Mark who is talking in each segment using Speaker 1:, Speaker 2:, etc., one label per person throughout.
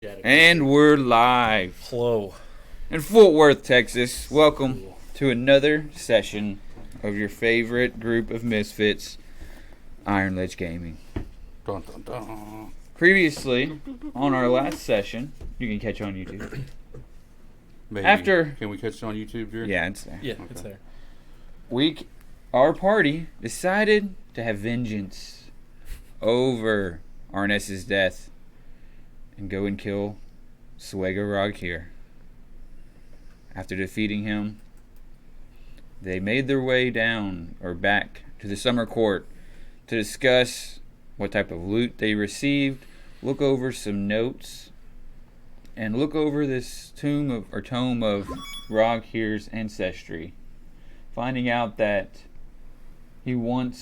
Speaker 1: And we're live
Speaker 2: Hello.
Speaker 1: in Fort Worth, Texas. Welcome to another session of your favorite group of misfits, Arrn'ess Gaming.
Speaker 3: Dun, dun, dun.
Speaker 1: Previously, on our last session, you can catch on YouTube.
Speaker 3: Maybe.
Speaker 1: After-
Speaker 3: Can we catch it on YouTube, Jerry?
Speaker 1: Yeah, it's there.
Speaker 2: Yeah, it's there.
Speaker 1: Our party decided to have vengeance over Arrn'ess's death and go and kill Suega here. After defeating him, they made their way down or back to the summer court to discuss what type of loot they received, look over some notes, and look over this tome of Rog here's ancestry, finding out that Rog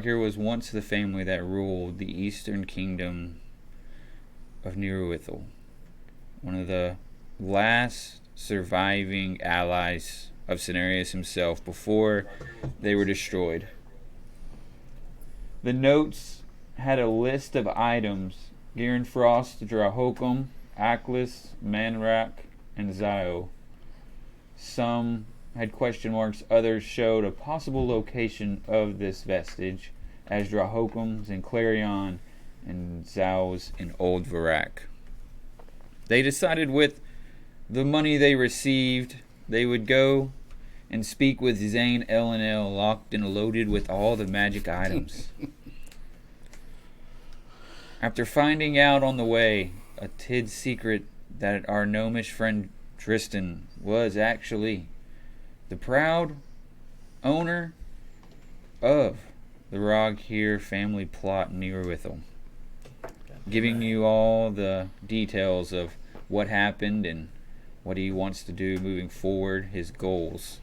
Speaker 1: here was once the family that ruled the eastern kingdom of Neruithal, one of the last surviving allies of Cenarius himself before they were destroyed. The notes had a list of items: Frost, Drahokum, Aklis, Manrak, and Zio. Some had question marks, others showed a possible location of this vestige, as Drahokum's in Clarion and Zhao's in Old Varak. They decided with the money they received, they would go and speak with Zane L&L, locked and loaded with all the magic items. After finding out on the way a tid secret that our gnomish friend Tristan was actually the proud owner of the Rog here family plot near Neruithal, giving you all the details of what happened and what he wants to do moving forward, his goals.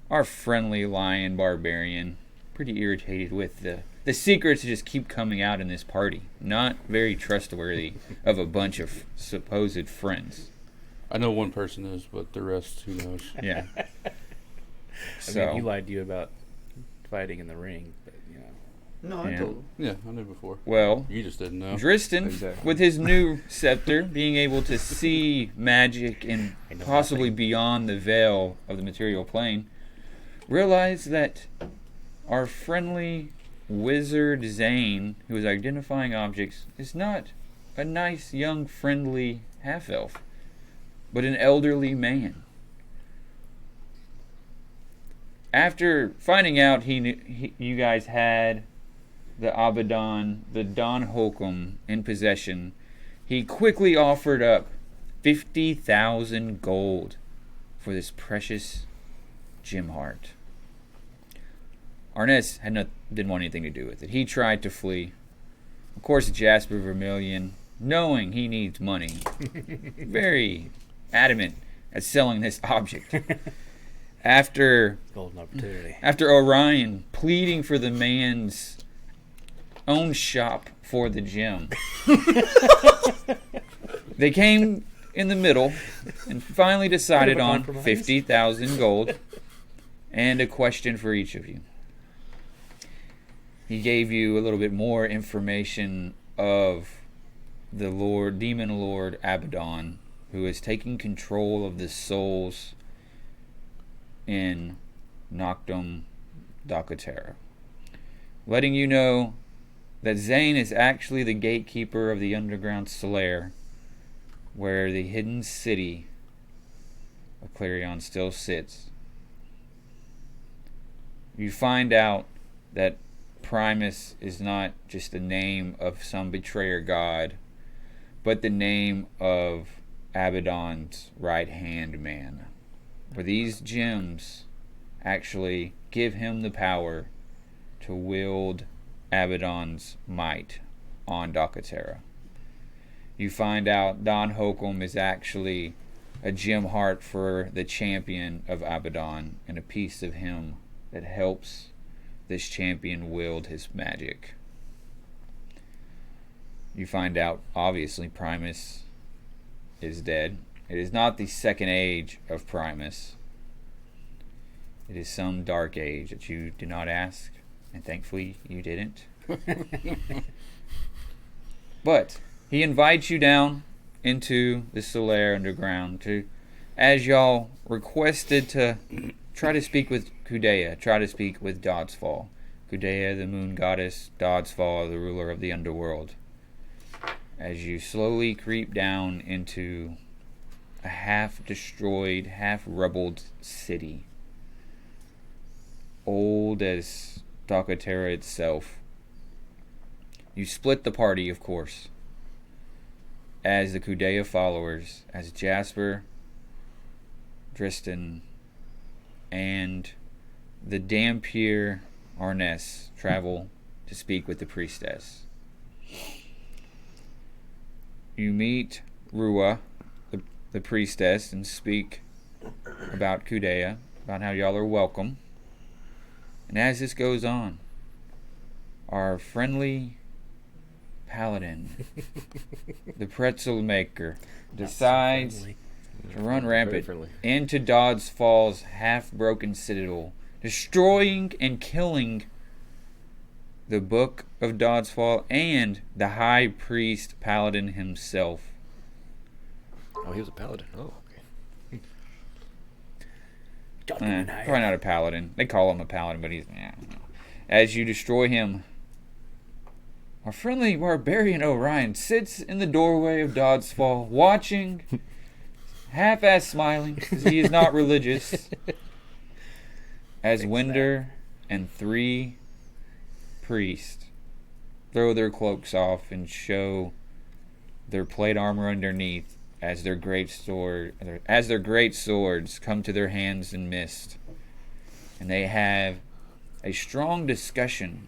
Speaker 1: Our friendly lion barbarian, pretty irritated with the secrets that just keep coming out in this party. Not very trustworthy of a bunch of supposed friends.
Speaker 3: I know one person is, but the rest, who knows?
Speaker 1: Yeah.
Speaker 2: I mean, he lied to you about fighting in the ring, but
Speaker 4: No, I
Speaker 1: Yeah.
Speaker 4: told him.
Speaker 3: Yeah, I knew before.
Speaker 1: Well,
Speaker 3: You just didn't know.
Speaker 1: Tristan,
Speaker 4: Exactly.
Speaker 1: with his new scepter, being able to see magic and
Speaker 2: I know
Speaker 1: possibly
Speaker 2: nothing.
Speaker 1: beyond the veil of the material plane, realized that our friendly wizard Zane, who is identifying objects, is not a nice, young, friendly half-elf, but an elderly man. After finding out you guys had the Abaddon, the Don Holcomb, in possession, he quickly offered up 50,000 gold for this precious gem heart. Arrn'ess didn't want anything to do with it. He tried to flee. Of course, Jasper Vermilion, knowing he needs money, very adamant at selling this object. After
Speaker 2: golden opportunity.
Speaker 1: Orion pleading for the man's own shop for the gem, they came in the middle and finally decided
Speaker 2: Bit of a
Speaker 1: on
Speaker 2: compromise.
Speaker 1: 50,000 gold and a question for each of you. He gave you a little bit more information of the demon lord Abaddon, who is taking control of the souls in Noctum Docca Terra, letting you know that Zane is actually the gatekeeper of the underground Slayer, where the hidden city of Clarion still sits. You find out that Primus is not just the name of some betrayer god, but the name of Abaddon's right-hand man, where these gems actually give him the power to wield Abaddon's might on Docca Terra. You find out Don Holcomb is actually a gem heart for the champion of Abaddon, and a piece of him that helps this champion wield his magic. You find out, obviously, Primus is dead. It is not the second age of Primus. It is some dark age that you did not ask, and thankfully you didn't. But he invites you down into the Solaire underground to, as y'all requested, to try to speak with Kudea, try to speak with Dodsfall. Kudea, the moon goddess, Dodsfall, the ruler of the underworld. As you slowly creep down into a half-destroyed, half-rubbled city. Old as Docca Terra itself. You split the party, of course, as the Kudea followers, as Jasper, Tristan, and the Dampier Arrn'ess travel to speak with the priestess. You meet Rua, the priestess, and speak about Kudea, about how y'all are welcome. And as this goes on, our friendly paladin, the pretzel maker, decides to run rampant into Dodsfall's half-broken citadel, destroying and killing the Book of Dodsfall and the High Priest Paladin himself.
Speaker 4: Oh, he was a paladin. Oh, okay.
Speaker 1: Probably not a paladin. They call him a paladin, but he's... Yeah, no. As you destroy him, our friendly barbarian Orion sits in the doorway of Dodsfall, watching, half-ass smiling, because he is not religious, as Winder and 3 priests throw their cloaks off and show their plate armor underneath as their great swords come to their hands in mist. And they have a strong discussion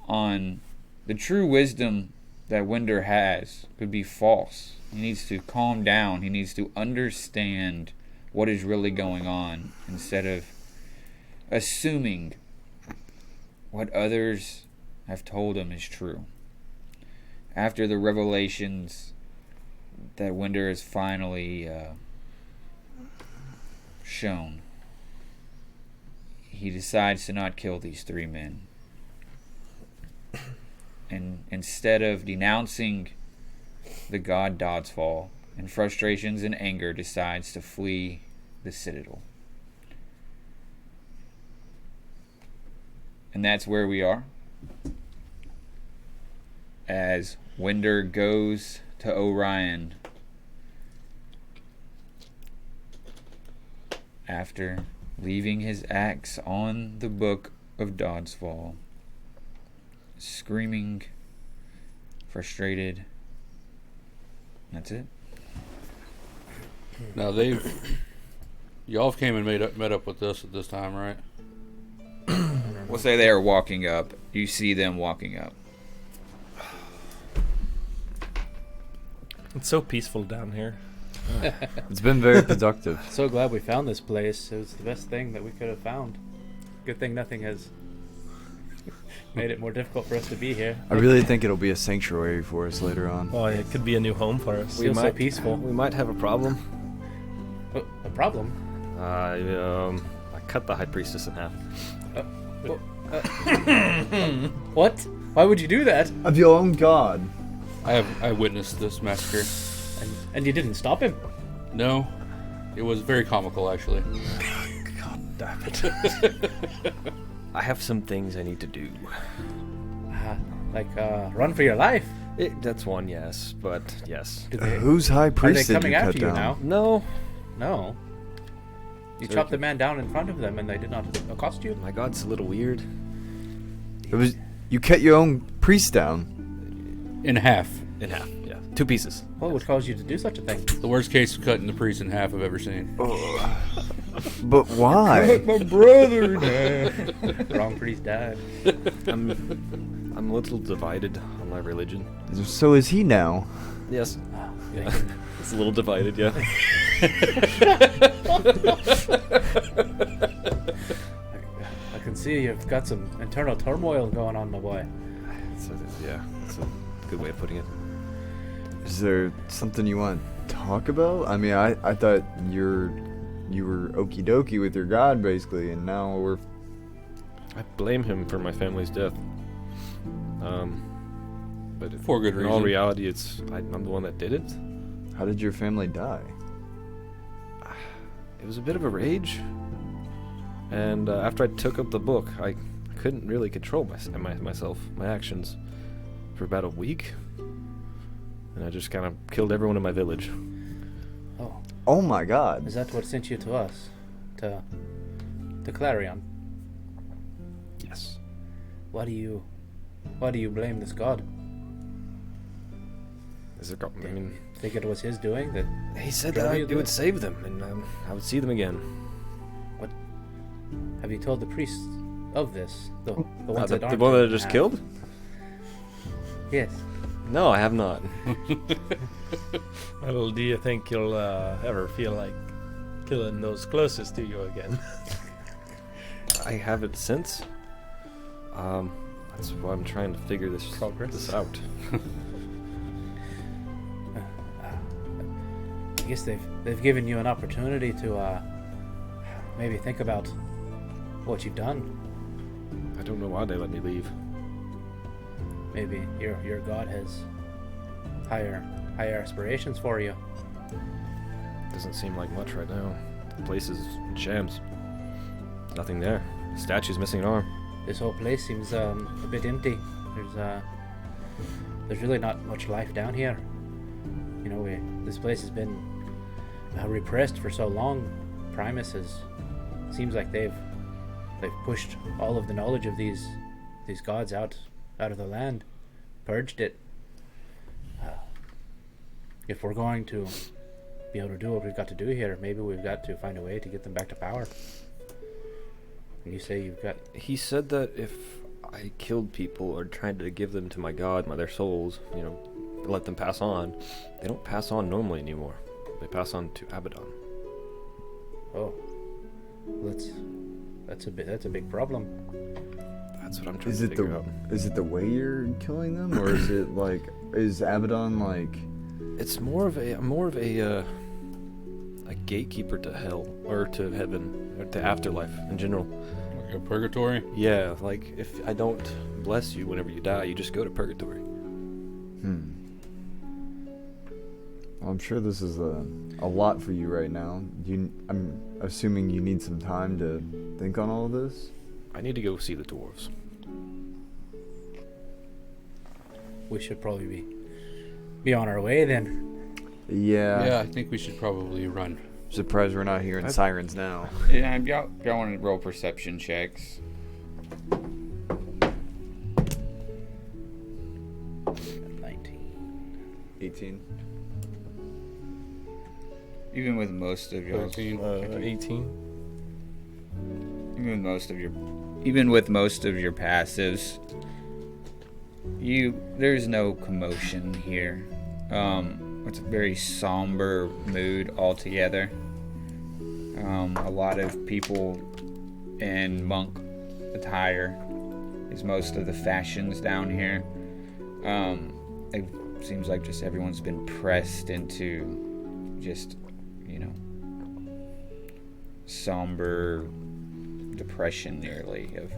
Speaker 1: on the true wisdom that Winder has could be false. He needs to calm down. He needs to understand what is really going on instead of assuming what others have told him is true. After the revelations that Winder has finally shown, he decides to not kill these 3 men. And instead of denouncing the god Dodsfall, in frustrations and anger, decides to flee the citadel. And that's where we are. As Winder goes to Orion after leaving his axe on the Book of Dodsfall, screaming, frustrated. That's it.
Speaker 3: Now y'all came and met up with us at this time, right?
Speaker 1: We'll say they are walking up. You see them walking up.
Speaker 5: It's so peaceful down here.
Speaker 6: It's been very productive.
Speaker 2: So glad we found this place. It was the best thing that we could have found. Good thing nothing has made it more difficult for us to be here.
Speaker 6: I really think it'll be a sanctuary for us later on.
Speaker 5: Oh, it could be a new home for us.
Speaker 2: Feels so peaceful.
Speaker 4: We might have a problem.
Speaker 2: A problem?
Speaker 4: I cut the High Priestess in half.
Speaker 2: What? Why would you do that?
Speaker 6: Of your own god.
Speaker 3: I witnessed this massacre.
Speaker 2: And you didn't stop him?
Speaker 3: No, it was very comical, actually.
Speaker 5: God damn it.
Speaker 4: I have some things I need to do.
Speaker 2: Run for your life?
Speaker 4: That's one, yes, but yes.
Speaker 6: Whose high priest
Speaker 2: Are they
Speaker 6: did you
Speaker 2: coming
Speaker 6: cut
Speaker 2: after you
Speaker 6: down?
Speaker 2: now?
Speaker 4: No.
Speaker 2: No. You chopped the man down in front of them and they did not accost you?
Speaker 4: My god's a little weird.
Speaker 6: It was you cut your own priest down.
Speaker 3: In half.
Speaker 4: In half, yeah. 2 pieces.
Speaker 2: What would cause you to do such a thing?
Speaker 3: The worst case of cutting the priest in half I've ever seen.
Speaker 6: But why?
Speaker 1: My brother died.
Speaker 2: Wrong priest died.
Speaker 4: I'm a little divided on my religion.
Speaker 6: So is he now.
Speaker 4: Yes. It's a little divided, yeah.
Speaker 2: I can see you've got some internal turmoil going on, my boy.
Speaker 4: Yeah, that's a good way of putting it.
Speaker 6: Is there something you want to talk about? I mean, I thought you were okie dokie with your god, basically, and now we're...
Speaker 4: I blame him for my family's death. but
Speaker 3: For good
Speaker 4: in all
Speaker 3: reason.
Speaker 4: reality, I'm the one that did it.
Speaker 6: How did your family die?
Speaker 4: It was a bit of a rage, and after I took up the book, I couldn't really control my actions, for about a week, and I just kind of killed everyone in my village.
Speaker 2: Oh,
Speaker 6: Oh my god.
Speaker 2: is that what sent you to us? To Clarion?
Speaker 4: Yes.
Speaker 2: Why do you blame this god?
Speaker 4: I mean,
Speaker 2: Think it was his doing that?
Speaker 4: he said
Speaker 2: drove
Speaker 4: that
Speaker 2: you
Speaker 4: it
Speaker 2: there?
Speaker 4: would save them, and I would see them again.
Speaker 2: Have you told the priests of this? The ones
Speaker 4: The
Speaker 2: that aren't
Speaker 4: one that I
Speaker 2: dead
Speaker 4: just
Speaker 2: have?
Speaker 4: killed?
Speaker 2: Yes.
Speaker 4: No, I have not.
Speaker 5: Well, do you think you'll ever feel like killing those closest to you again?
Speaker 4: I haven't since. That's why I'm trying to figure this out.
Speaker 2: I guess they've given you an opportunity to maybe think about what you've done.
Speaker 4: I don't know why they let me leave.
Speaker 2: Maybe your god has higher aspirations for you.
Speaker 4: Doesn't seem like much right now. The place is in shams. Nothing there. The statue's missing an arm.
Speaker 2: This whole place seems a bit empty. There's really not much life down here. You know, this place has been repressed for so long. Primus seems like they've pushed all of the knowledge of these gods out of the land, purged it. If we're going to be able to do what we've got to do here, maybe we've got to find a way to get them back to power. And you say you've got...
Speaker 4: He said that if I killed people or tried to give them to my god, their souls, let them pass on, they don't pass on normally anymore. They pass on to Abaddon.
Speaker 2: Oh, that's a big problem.
Speaker 4: That's what I'm trying
Speaker 6: Is
Speaker 4: to
Speaker 6: it
Speaker 4: figure out.
Speaker 6: is it the way you're killing them, or is it like, is Abaddon like?
Speaker 4: It's more of a gatekeeper to hell, or to heaven, or to afterlife in general.
Speaker 3: Like a purgatory?
Speaker 4: Yeah, like if I don't bless you whenever you die, you just go to purgatory.
Speaker 6: Well, I'm sure this is a lot for you right now. I'm assuming you need some time to think on all of this.
Speaker 4: I need to go see the dwarves.
Speaker 2: We should probably be on our way then.
Speaker 6: Yeah.
Speaker 3: Yeah, I think we should probably run.
Speaker 6: Surprised we're not hearing sirens now.
Speaker 1: Yeah, y'all want to roll perception checks.
Speaker 2: 19.
Speaker 6: 18.
Speaker 1: Even with most of y'all,
Speaker 3: 13.
Speaker 5: 18.
Speaker 1: even with most of your passives, there's no commotion here. It's a very somber mood altogether. A lot of people in monk attire is most of the fashions down here. It seems like just everyone's been pressed into just, somber depression nearly, of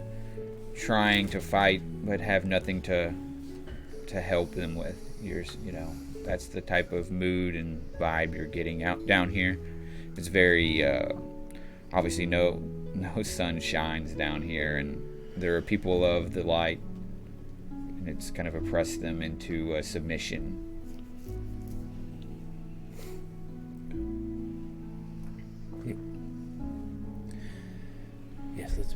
Speaker 1: trying to fight but have nothing to help them with. That's the type of mood and vibe you're getting out down here. It's very obviously no sun shines down here, and there are people of the light, and it's kind of oppressed them into submission.
Speaker 2: Yes, let's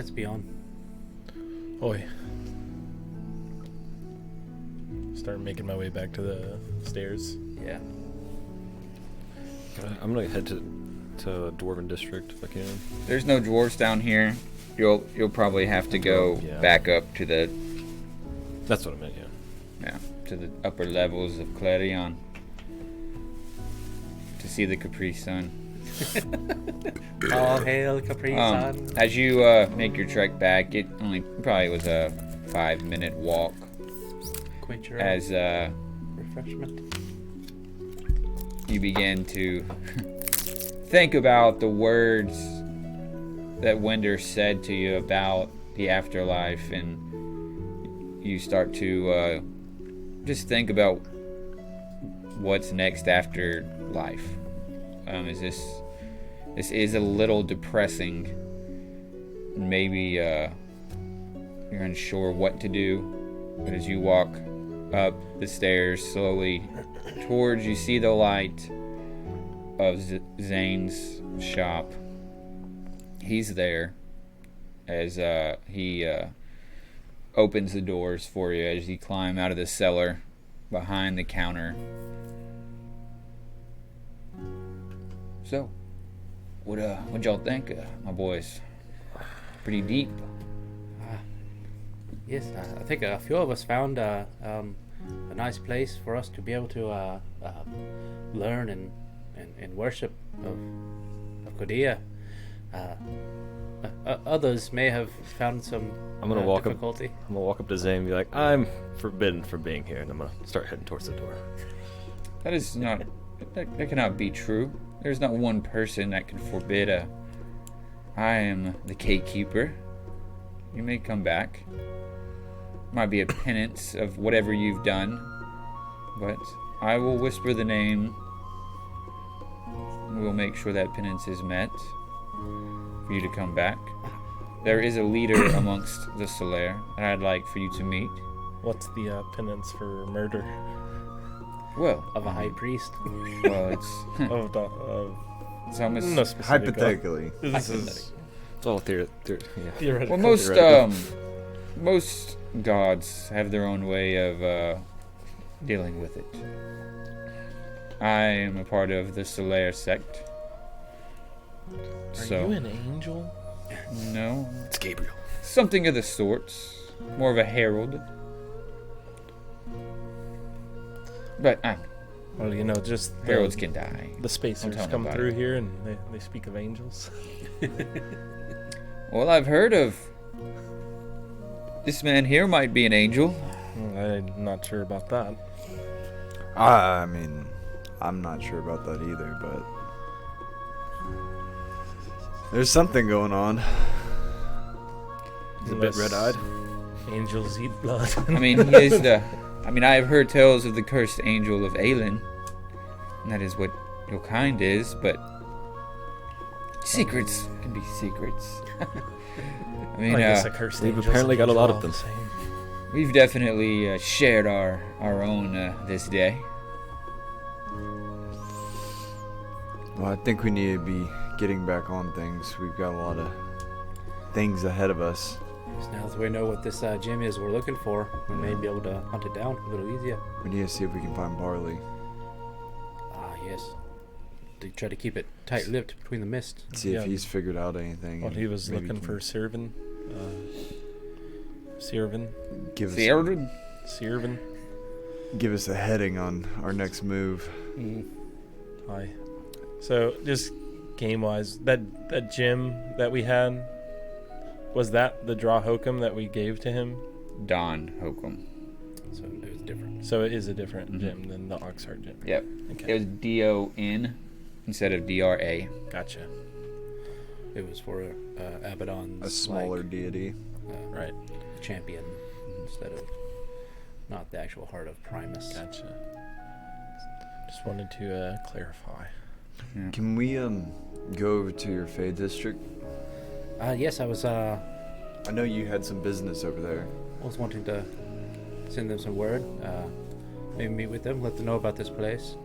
Speaker 2: be on.
Speaker 5: Oi. Start making my way back to the stairs.
Speaker 2: Yeah.
Speaker 4: I'm gonna head to Dwarven District if I can.
Speaker 1: There's no dwarves down here. You'll probably have to go
Speaker 4: Yeah.
Speaker 1: back up to the
Speaker 4: That's what I meant, yeah.
Speaker 1: to the upper levels of Clarion to see the Capri Sun.
Speaker 2: All hail Capri Sun.
Speaker 1: As you make your trek back, it probably was a 5-minute walk.
Speaker 2: Quench your
Speaker 1: As
Speaker 2: refreshment.
Speaker 1: you begin to think about the words that Winder said to you about the afterlife, and you start to just think about what's next after life. This is a little depressing. Maybe you're unsure what to do, but as you walk up the stairs slowly towards, you see the light of Zane's shop. He's there as he opens the doors for you as you climb out of the cellar behind the counter. So, what'd y'all think, my boys? Pretty deep.
Speaker 2: Yes, I think a few of us found a nice place for us to be able to learn and worship of Kodea. Others may have found some
Speaker 4: I'm gonna walk
Speaker 2: difficulty.
Speaker 4: I'm gonna walk up to Zane and be like, I'm forbidden from being here, and I'm gonna start heading towards the door.
Speaker 1: That is not. That cannot be true. There's not one person that can forbid a. I am the gatekeeper. You may come back. Might be a penance of whatever you've done, but I will whisper the name. We'll make sure that penance is met for you to come back. There is a leader amongst the Solaire that I'd like for you to meet.
Speaker 5: What's the penance for murder?
Speaker 1: Well,
Speaker 2: Of a high priest.
Speaker 1: well, it's
Speaker 5: Of
Speaker 1: almost
Speaker 5: no specific.
Speaker 6: Hypothetically.
Speaker 5: This is
Speaker 4: It's all yeah.
Speaker 5: theoretical.
Speaker 1: well, most
Speaker 4: Theoretical.
Speaker 1: most gods have their own way of dealing with it. I am a part of the Solaire sect.
Speaker 5: Are
Speaker 1: So
Speaker 5: you an angel?
Speaker 1: no,
Speaker 4: It's Gabriel.
Speaker 1: something of the sorts. More of a herald. But
Speaker 5: Well, you know, just
Speaker 1: heralds can die.
Speaker 5: the spacers
Speaker 1: tell me
Speaker 5: come
Speaker 1: about
Speaker 5: through
Speaker 1: it.
Speaker 5: here and they speak of angels.
Speaker 1: Well, I've heard of this man here might be an angel.
Speaker 5: I'm not sure about that.
Speaker 6: I mean, I'm not sure about that either, but there's something going on.
Speaker 4: He's a bit
Speaker 5: Unless
Speaker 4: red-eyed.
Speaker 5: Angels eat blood.
Speaker 1: I mean, he is the. I mean, I have heard tales of the cursed angel of Aelin, and that is what your kind is. But secrets can be secrets. I mean,
Speaker 5: I guess a cursed
Speaker 4: we've
Speaker 5: angel's
Speaker 4: apparently
Speaker 5: an
Speaker 4: got a
Speaker 5: angel
Speaker 4: lot of
Speaker 5: all the
Speaker 4: them.
Speaker 5: same.
Speaker 1: we've definitely shared our own this day.
Speaker 6: Well, I think we need to be getting back on things. We've got a lot of things ahead of us.
Speaker 2: So now that we know what this gem is we're looking for, we may be able to hunt it down a little easier.
Speaker 6: We need to see if we can find Barley.
Speaker 2: Ah, yes. To try to keep it tight-lipped between the mist.
Speaker 6: See
Speaker 5: Yeah.
Speaker 6: if he's figured out anything.
Speaker 5: Well,
Speaker 6: and
Speaker 5: he was
Speaker 6: maybe
Speaker 5: looking
Speaker 6: can
Speaker 5: for Sirvin.
Speaker 6: give us
Speaker 1: Theodred?
Speaker 6: give us a heading on our next move.
Speaker 5: Hi. So, just game-wise, that gem that we had, was that the draw hokum that we gave to him?
Speaker 1: Don Hokum.
Speaker 2: So it was different.
Speaker 5: So it is a different
Speaker 1: Mhm.
Speaker 5: gem than the Oxheart gem.
Speaker 1: Yep.
Speaker 5: Okay.
Speaker 1: It was DON instead of DRA.
Speaker 5: Gotcha.
Speaker 2: It was for Abaddon's
Speaker 6: A smaller
Speaker 2: like,
Speaker 6: deity.
Speaker 5: Right.
Speaker 2: champion instead of not the actual heart of Primus.
Speaker 5: Gotcha. Just wanted to clarify.
Speaker 1: Yeah.
Speaker 6: Can we go over to your Fey district?
Speaker 2: Yes, I was
Speaker 6: I know you had some business over there.
Speaker 2: wanting to send them some word. Maybe meet with them, let them know about this place.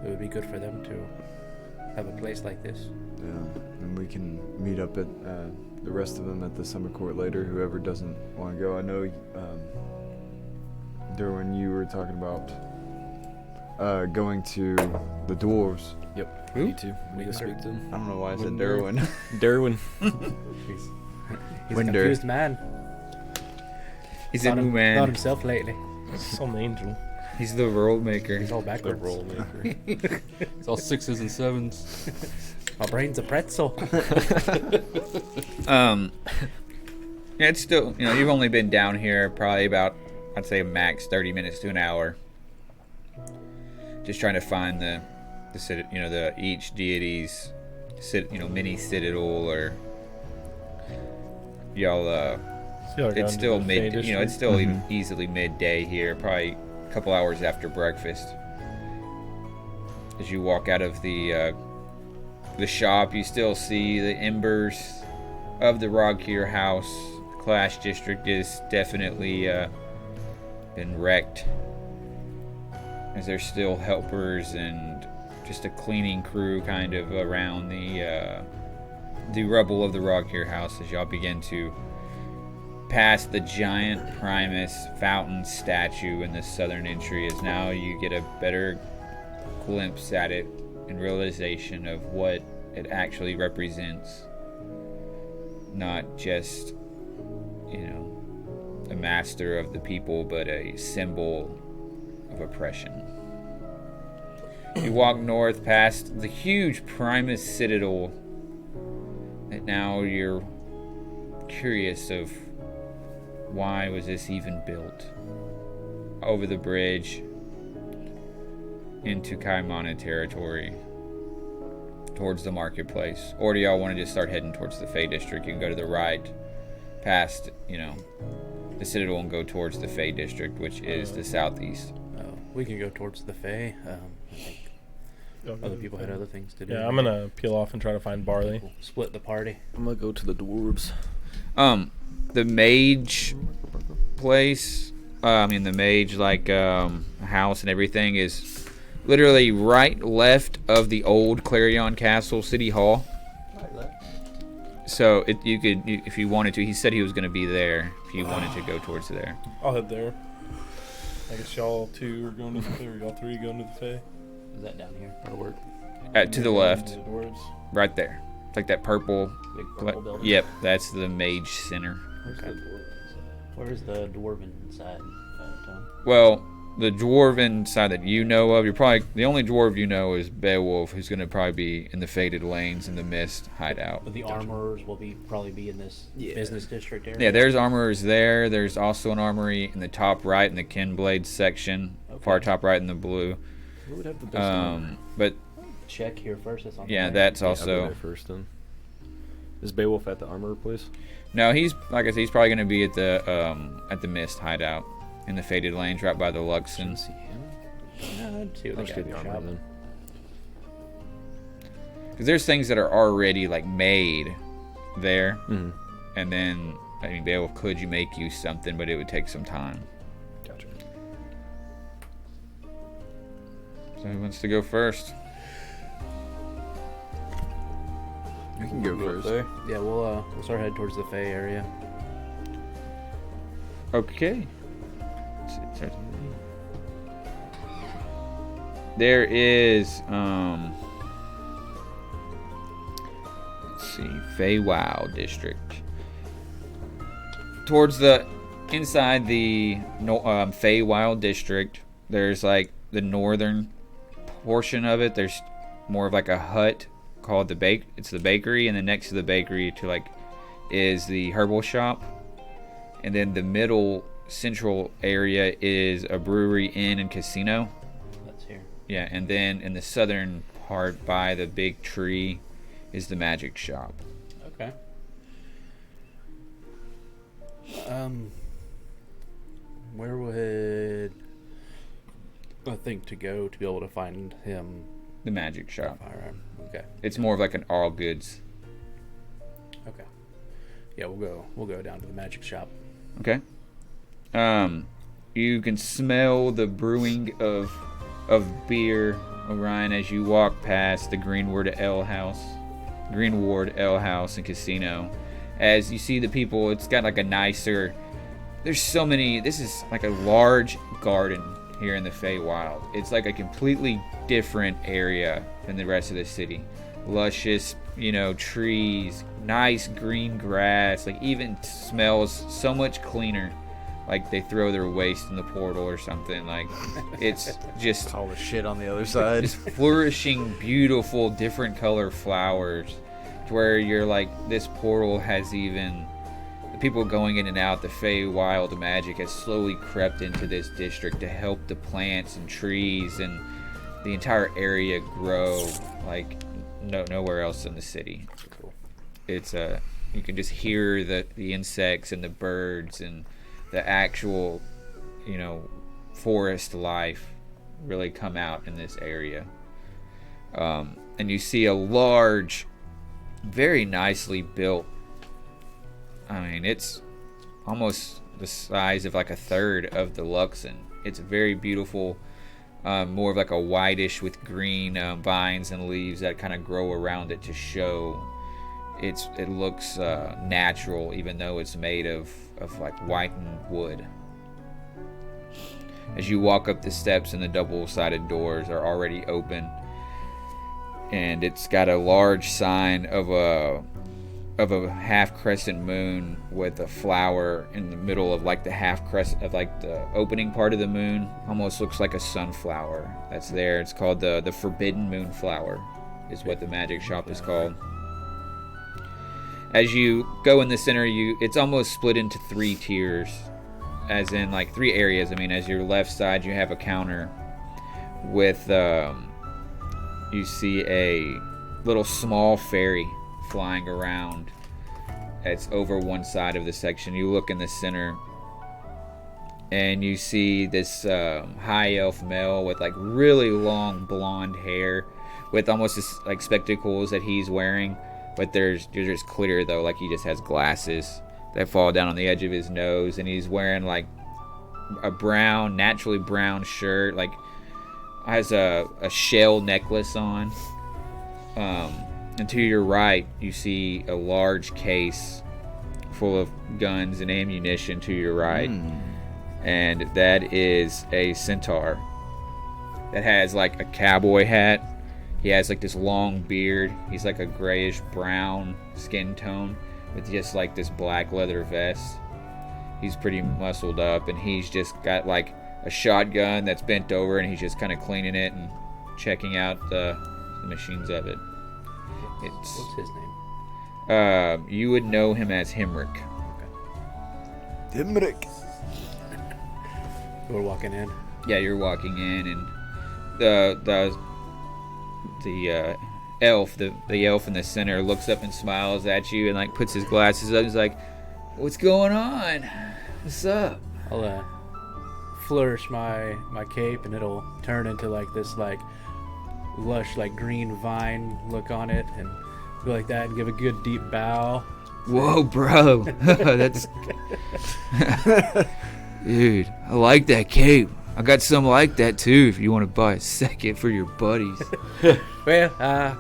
Speaker 2: It would be good for them to have a place like this.
Speaker 6: Yeah, and we can meet up at the rest of them at the summer court later. Whoever doesn't want to go, I know. Derwin, you were talking about going to the dwarves.
Speaker 4: Yep.
Speaker 1: Who?
Speaker 4: Me too. We can speak to him.
Speaker 6: I don't know why I said
Speaker 5: Winder.
Speaker 6: Derwin.
Speaker 4: Derwin.
Speaker 2: He's a
Speaker 6: Winder.
Speaker 2: confused man.
Speaker 1: He's a
Speaker 2: Not
Speaker 1: new
Speaker 2: Not
Speaker 1: man.
Speaker 2: himself lately.
Speaker 5: Some angel.
Speaker 1: He's the world maker.
Speaker 2: He's all
Speaker 3: The
Speaker 2: backwards.
Speaker 3: roll maker. It's all 6s and 7s.
Speaker 2: My brain's a pretzel.
Speaker 1: Yeah, it's still, you've only been down here probably about, I'd say max 30 minutes to an hour. Just trying to find the each deity's mini citadel, or y'all it's still mid. You know, it's still even easily midday here. Probably a couple hours after breakfast. As you walk out of the shop, you still see the embers of the Rogkier house. The Clash district is definitely been wrecked, as there's still helpers and just a cleaning crew kind of around the rubble of the Rogkier house. As y'all begin to pass the giant Primus fountain statue in the southern entry, as now you get a better glimpse at it and realization of what it actually represents. Not just, you know, a master of the people, but a symbol of oppression. You walk north past the huge Primus Citadel that now you're curious of why was this even built. Over the bridge into Kaimana territory towards the marketplace. Or do y'all want to just start heading towards the Fey district? You can go to the right past, you know, the Citadel and go towards the Fey district, which is the southeast.
Speaker 2: We can go towards the Fey. I think other people had other things to do.
Speaker 5: Yeah, I'm gonna peel off and try to find Barley.
Speaker 2: We'll split the party.
Speaker 4: I'm gonna go to the dwarves.
Speaker 1: The mage place, the mage house and everything is literally right left of the old Clarion Castle City Hall. So you could, if you wanted to. He said he was going to be there if you wanted to go towards there.
Speaker 5: I'll head there. I guess y'all two are going to the Fae, or y'all three going to the Fae.
Speaker 2: Is that down here?
Speaker 5: That'll work.
Speaker 1: To the left,
Speaker 5: The dwarves.
Speaker 1: right there. It's like that purple.
Speaker 2: Big purple building?
Speaker 1: Yep, that's the mage center.
Speaker 2: Where's the dwarven side, Tom?
Speaker 1: Well, the dwarven side that you know of, you're probably the only dwarf you know is Beowulf, who's going to probably be in the Faded Lanes in the Mist hideout.
Speaker 2: But the armorers will probably be in this business district area.
Speaker 1: Yeah, there's armorers there. There's also an armory in the top right in the Kinblade section, far top right in the blue.
Speaker 4: Who would have the best armor?
Speaker 1: But
Speaker 2: check here first. That's on the
Speaker 1: yeah,
Speaker 2: right.
Speaker 1: that's
Speaker 4: I'll go
Speaker 1: also.
Speaker 4: there first then. Is Beowulf at the armor place?
Speaker 1: No, he's like I said, he's probably going to be at the Mist hideout in the Faded Lanes, right by the Luxon.
Speaker 4: See him?
Speaker 2: Yeah, I'd see what
Speaker 4: I'll
Speaker 2: they
Speaker 4: just
Speaker 2: got
Speaker 4: do
Speaker 2: in
Speaker 4: the
Speaker 2: the
Speaker 4: armor
Speaker 2: shop.
Speaker 4: then.
Speaker 1: Because there's things that are already like made there,
Speaker 4: Mm-hmm.
Speaker 1: and then Beowulf could you make you something, but it would take some time.
Speaker 4: Gotcha.
Speaker 1: So who wants to go first?
Speaker 6: I can go first.
Speaker 2: Yeah, we'll start heading towards the Fey area.
Speaker 1: Okay. There is let's see, Feywild district. Towards the inside the Feywild district, there's like the northern portion of it. There's more of like a hut called it's the bakery, and then next to the bakery is the herbal shop. And then the middle central area is a brewery, inn, and casino.
Speaker 2: That's here.
Speaker 1: Yeah, and then in the southern part by the big tree is the magic shop.
Speaker 2: Okay. Where would I think to go to be able to find him?
Speaker 1: The magic shop.
Speaker 2: Firearm. Okay.
Speaker 1: It's more of like an all goods.
Speaker 2: Okay. Yeah, we'll go down to the magic shop.
Speaker 1: Okay. You can smell the brewing of beer, Orion, as you walk past the Greenwood Ale House and Casino. As you see the people, it's got like a nicer. There's so many. This is like a large garden here in the Feywild. It's like a completely different area than the rest of the city. Luscious, trees, nice green grass, like even smells so much cleaner. Like they throw their waste in the portal or something. Like it's just
Speaker 6: All the shit on the other side.
Speaker 1: just flourishing, beautiful, different color flowers. To where you're like, this portal has even the people going in and out. The Feywild magic has slowly crept into this district to help the plants and trees and the entire area grow like nowhere else in the city.
Speaker 2: Cool.
Speaker 1: It's You can just hear the insects and the birds and the actual, forest life really come out in this area. And you see a large, very nicely built, it's almost the size of like a third of the Luxon. It's very beautiful, more of like a whitish with green vines and leaves that kind of grow around it to show it looks natural, even though it's made of like whitened wood. As you walk up the steps, and the double-sided doors are already open, and it's got a large sign of a half crescent moon with a flower in the middle of like the half crescent of like the opening part of the moon. Almost looks like a sunflower that's there. It's called the Forbidden Moonflower, is what the magic shop is called. As you go in the center, it's almost split into 3 tiers, as in like 3 areas. As your left side, you have a counter with you see a little small fairy flying around. It's over one side of the section. You look in the center, and you see this high elf male with like really long blonde hair, with almost this, like spectacles that he's wearing, but they're just clear though, like he just has glasses that fall down on the edge of his nose, and he's wearing like a naturally brown shirt, like has a shell necklace on. And to your right, you see a large case full of guns and ammunition to your right. And that is a centaur that has like a cowboy hat. He has like this long beard. He's like a grayish brown skin tone with just like this black leather vest. He's pretty muscled up, and he's just got like a shotgun that's bent over, and he's just kind of cleaning it and checking out the machines of it.
Speaker 2: What's his name?
Speaker 1: You would know him as Himrick.
Speaker 6: Himrick.
Speaker 2: We're walking in.
Speaker 1: Yeah, you're walking in, and the elf, the elf in the center, looks up and smiles at you, and like puts his glasses up. He's like, "What's going on? What's up?"
Speaker 2: I'll flourish my cape, and it'll turn into like this like lush like green vine look on it, and go like that and give a good deep bow.
Speaker 1: Whoa, bro. That's dude, I like that cape. I got some like that too if you want to buy a second for your buddies.
Speaker 2: Well,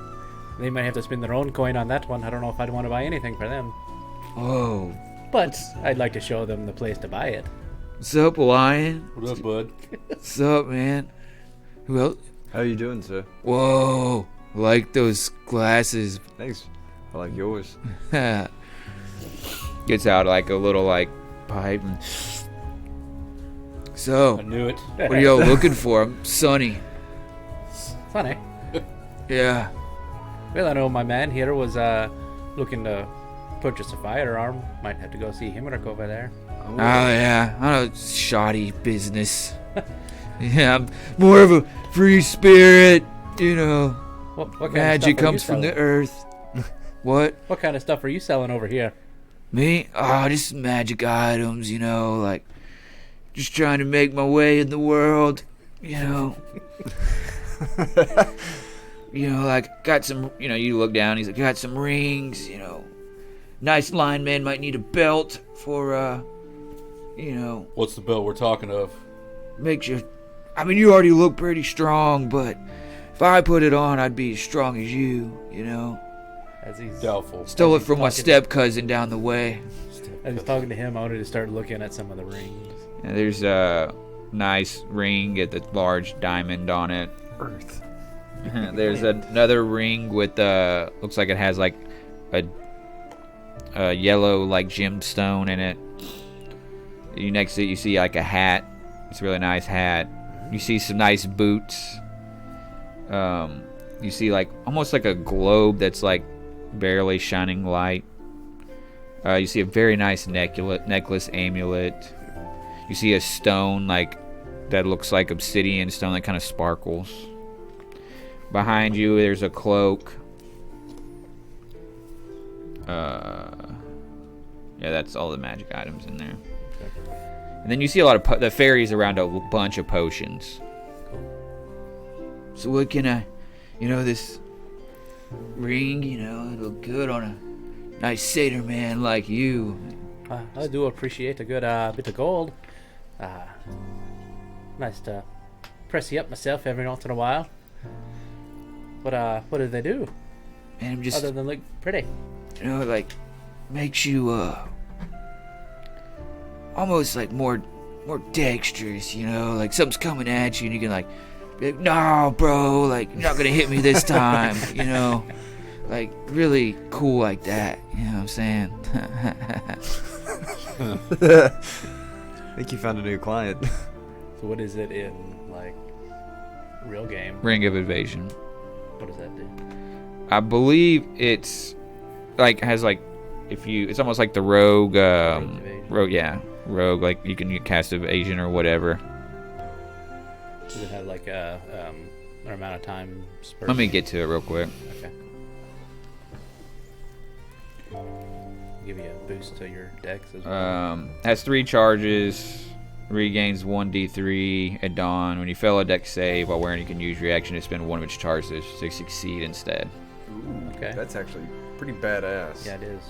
Speaker 2: they might have to spend their own coin on that one. I don't know if I'd want to buy anything for them,
Speaker 1: Oh,
Speaker 2: but I'd like to show them the place to buy it.
Speaker 1: what's up, Lion?
Speaker 3: What up, bud?
Speaker 1: What's up, man? Well,
Speaker 6: How you doing, sir?
Speaker 1: whoa, I like those glasses.
Speaker 6: Thanks. I like yours.
Speaker 1: Gets out like a little like pipe and so
Speaker 3: I knew it.
Speaker 1: what are y'all looking for? I'm Sonny.
Speaker 2: Funny.
Speaker 1: Yeah.
Speaker 2: Well, I know my man here was looking to purchase a firearm. Might have to go see Himrick over there.
Speaker 1: Oh yeah, I know, shoddy business. Yeah, I'm more of a free spirit,
Speaker 2: What kind
Speaker 1: magic
Speaker 2: of stuff
Speaker 1: comes from the earth. What?
Speaker 2: What kind of stuff are you selling over here?
Speaker 1: Me? Oh, just magic items, like just trying to make my way in the world, like got some, you look down, he's like, got some rings, nice lineman might need a belt for,
Speaker 3: What's the belt we're talking of?
Speaker 1: makes you, you already look pretty strong, but if I put it on, I'd be as strong as you,
Speaker 2: As he's
Speaker 3: Doubtful.
Speaker 1: Stole it
Speaker 2: he's
Speaker 1: from my
Speaker 2: talking-
Speaker 1: step cousin down the way.
Speaker 2: As he's talking to him, I wanted to start looking at some of the rings.
Speaker 1: And there's a nice ring with a large diamond on it.
Speaker 6: Earth.
Speaker 1: There's another ring with looks like it has like a yellow like gemstone in it. Next to it you see like a hat. It's a really nice hat. You see some nice boots. You see like almost like a globe that's like barely shining light. You see a very nice necklace amulet. You see a stone like that looks like obsidian stone that kind of sparkles. Behind you there's a cloak. Yeah, that's all the magic items in there. And then you see a lot of the fairies around a bunch of potions. So what can I, this ring, it'll look good on a nice satyr man like you.
Speaker 2: I do appreciate a good bit of gold. Nice to press you up myself every once in a while. But what do they do?
Speaker 1: And I'm just,
Speaker 2: Other than look pretty.
Speaker 1: like, makes you, almost like more dexterous, like something's coming at you and you can like, be like, no, bro, like, you're not gonna hit me this time, like, really cool like that, you know what I'm saying?
Speaker 6: I think you found a new client.
Speaker 2: So what is it in like real game?
Speaker 1: Ring of Evasion.
Speaker 2: What does that do?
Speaker 1: I believe it's like has like it's almost like the rogue rogue, like you can cast evasion or whatever.
Speaker 2: Does it have like an amount of time spurt?
Speaker 1: Let me get to it real quick.
Speaker 2: Okay. Give you a boost to your dex as well.
Speaker 1: Has 3 charges, regains 1d3 at dawn. When you fail a dex save while wearing, you can use your action to spend one of its charges to succeed instead.
Speaker 2: Okay.
Speaker 4: That's actually pretty badass.
Speaker 2: Yeah, it is.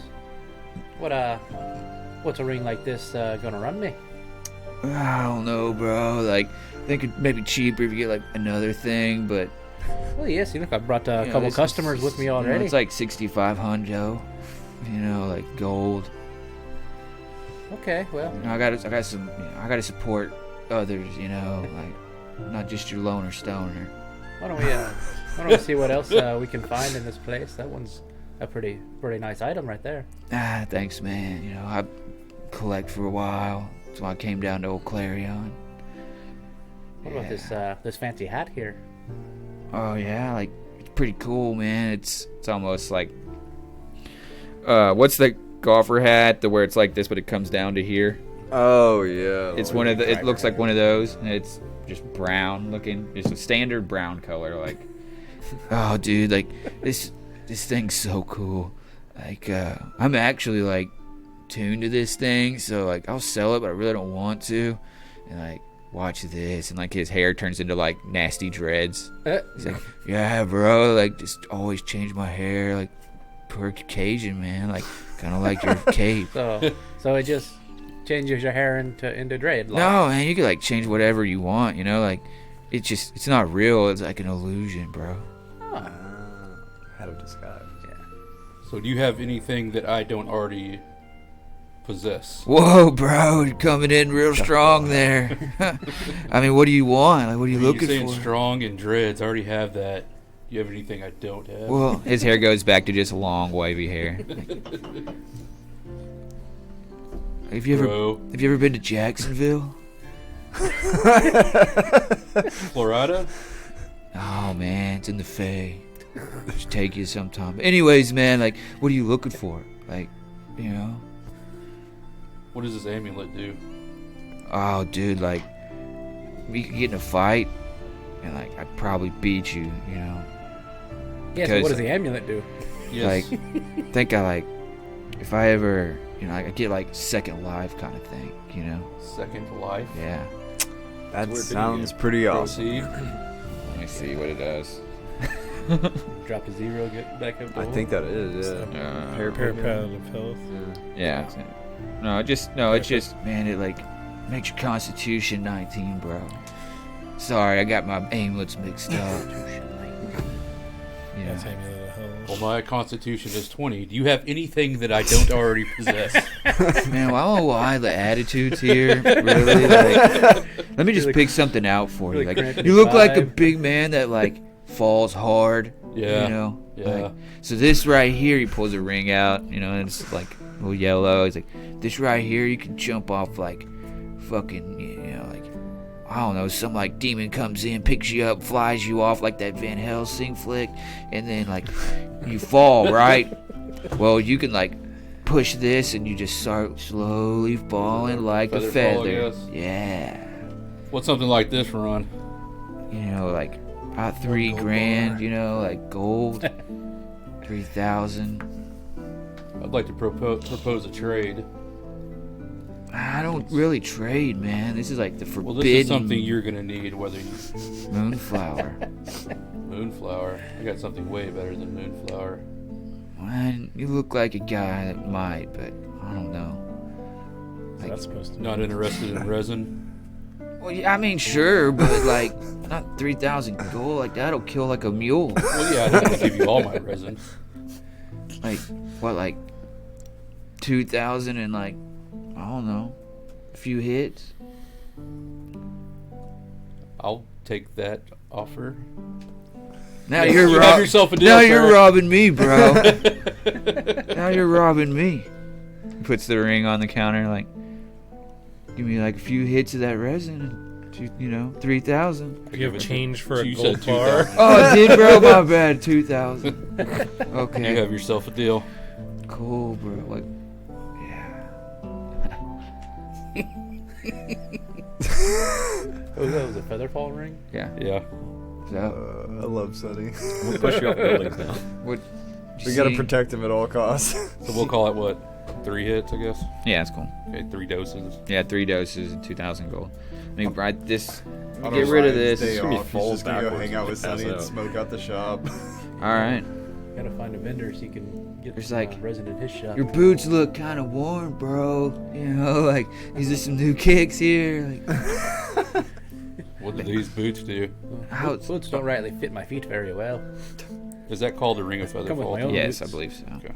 Speaker 2: What's a ring like this gonna run me?
Speaker 1: I don't know, bro. Like, I think it may be cheaper if you get like another thing, but
Speaker 2: Well, yes. Look, I brought a couple
Speaker 1: this
Speaker 2: customers
Speaker 1: is-
Speaker 2: with me already.
Speaker 1: it's like 6,500, like gold.
Speaker 2: Okay, well,
Speaker 1: I got some. I gotta support others. Like not just your loner stoner.
Speaker 2: why don't we see what else we can find in this place? That one's a pretty nice item right there.
Speaker 1: Thanks, man. I collect for a while. That's why I came down to old Clarion.
Speaker 2: What about this fancy hat here?
Speaker 1: Oh yeah, like it's pretty cool, man. It's almost like what's the golfer hat? Where it's like this, but it comes down to here.
Speaker 6: Oh yeah.
Speaker 1: It's one of the. It looks like one of those, and it's just brown looking. Just a standard brown color, like. Oh, dude, like this thing's so cool. Like I'm actually like tuned to this thing, so like I'll sell it, but I really don't want to. And like watch this, and like his hair turns into like nasty dreads. He's like, yeah, bro, like just always change my hair, like per occasion, man. Like kind of like your cape.
Speaker 2: So it just changes your hair into dreadlocks.
Speaker 1: No, man, you can like change whatever you want. Like it's not real. It's like an illusion, bro.
Speaker 6: Hat of disguise.
Speaker 2: Yeah.
Speaker 3: So do you have anything that I don't already possess?
Speaker 1: Whoa, bro, you're coming in real strong there. I mean, what do you want? Like, what are you looking
Speaker 3: You're saying
Speaker 1: for?
Speaker 3: strong and dreads. I already have that. Do you have anything I don't have?
Speaker 1: Well, his hair goes back to just long, wavy hair. Have you ever been to Jacksonville?
Speaker 3: Florida?
Speaker 1: Oh man, it's in the Fae. Should take you sometime. Anyways, man, like, what are you looking for? Like,
Speaker 3: What does this amulet do?
Speaker 1: Oh, dude, like, we could get in a fight, and like, I'd probably beat you,
Speaker 2: Yeah, so
Speaker 1: Because-
Speaker 2: what does the amulet do?
Speaker 3: Yes.
Speaker 1: Like, think I like, if I ever, I get like second life kind of thing,
Speaker 3: Second life.
Speaker 1: Yeah.
Speaker 6: That
Speaker 3: Weird
Speaker 6: sounds
Speaker 3: video.
Speaker 6: pretty awesome.
Speaker 3: Proceed.
Speaker 1: Let me see what it does.
Speaker 2: Drop a 0, get back up to
Speaker 6: I
Speaker 2: one?
Speaker 6: think that is, yeah.
Speaker 5: Parapet of health.
Speaker 1: Yeah. It's just, man, it like makes your Constitution 19, bro. Sorry, I got my amulets mixed up.
Speaker 5: That's amulet of health.
Speaker 3: Well, my constitution is 20. Do you have anything that I don't already possess?
Speaker 1: Man, well, I don't know why the attitudes here, really. Like, let me just pick something out for you.
Speaker 2: really
Speaker 1: Like,
Speaker 2: cramping
Speaker 1: you look like a
Speaker 2: vibe.
Speaker 1: big man that like falls hard.
Speaker 3: Yeah.
Speaker 1: Like,
Speaker 3: Yeah.
Speaker 1: so this right here, he pulls a ring out. And it's like a little yellow. He's like, this right here, you can jump off like, fucking, like, I don't know, some like demon comes in, picks you up, flies you off like that Van Helsing flick, and then like you fall, right? Well, you can like push this and you just start slowly falling like a
Speaker 3: Feather fall, I
Speaker 1: feather.
Speaker 3: guess.
Speaker 1: Yeah.
Speaker 3: What's something like this, Ron?
Speaker 1: Like about $3,000, like gold. 3,000.
Speaker 3: I'd like to propose a trade.
Speaker 1: don't really trade, man. This is like the forbidden
Speaker 3: Well, this is something you're gonna need, whether you
Speaker 1: moonflower.
Speaker 3: Moonflower. I got something way better than Moonflower.
Speaker 1: Man, you look like a guy that might, but I don't know.
Speaker 5: What's that supposed to
Speaker 3: Not interested in resin.
Speaker 1: Well, yeah, I mean, sure, but like, not 3,000 gold. Like that'll kill like a mule.
Speaker 3: Well, yeah, I don't want to give you all my resin.
Speaker 1: Like what, like 2,000 and like I don't know, a few hits.
Speaker 3: I'll take that offer.
Speaker 1: Now
Speaker 3: Yeah,
Speaker 1: you're
Speaker 3: you have yourself a deal,
Speaker 1: Now
Speaker 3: sir.
Speaker 1: you're robbing me, bro. Now you're robbing me. Puts the ring on the counter, like, give me like a few hits of that resin, and 3,000.
Speaker 5: Do you have change for a
Speaker 3: You
Speaker 5: gold
Speaker 3: said
Speaker 5: bar?
Speaker 3: 2,000.
Speaker 1: Oh, I did, bro. My bad. 2,000.
Speaker 3: You
Speaker 1: Okay.
Speaker 3: have yourself a deal.
Speaker 1: Cool, bro. Like, yeah.
Speaker 2: Oh, that was a featherfall ring?
Speaker 1: Yeah.
Speaker 3: Yeah.
Speaker 1: So,
Speaker 6: I love Sunny.
Speaker 4: We'll push you off buildings now.
Speaker 1: what?
Speaker 6: We gotta protect him at all costs.
Speaker 3: So we'll call it what? 3 hits, I guess.
Speaker 1: Yeah, that's cool.
Speaker 3: Okay, 3 doses.
Speaker 1: Yeah, 3 doses and 2,000 gold. Let me write this.
Speaker 6: On
Speaker 1: Get rid of
Speaker 6: Orion's
Speaker 1: this.
Speaker 6: Day
Speaker 4: It's gonna be
Speaker 6: off, he's
Speaker 4: fall
Speaker 6: just gonna go
Speaker 4: backwards
Speaker 6: hang out
Speaker 4: and
Speaker 6: with
Speaker 4: pass
Speaker 6: Sunny and
Speaker 4: out.
Speaker 6: smoke out the shop.
Speaker 1: All right.
Speaker 2: Gotta find a vendor so you can get
Speaker 1: There's
Speaker 2: some,
Speaker 1: like-
Speaker 2: resin in his shop.
Speaker 1: Your boots look kind of worn, bro. You know, like, is there some new kicks here? Like,
Speaker 3: What do these boots do?
Speaker 1: how?
Speaker 2: Boots don't rightly fit my feet very well.
Speaker 3: Is that called a ring of
Speaker 2: Come with
Speaker 3: featherfall?
Speaker 2: my own.
Speaker 1: Yes, I
Speaker 2: boots.
Speaker 1: believe so.
Speaker 3: Okay.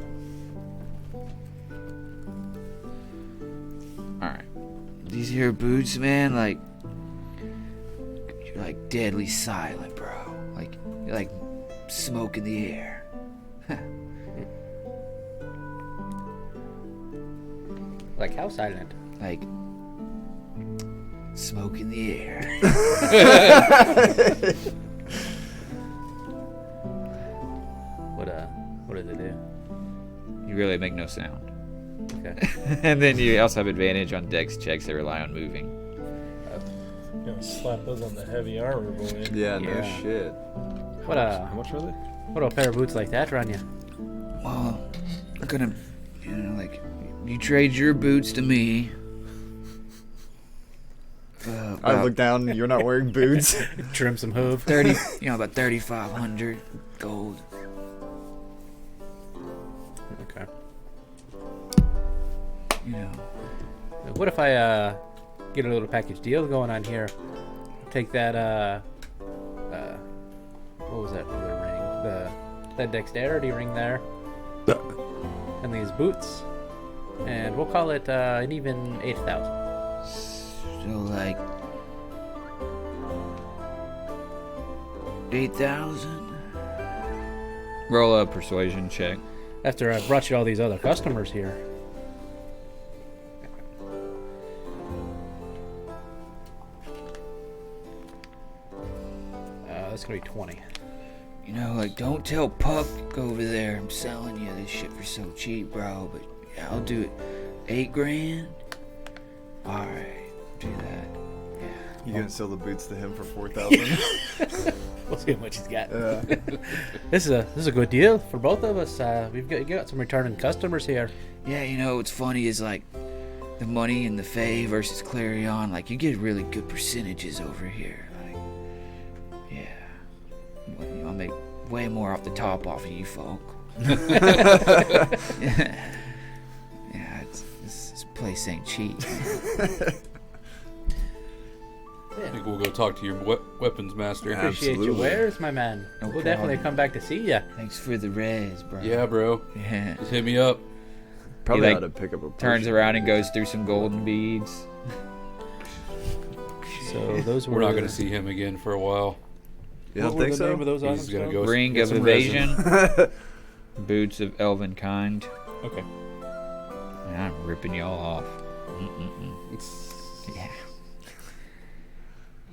Speaker 1: All right. These here boots, man, like, you're like deadly silent, bro. Like, you're like smoke in the air.
Speaker 2: Like how silent?
Speaker 1: Like, smoke in the air.
Speaker 2: What does it do?
Speaker 1: You really make no sound.
Speaker 2: Okay.
Speaker 1: And then you also have advantage on dex checks that rely on moving.
Speaker 5: You know, slap those on the heavy armor, boy.
Speaker 6: Yeah, no
Speaker 2: Yeah.
Speaker 6: shit.
Speaker 2: What
Speaker 4: How much are they?
Speaker 2: what do a pair of boots like that run you?
Speaker 1: Well, I'm gonna, like, you trade your boots to me.
Speaker 6: I
Speaker 1: About
Speaker 6: look down. You're not wearing boots.
Speaker 2: Trim some hoof.
Speaker 1: 30, about 3,500 gold.
Speaker 2: Okay.
Speaker 1: You know,
Speaker 2: What if I get a little package deal going on here? Take that what was that other ring? That dexterity ring there. And these boots. And we'll call it an even 8,000.
Speaker 1: so like 8,000. Roll a persuasion check.
Speaker 2: After I brought you all these other customers here. That's gonna be 20.
Speaker 1: You know, like, don't tell Puck over there I'm selling you this shit for so cheap, bro. But yeah, I'll do it. 8 grand. All right, do that. Yeah.
Speaker 6: You gonna sell the boots to him for 4,000?
Speaker 2: We'll see how much he's got.
Speaker 6: Yeah.
Speaker 2: This is a good deal for both of us. We've got some returning customers here.
Speaker 1: Yeah, you know what's funny is like the money in the Fae versus Clarion. Like, you get really good percentages over here. Like, yeah, well, you know, I make way more off the top off of you folk. Yeah, this place ain't cheap.
Speaker 3: I think we'll go talk to your weapons master.
Speaker 6: Yeah.
Speaker 2: Appreciate your
Speaker 6: Absolutely.
Speaker 2: wares, my man.
Speaker 1: No
Speaker 2: We'll definitely
Speaker 1: problem.
Speaker 2: come back to see you.
Speaker 1: Thanks for the res, bro.
Speaker 3: Yeah, bro.
Speaker 1: Yeah.
Speaker 3: Just hit me up.
Speaker 6: Probably
Speaker 1: like,
Speaker 6: ought to pick up a
Speaker 1: Turns
Speaker 6: potion.
Speaker 1: around and goes through some golden beads.
Speaker 2: So those were
Speaker 3: We're not going to see him again for a while.
Speaker 6: You
Speaker 2: What
Speaker 6: don't
Speaker 2: were
Speaker 6: think
Speaker 2: the
Speaker 6: so?
Speaker 2: name of those
Speaker 3: He's
Speaker 2: items?
Speaker 3: gonna
Speaker 2: called?
Speaker 3: go
Speaker 1: Ring
Speaker 3: get
Speaker 1: of
Speaker 3: some resin.
Speaker 1: evasion. Boots of elven kind.
Speaker 2: Okay.
Speaker 1: And I'm ripping y'all off. Yeah.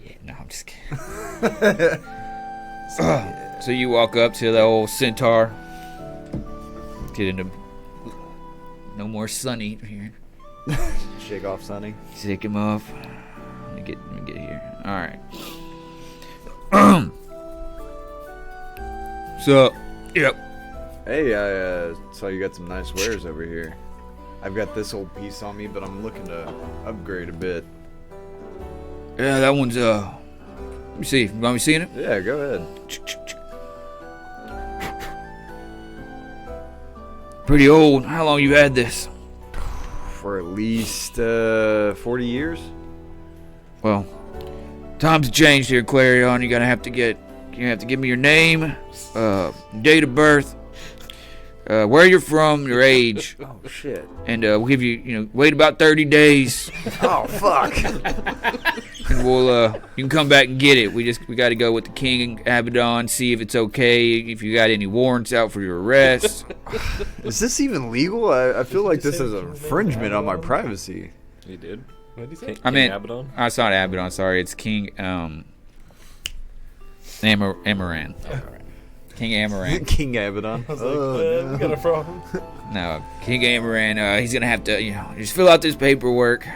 Speaker 1: Yeah, no, I'm just kidding. So you walk up to the old centaur. Get into no more Sunny here.
Speaker 6: Shake off, Sonny.
Speaker 1: Sick him off. Let me get here. All right. So, yep.
Speaker 6: Hey, I saw you got some nice wares over here. I've got this old piece on me, but I'm looking to upgrade a bit.
Speaker 1: Yeah, that one's let me see. You want me seeing it?
Speaker 6: Yeah, go ahead.
Speaker 1: Pretty old. How long you had this?
Speaker 6: For at least 40 years.
Speaker 1: Well, times have changed here, Clarion. You have to give me your name, date of birth, where you're from, your age,
Speaker 6: Oh shit.
Speaker 1: and we'll give you, wait about 30 days,
Speaker 6: Oh fuck.
Speaker 1: and you can come back and get it. We got to go with the King Abaddon, see if it's okay, if you got any warrants out for your arrest.
Speaker 6: Is this even legal? I feel like this is an infringement on my privacy.
Speaker 4: You did?
Speaker 5: What did he say?
Speaker 1: I mean,
Speaker 4: Abaddon?
Speaker 1: it's not Abaddon. Sorry, it's King Amaran. King Amaran.
Speaker 6: King Abaddon.
Speaker 5: I was like, we got a problem.
Speaker 1: No, King Amaran. He's gonna have to, just fill out this paperwork.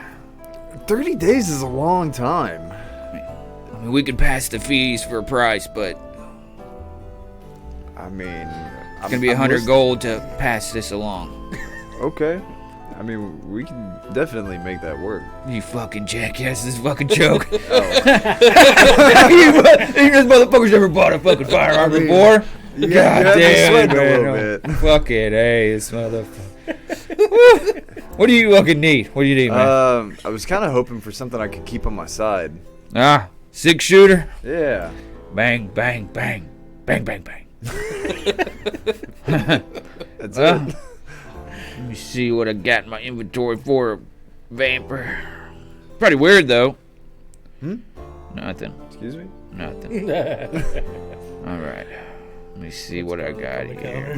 Speaker 6: 30 days is a long time.
Speaker 1: I mean, we could pass the fees for a price, but
Speaker 6: I mean,
Speaker 1: it's gonna be 100 gold to pass this along.
Speaker 6: Okay. I mean, we can definitely make that work.
Speaker 1: You fucking jackass! This is a fucking joke.
Speaker 6: Oh.
Speaker 1: you just motherfuckers ever bought a fucking firearm
Speaker 6: I mean,
Speaker 1: before?
Speaker 6: You
Speaker 1: God
Speaker 6: have me
Speaker 1: damn it,
Speaker 6: sweating a
Speaker 1: man.
Speaker 6: little bit.
Speaker 1: Fucking hey, this motherfucker. What do you fucking need? What do you need, man?
Speaker 6: I was kind of hoping for something I could keep on my side.
Speaker 1: 6-shooter.
Speaker 6: Yeah.
Speaker 1: Bang, bang, bang, bang, bang, bang.
Speaker 6: That's
Speaker 1: Well,
Speaker 6: it.
Speaker 1: Let me see what I got in my inventory for a vamper. Pretty weird though. Nothing.
Speaker 6: Excuse me?
Speaker 1: Nothing. All right. Let me see what I got here.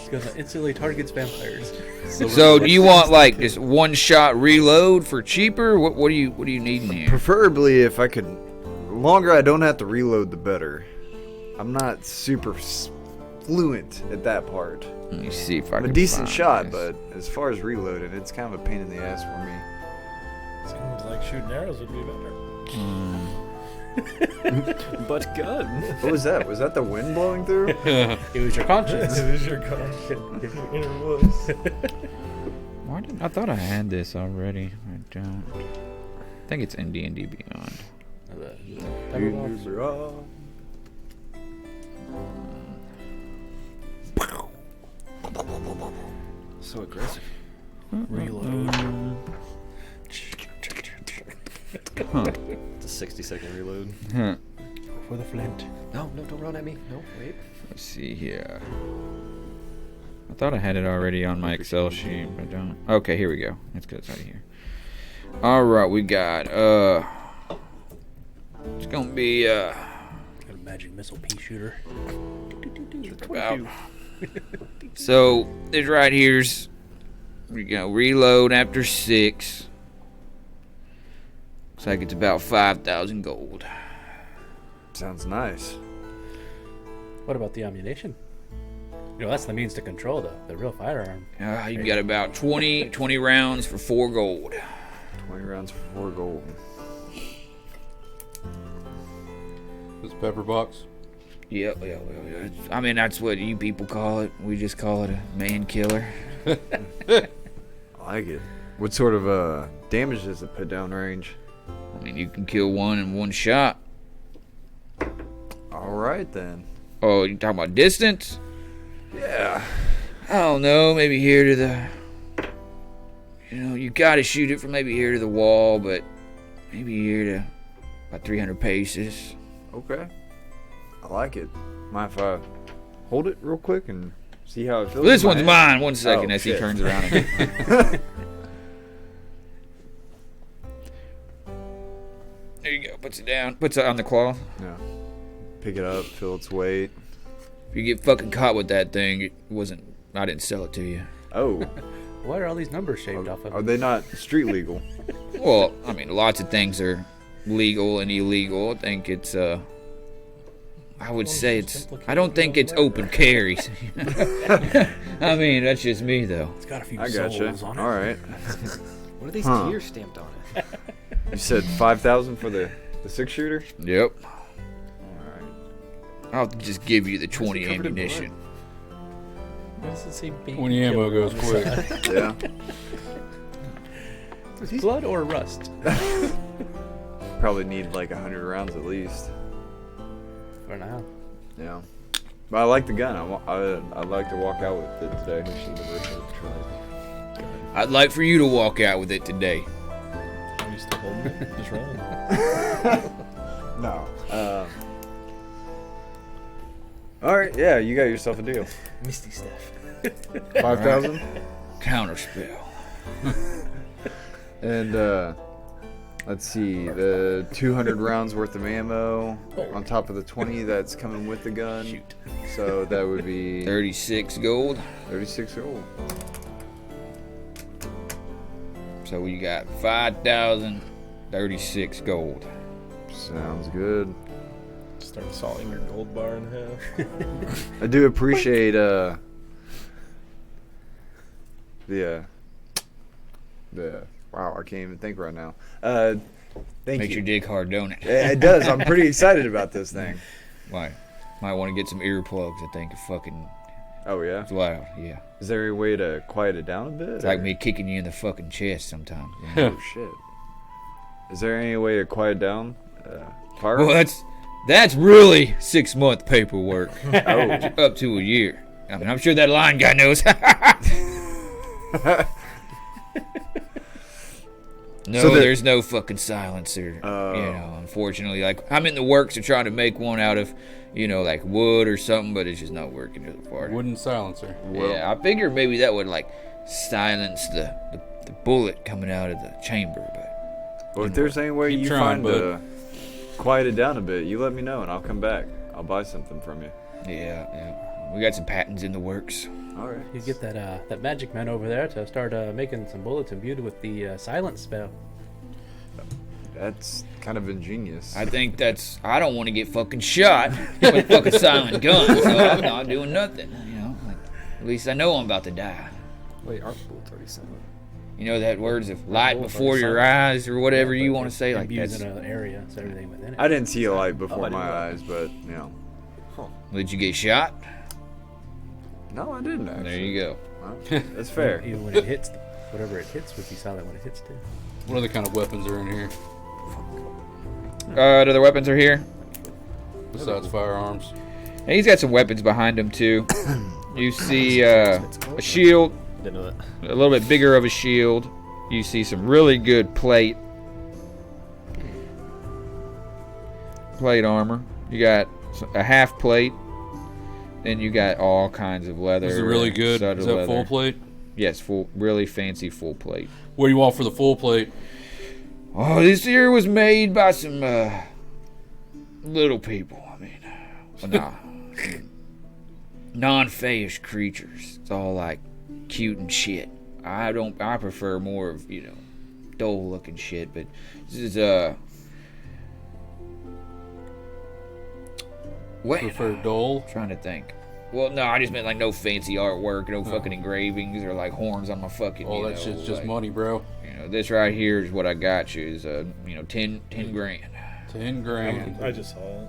Speaker 2: Because instantly targets vampires.
Speaker 1: So, do you want like just one-shot reload for cheaper? What do you need in here?
Speaker 6: Preferably if I could. The longer I don't have to reload, the better. I'm not super fluent at that part.
Speaker 1: Let me see if I
Speaker 6: I'm
Speaker 1: can
Speaker 6: a decent
Speaker 1: find
Speaker 6: shot,
Speaker 1: this.
Speaker 6: but as far as reloading, it's kind of a pain in the ass for me.
Speaker 5: Seems like shooting arrows would be better.
Speaker 4: But gun.
Speaker 6: What was that? Was that the wind blowing through?
Speaker 2: It was your conscience.
Speaker 5: It is your conscience, your inner voice.
Speaker 1: I thought I had this already. I don't. I think it's in D&D Beyond.
Speaker 4: So aggressive.
Speaker 2: Reload.
Speaker 4: It's a 60-second reload.
Speaker 1: Huh.
Speaker 2: For the flint.
Speaker 4: No, don't run at me. No, wait.
Speaker 1: Let's see here. I thought I had it already on my Excel sheet, but I don't. Okay, here we go. Let's get this out of here. All right, we got it's gonna be
Speaker 2: Got a magic missile pea shooter.
Speaker 1: about. So this right here's reload after 6. Looks like it's about 5,000 gold.
Speaker 6: Sounds nice.
Speaker 2: What about the ammunition? That's the means to control the real firearm.
Speaker 1: You got about 20 rounds for 4 gold.
Speaker 6: 20 rounds for 4 gold.
Speaker 3: This pepper box.
Speaker 1: Yep. I mean, that's what you people call it. We just call it a man killer.
Speaker 6: I like it. What sort of damage does it put down range?
Speaker 1: I mean, you can kill one in one shot.
Speaker 6: All right then.
Speaker 1: Oh, you talking about distance?
Speaker 6: Yeah.
Speaker 1: I don't know. Maybe here to the. You gotta shoot it from maybe here to the wall, but maybe here to about 300 paces.
Speaker 6: Okay. I like it. Mind if I hold it real quick and see how it feels?
Speaker 1: This
Speaker 6: in my
Speaker 1: one's
Speaker 6: hand?
Speaker 1: mine. 1 second
Speaker 6: Oh,
Speaker 1: as he
Speaker 6: shit.
Speaker 1: turns around again. There you go. Puts it down. Puts it on the cloth.
Speaker 6: Yeah. Pick it up, feel its weight.
Speaker 1: If you get fucking caught with that thing, it wasn't. I didn't sell it to you.
Speaker 6: Oh.
Speaker 2: What are all these numbers shaved off of?
Speaker 6: Are they not street legal?
Speaker 1: Well, I mean, lots of things are legal and illegal. I think it's I would say it's. I don't think it's open carry. I mean, that's just me though.
Speaker 2: It's got a few
Speaker 6: I gotcha.
Speaker 2: souls on it.
Speaker 6: All right.
Speaker 4: What are these
Speaker 6: Huh.
Speaker 4: tears stamped on it?
Speaker 6: You said 5,000 for the 6-shooter?
Speaker 1: Yep.
Speaker 6: All right.
Speaker 1: I'll just give you the
Speaker 6: Why is it
Speaker 1: 20
Speaker 6: covered in
Speaker 1: ammunition.
Speaker 5: What does it say? Baby
Speaker 3: When the ammo
Speaker 5: killer
Speaker 3: goes
Speaker 5: on the
Speaker 3: quick.
Speaker 5: side?
Speaker 6: Yeah.
Speaker 2: It's blood or rust?
Speaker 6: Probably need like 100 rounds at least.
Speaker 2: For now.
Speaker 6: Yeah. But I like the gun. I'd like to walk out with it today.
Speaker 1: I'd like for you to walk out with it today.
Speaker 5: Are you still holding it? Just rolling.
Speaker 6: No. All right. Yeah, you got yourself a deal.
Speaker 2: Misty stuff.
Speaker 6: 5,000.
Speaker 1: Counterspell.
Speaker 6: And let's see, the 200 rounds worth of ammo on top of the 20 that's coming with the gun.
Speaker 2: Shoot.
Speaker 6: So that would be
Speaker 1: 36 gold.
Speaker 6: 36 gold.
Speaker 1: So we got 5,036 gold.
Speaker 6: Sounds good.
Speaker 5: Start sawing your gold bar in half.
Speaker 6: I do appreciate the wow, I can't even think right now. Thank
Speaker 1: Makes
Speaker 6: you.
Speaker 1: your dick hard, don't it?
Speaker 6: It does. I'm pretty excited about this thing.
Speaker 1: Might want to get some earplugs. I think it's fucking
Speaker 6: Oh yeah.
Speaker 1: it's loud. Yeah,
Speaker 6: Is there any way to quiet it down a bit?
Speaker 1: it's like
Speaker 6: or-
Speaker 1: me kicking you in the fucking chest sometimes. You know?
Speaker 6: Oh shit. Is there any way to quiet down? Fire?
Speaker 1: Well, that's really 6-month paperwork.
Speaker 6: Oh.
Speaker 1: Up to a year. I mean, I'm sure that line guy knows. No,
Speaker 6: So
Speaker 1: there's no fucking silencer.
Speaker 6: Oh.
Speaker 1: You know, unfortunately, like I'm in the works of trying to make one out of, like wood or something, but it's just not working so far.
Speaker 3: Wooden silencer.
Speaker 1: Yeah, I figured maybe that would like silence the bullet coming out of the chamber, but
Speaker 6: Well, if there's any way
Speaker 3: Keep
Speaker 6: you
Speaker 3: trying,
Speaker 6: find to quiet it down a bit, you let me know and I'll come back. I'll buy something from you.
Speaker 1: yeah, we got some patents in the works.
Speaker 6: All right.
Speaker 2: You get that magic man over there to start making some bullets imbued with the silence spell.
Speaker 6: That's kind of ingenious.
Speaker 1: I think I don't want to get fucking shot with a fucking silent gun, so I'm not doing nothing. Like, at least I know I'm about to die.
Speaker 4: Wait, aren't bullets already silent?
Speaker 1: You know that words of light
Speaker 2: Bullets
Speaker 1: before
Speaker 2: are
Speaker 1: your
Speaker 2: silent.
Speaker 1: eyes or whatever
Speaker 2: Yeah,
Speaker 1: you
Speaker 2: but
Speaker 1: want to say. Like
Speaker 2: imbues
Speaker 1: that's.
Speaker 2: in an area, so everything within it.
Speaker 6: I didn't see a light before
Speaker 2: I didn't
Speaker 6: my
Speaker 2: know.
Speaker 6: eyes, but
Speaker 1: Did you get shot?
Speaker 6: no, I didn't actually.
Speaker 1: There you go.
Speaker 6: Well, that's fair.
Speaker 2: Even when it hits, whatever it hits would be silent when it hits too.
Speaker 3: What other kind of weapons are in here
Speaker 1: The other weapons are here.
Speaker 3: besides firearms?
Speaker 1: And he's got some weapons behind him too. You see a shield,
Speaker 4: Didn't know that.
Speaker 1: a little bit bigger of a shield. You see some really good plate armor. You got a half plate. Then you got all kinds of leather.
Speaker 3: Is it really good?
Speaker 1: studded
Speaker 3: Is that
Speaker 1: leather.
Speaker 3: full plate?
Speaker 1: Yes, really fancy full plate.
Speaker 3: What do you want for the full plate?
Speaker 1: Oh, this here was made by some little people. I mean, well, non-fayish creatures. It's all like cute and shit. I prefer more of dull-looking shit. But this is what?
Speaker 3: Prefer dull?
Speaker 1: Trying to think. Well, no, I just meant like no fancy artwork, no fucking engravings or like horns on my fucking.
Speaker 3: Oh, that shit's just
Speaker 1: like,
Speaker 3: money, bro.
Speaker 1: This right here is what I got you. Is 10 grand.
Speaker 3: 10 grand.
Speaker 5: I just saw it.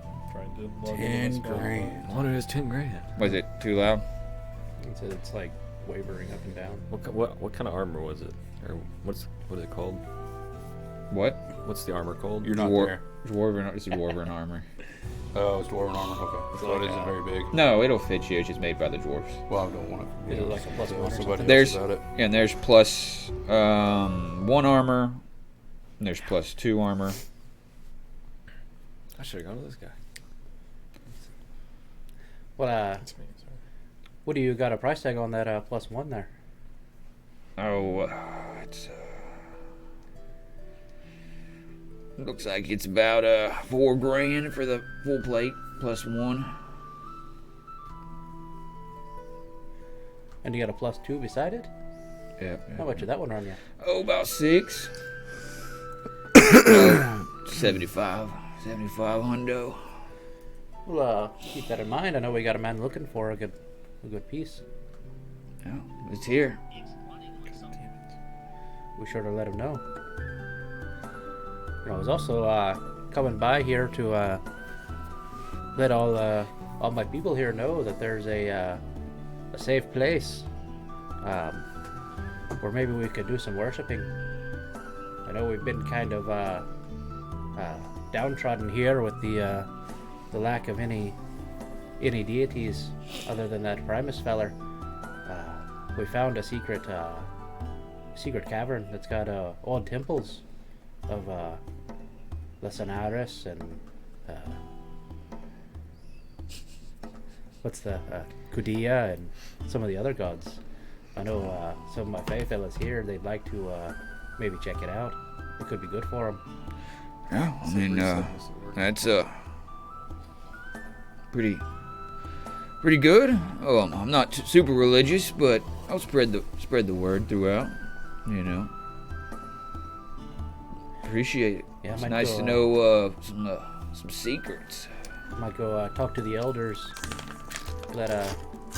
Speaker 5: I'm trying to log into
Speaker 3: 10
Speaker 5: my spell.
Speaker 3: grand.
Speaker 4: I wonder if it's 10 grand.
Speaker 1: Was it too loud?
Speaker 2: It's like wavering up and down.
Speaker 4: What kind of armor was it? Or what is it called?
Speaker 1: What?
Speaker 4: What's the armor called?
Speaker 3: You're not
Speaker 1: Dwar-
Speaker 3: there.
Speaker 1: Dwarven. It's a dwarven armor.
Speaker 3: Oh, it's dwarven armor. Okay. So it isn't very big.
Speaker 1: No, it'll fit you. It's just made by the dwarves.
Speaker 3: Well, I don't want it.
Speaker 2: Is it like a plus one or
Speaker 3: Somebody
Speaker 2: something?
Speaker 3: else
Speaker 1: There's
Speaker 3: about it.
Speaker 1: and there's plus 1 armor. And there's plus 2 armor.
Speaker 4: I should have gone to this guy.
Speaker 2: What
Speaker 5: That's me, sorry.
Speaker 2: what do you got a price tag on that +1 there?
Speaker 1: Oh, it's looks like it's about 4 grand for the full plate plus 1.
Speaker 2: And you got a +2 beside it?
Speaker 1: Yeah.
Speaker 2: How much did that one run you?
Speaker 1: Oh, about 6. 75 hundo.
Speaker 2: Well, keep that in mind. I know we got a man looking for a good piece.
Speaker 1: Oh, it's here.
Speaker 2: We sure to let him know. I was also coming by here to let all my people here know that there's a safe place, where maybe we could do some worshiping. I know we've been kind of downtrodden here with the lack of any deities other than that Primus feller. We found a secret cavern that's got old temples of Arrn'ess and what's the Kudia and some of the other gods. I know some of my Fae fellas here, they'd like to maybe check it out. It could be good for them.
Speaker 1: Yeah, I mean, that's pretty good. I'm not super religious, but I'll spread the word throughout. You know, appreciate it.
Speaker 2: Yeah,
Speaker 1: It's
Speaker 2: might
Speaker 1: nice
Speaker 2: go,
Speaker 1: to know some secrets.
Speaker 2: Might go talk to the elders.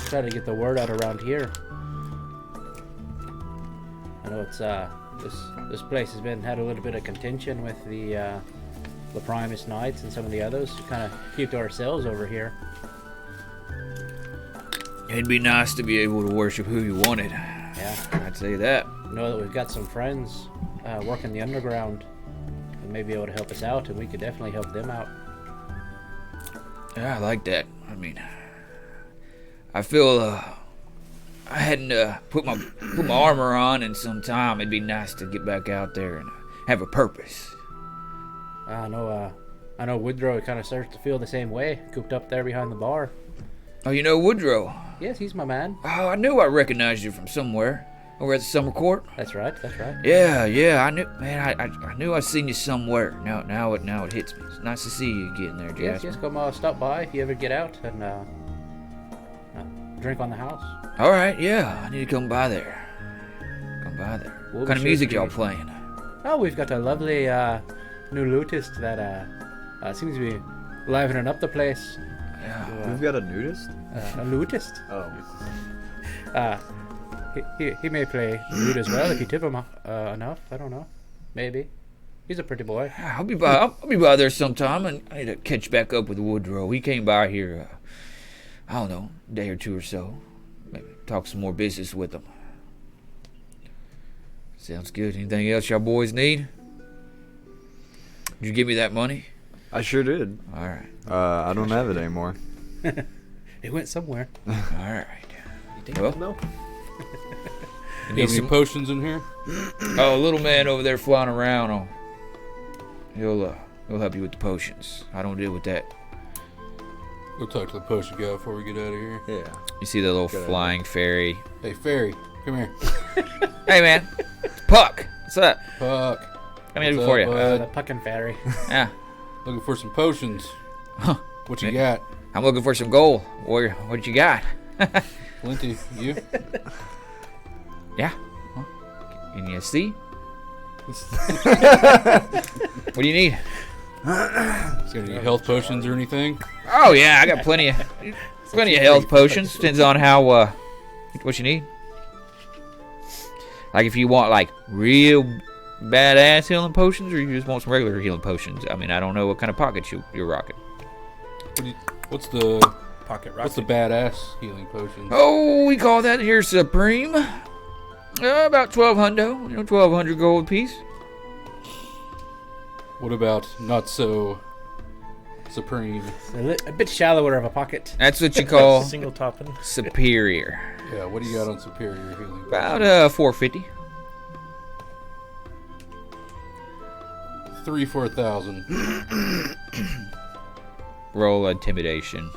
Speaker 2: Try to get the word out around here. I know it's this place has had a little bit of contention with the Primus Knights and some of the others. We kind of keep to ourselves over here.
Speaker 1: It'd be nice to be able to worship who you wanted.
Speaker 2: Yeah.
Speaker 1: I'd say that.
Speaker 2: I know that we've got some friends working the underground and may be able to help us out, and we could definitely help them out.
Speaker 1: Yeah, I like that. I mean, I feel I hadn't put my armor on in some time. It'd be nice to get back out there and have a purpose.
Speaker 2: I know Woodrow kind of starts to feel the same way, cooped up there behind the bar.
Speaker 1: Oh, you know Woodrow?
Speaker 2: Yes, he's my man.
Speaker 1: Oh, I knew I recognized you from somewhere. Over at the summer court?
Speaker 2: That's right.
Speaker 1: Yeah, I knew, man, I knew I seen you somewhere. Now it hits me. It's nice to see you again there, Jasper.
Speaker 2: Yes, come stop by if you ever get out and drink on the house.
Speaker 1: All right, yeah, I need to come by there.
Speaker 2: We'll
Speaker 1: What kind of
Speaker 2: be sure
Speaker 1: music
Speaker 2: to
Speaker 1: y'all
Speaker 2: be-
Speaker 1: playing?
Speaker 2: Oh, we've got a lovely new lutist that seems to be livening up the place.
Speaker 1: Yeah.
Speaker 6: We've got a nudist?
Speaker 2: A lutist.
Speaker 6: Oh.
Speaker 2: He may play lute as well if you tip him enough. I don't know. Maybe. He's a pretty boy.
Speaker 1: I'll be by there sometime, and I need to catch back up with Woodrow. He came by here, I don't know, a day or two or so. Maybe talk some more business with him. Sounds good. Anything else y'all boys need? Did you give me that money?
Speaker 6: I sure did.
Speaker 1: All right.
Speaker 6: I don't have it anymore.
Speaker 2: It went somewhere.
Speaker 1: All right.
Speaker 4: You think
Speaker 1: Well,
Speaker 4: no?
Speaker 1: You
Speaker 3: You
Speaker 1: need
Speaker 3: have any
Speaker 1: some?
Speaker 3: potions in here?
Speaker 1: Oh, little man over there flying around. He'll help you with the potions. I don't deal with that.
Speaker 3: Go talk to the potion guy before we get out of here.
Speaker 6: Yeah.
Speaker 1: You see the little
Speaker 6: Good idea.
Speaker 1: flying fairy?
Speaker 3: Hey, fairy, come here.
Speaker 1: Hey, man. It's Puck. What's up?
Speaker 3: Fuck.
Speaker 1: Come here
Speaker 3: What's
Speaker 1: before
Speaker 3: up,
Speaker 1: you.
Speaker 3: bud?
Speaker 2: The puckin' fairy.
Speaker 1: Yeah.
Speaker 3: Looking for some potions.
Speaker 1: Huh.
Speaker 3: What you
Speaker 1: Man.
Speaker 3: got?
Speaker 1: I'm looking for some gold. Warrior, what you got?
Speaker 3: Plenty. You?
Speaker 1: Yeah. Huh? Can you see? What do you need?
Speaker 3: Got any health potions or anything?
Speaker 1: Oh yeah, I got plenty of health potions. Depends on how what you need. Like if you want like real badass healing potions, or you just want some regular healing potions. I mean, I don't know what kind of pockets you're rocking.
Speaker 3: What's the
Speaker 5: Pocket rocket.
Speaker 3: what's the badass healing potion?
Speaker 1: Oh, we call that here supreme. About 1,200, 1,200 gold piece.
Speaker 3: What about not so supreme?
Speaker 2: A bit shallower of a pocket.
Speaker 1: That's what you call
Speaker 5: Single topping.
Speaker 1: superior.
Speaker 3: Yeah, what do you got on superior healing?
Speaker 1: About 450.
Speaker 3: 3 for 1,000.
Speaker 1: Roll intimidation.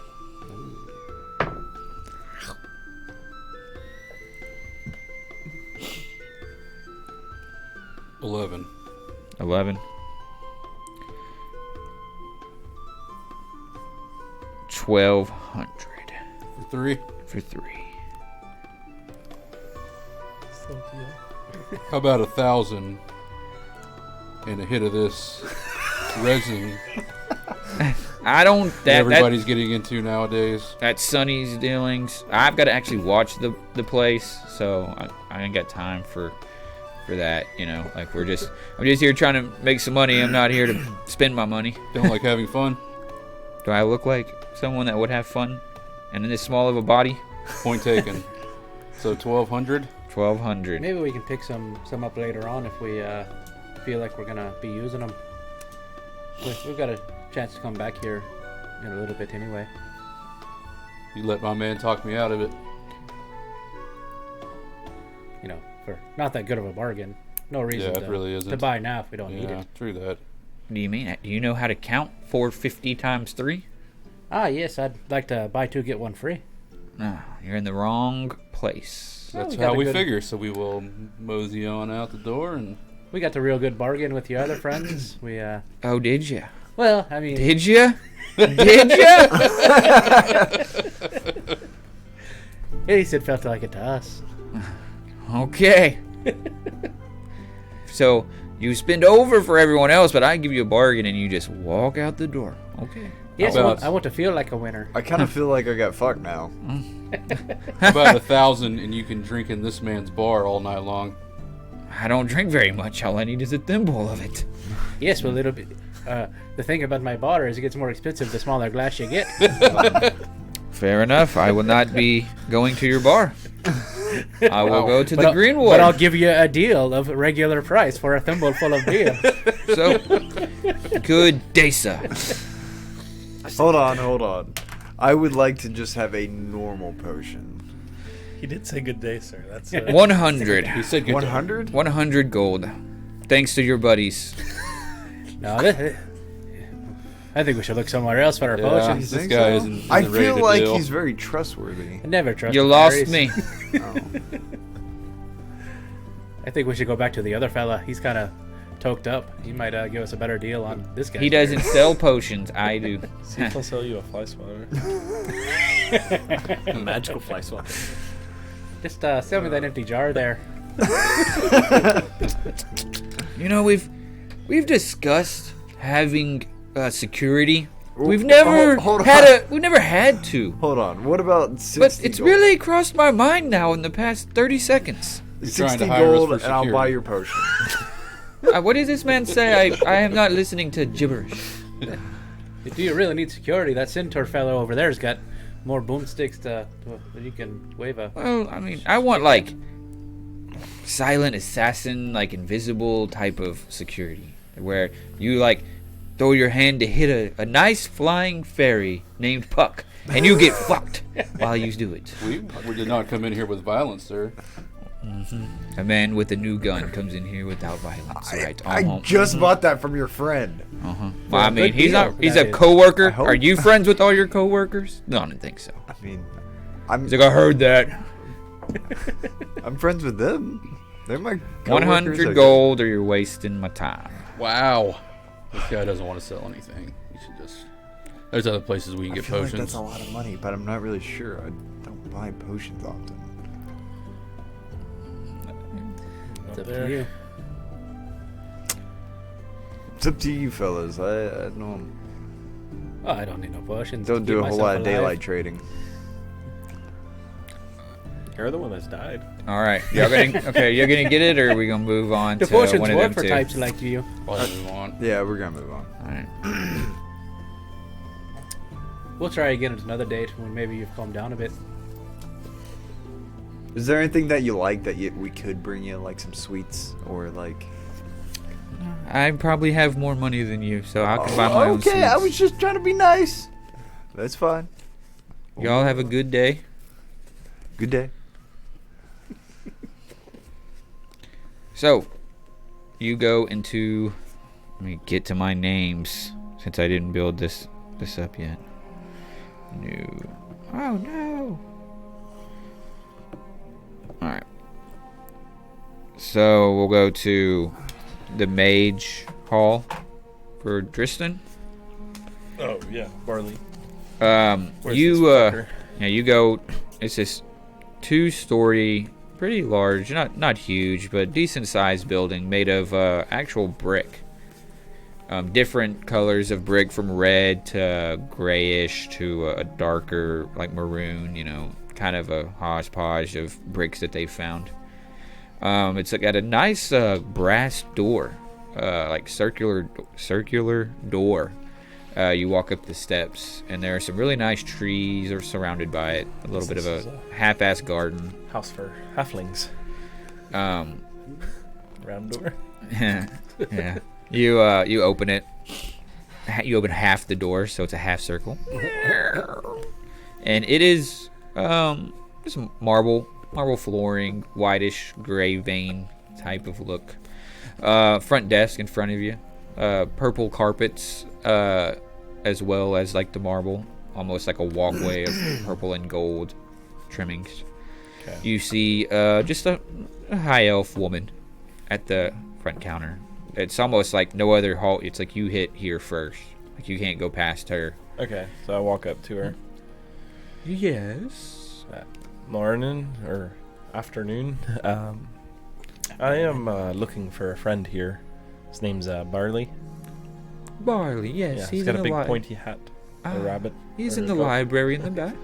Speaker 3: $11.
Speaker 1: 11. 1,200
Speaker 3: For 3.
Speaker 1: for 3.
Speaker 3: How about 1,000 and a hit of this resin
Speaker 1: I don't.
Speaker 3: that everybody's getting into nowadays?
Speaker 1: That's Sonny's dealings. I've got to actually watch the place, so I ain't got time for that. You know, like I'm just here trying to make some money. I'm not here to spend my money.
Speaker 3: Don't like having fun?
Speaker 1: Do I look like someone that would have fun? And in this small of a body?
Speaker 3: Point taken. So 1,200.
Speaker 1: 1,200.
Speaker 2: Maybe we can pick some up later on if we feel like we're gonna be using them. We've got a chance to come back here in a little bit anyway.
Speaker 3: You let my man talk me out of it.
Speaker 2: You know, for not that good of a bargain. No reason
Speaker 3: Yeah, it really isn't.
Speaker 2: to buy now if we don't need
Speaker 3: Yeah,
Speaker 2: it.
Speaker 3: true that.
Speaker 1: Do you mean? Do you know how to count 450 times 3?
Speaker 2: Ah, yes, I'd like to buy 2 get 1 free.
Speaker 1: No, you're in the wrong place.
Speaker 2: Well,
Speaker 3: That's
Speaker 2: we got
Speaker 3: how
Speaker 2: a
Speaker 3: we
Speaker 2: good-
Speaker 3: figure. So we will mosey on out the door and.
Speaker 2: We got the real good bargain with your other friends. We
Speaker 1: Oh, did you?
Speaker 2: well, I mean,
Speaker 1: Did you? Did you?
Speaker 2: at least it felt like it to us.
Speaker 1: Okay. So you spend over for everyone else, but I give you a bargain and you just walk out the door. Okay.
Speaker 2: Yes,
Speaker 3: How about-
Speaker 2: I want to feel like a winner.
Speaker 6: I kind of feel like I got fucked now.
Speaker 3: About 1,000, and you can drink in this man's bar all night long.
Speaker 1: I don't drink very much. All I need is a thimble of it.
Speaker 2: Yes, well, it'll be. The thing about my bar is it gets more expensive the smaller glass you get.
Speaker 1: Fair enough. I will not be going to your bar. I will
Speaker 3: Wow.
Speaker 1: go to
Speaker 2: But
Speaker 1: the
Speaker 2: I'll-
Speaker 1: Greenwood.
Speaker 2: But I'll give you a deal of regular price for a thimble full of beer.
Speaker 1: So, good day, sir.
Speaker 6: Hold on. I would like to just have a normal potion.
Speaker 5: He did say good day, sir. That's
Speaker 1: 100.
Speaker 3: He said good.
Speaker 6: 100?
Speaker 1: 100 gold. Thanks to your buddies.
Speaker 2: No, I think we should look somewhere else for our
Speaker 3: Yeah,
Speaker 2: potions.
Speaker 3: this
Speaker 6: Think
Speaker 3: guy
Speaker 6: so?
Speaker 3: isn't
Speaker 6: I
Speaker 3: ready
Speaker 6: feel
Speaker 3: to
Speaker 6: like
Speaker 3: deal.
Speaker 6: he's very trustworthy.
Speaker 2: I never trust
Speaker 1: You
Speaker 2: the
Speaker 1: lost
Speaker 2: fairies.
Speaker 1: me.
Speaker 6: Oh.
Speaker 2: I think we should go back to the other fella. He's kind of toked up. He might give us a better deal on this guy.
Speaker 1: He doesn't sell potions. I do.
Speaker 5: See if he'll sell you a fly swatter.
Speaker 4: Magical fly swap.
Speaker 2: Just sell me that empty jar there.
Speaker 1: You know, we've discussed having security. We've
Speaker 6: Oh,
Speaker 1: never
Speaker 6: hold on.
Speaker 1: we've never had to.
Speaker 6: Hold on. What about 60
Speaker 1: But it's
Speaker 6: gold?
Speaker 1: really crossed my mind now in the past 30 seconds.
Speaker 3: You're trying
Speaker 6: 60
Speaker 3: to hire us
Speaker 6: gold,
Speaker 3: for
Speaker 6: and I'll buy
Speaker 3: security.
Speaker 6: your potion.
Speaker 1: What does this man say? I am not listening to gibberish.
Speaker 2: If you really need security, that centaur fellow over there's got more boomsticks that you can wave a.
Speaker 1: Well, I mean, I want like silent assassin, like invisible type of security, where you like throw your hand to hit a nice flying fairy named Puck, and you get fucked while you do it.
Speaker 3: We did not come in here with violence, sir.
Speaker 1: A man with a new gun comes in here without violence, right?
Speaker 6: I
Speaker 1: Uh-huh.
Speaker 6: just bought that from your friend.
Speaker 1: Well, I mean,
Speaker 2: good
Speaker 1: he's
Speaker 2: deal,
Speaker 1: not. He's
Speaker 2: that
Speaker 1: a
Speaker 2: is.
Speaker 1: coworker.
Speaker 6: I hope.
Speaker 1: Are you friends with all your coworkers? No, I don't think so.
Speaker 6: I mean, I'm
Speaker 1: He's like, I heard that.
Speaker 6: I'm friends with them. They're my
Speaker 1: 100 gold, or you're wasting my time.
Speaker 3: Wow. This guy doesn't want to sell anything. You should just. There's other places we can
Speaker 6: I
Speaker 3: get
Speaker 6: feel like
Speaker 3: potions.
Speaker 6: that's a lot of money, but I'm not really sure. I don't buy potions often.
Speaker 2: It's up to you.
Speaker 6: It's up to you, fellas. I don't
Speaker 2: Oh, I don't need no potions.
Speaker 6: don't
Speaker 2: to
Speaker 6: do
Speaker 2: keep
Speaker 6: a whole
Speaker 2: myself
Speaker 6: lot of
Speaker 2: alive.
Speaker 6: daylight trading.
Speaker 5: You're the one that's died.
Speaker 1: All right, y'all gonna okay? You're gonna get it, or are we gonna move on
Speaker 2: The
Speaker 1: to
Speaker 2: potions
Speaker 1: one of
Speaker 2: work
Speaker 1: them
Speaker 2: for
Speaker 1: two?
Speaker 2: types like you.
Speaker 3: Why do we want?
Speaker 6: Yeah, we're gonna move on.
Speaker 1: All right.
Speaker 2: We'll try again at another date when maybe you've calmed down a bit.
Speaker 6: Is there anything that you like that we could bring you, like some sweets or like?
Speaker 1: I probably have more money than you, so I can buy my own
Speaker 6: okay, I
Speaker 1: sweets.
Speaker 6: was just trying to be nice. That's fine.
Speaker 1: Y'all have a good day.
Speaker 6: Good day.
Speaker 1: So, you go into. Let me get to my names since I didn't build this up yet. No. Oh no. All right. So we'll go to the mage hall for Dristan.
Speaker 5: Oh yeah, Barley.
Speaker 1: Where's
Speaker 5: Where's
Speaker 1: you
Speaker 5: this fucker?
Speaker 1: yeah, you go. It's this 2-story, pretty large, not huge, but decent sized building made of actual brick. Different colors of brick, from red to grayish to a darker, like maroon. You know, kind of a hodgepodge of bricks that they found. It's got a nice brass door, like circular door. You walk up the steps, and there are some really nice trees are surrounded by it. A little bit of a half-ass garden.
Speaker 5: House for halflings. Round door.
Speaker 1: Yeah. You open it. You open half the door, so it's a half circle. And it is just marble flooring, whitish gray vein type of look. Front desk in front of you. Purple carpets, as well as like the marble, almost like a walkway of purple and gold trimmings. Okay. You see just a high elf woman at the front counter. It's almost like no other halt. It's like you hit here first. Like you can't go past her.
Speaker 5: Okay, so I walk up to her.
Speaker 1: Yes.
Speaker 5: Morning or afternoon. I am looking for a friend here. His name's Barley.
Speaker 1: Barley, yes.
Speaker 5: Yeah, he's got a big pointy hat. A rabbit.
Speaker 1: He's in the library in the back.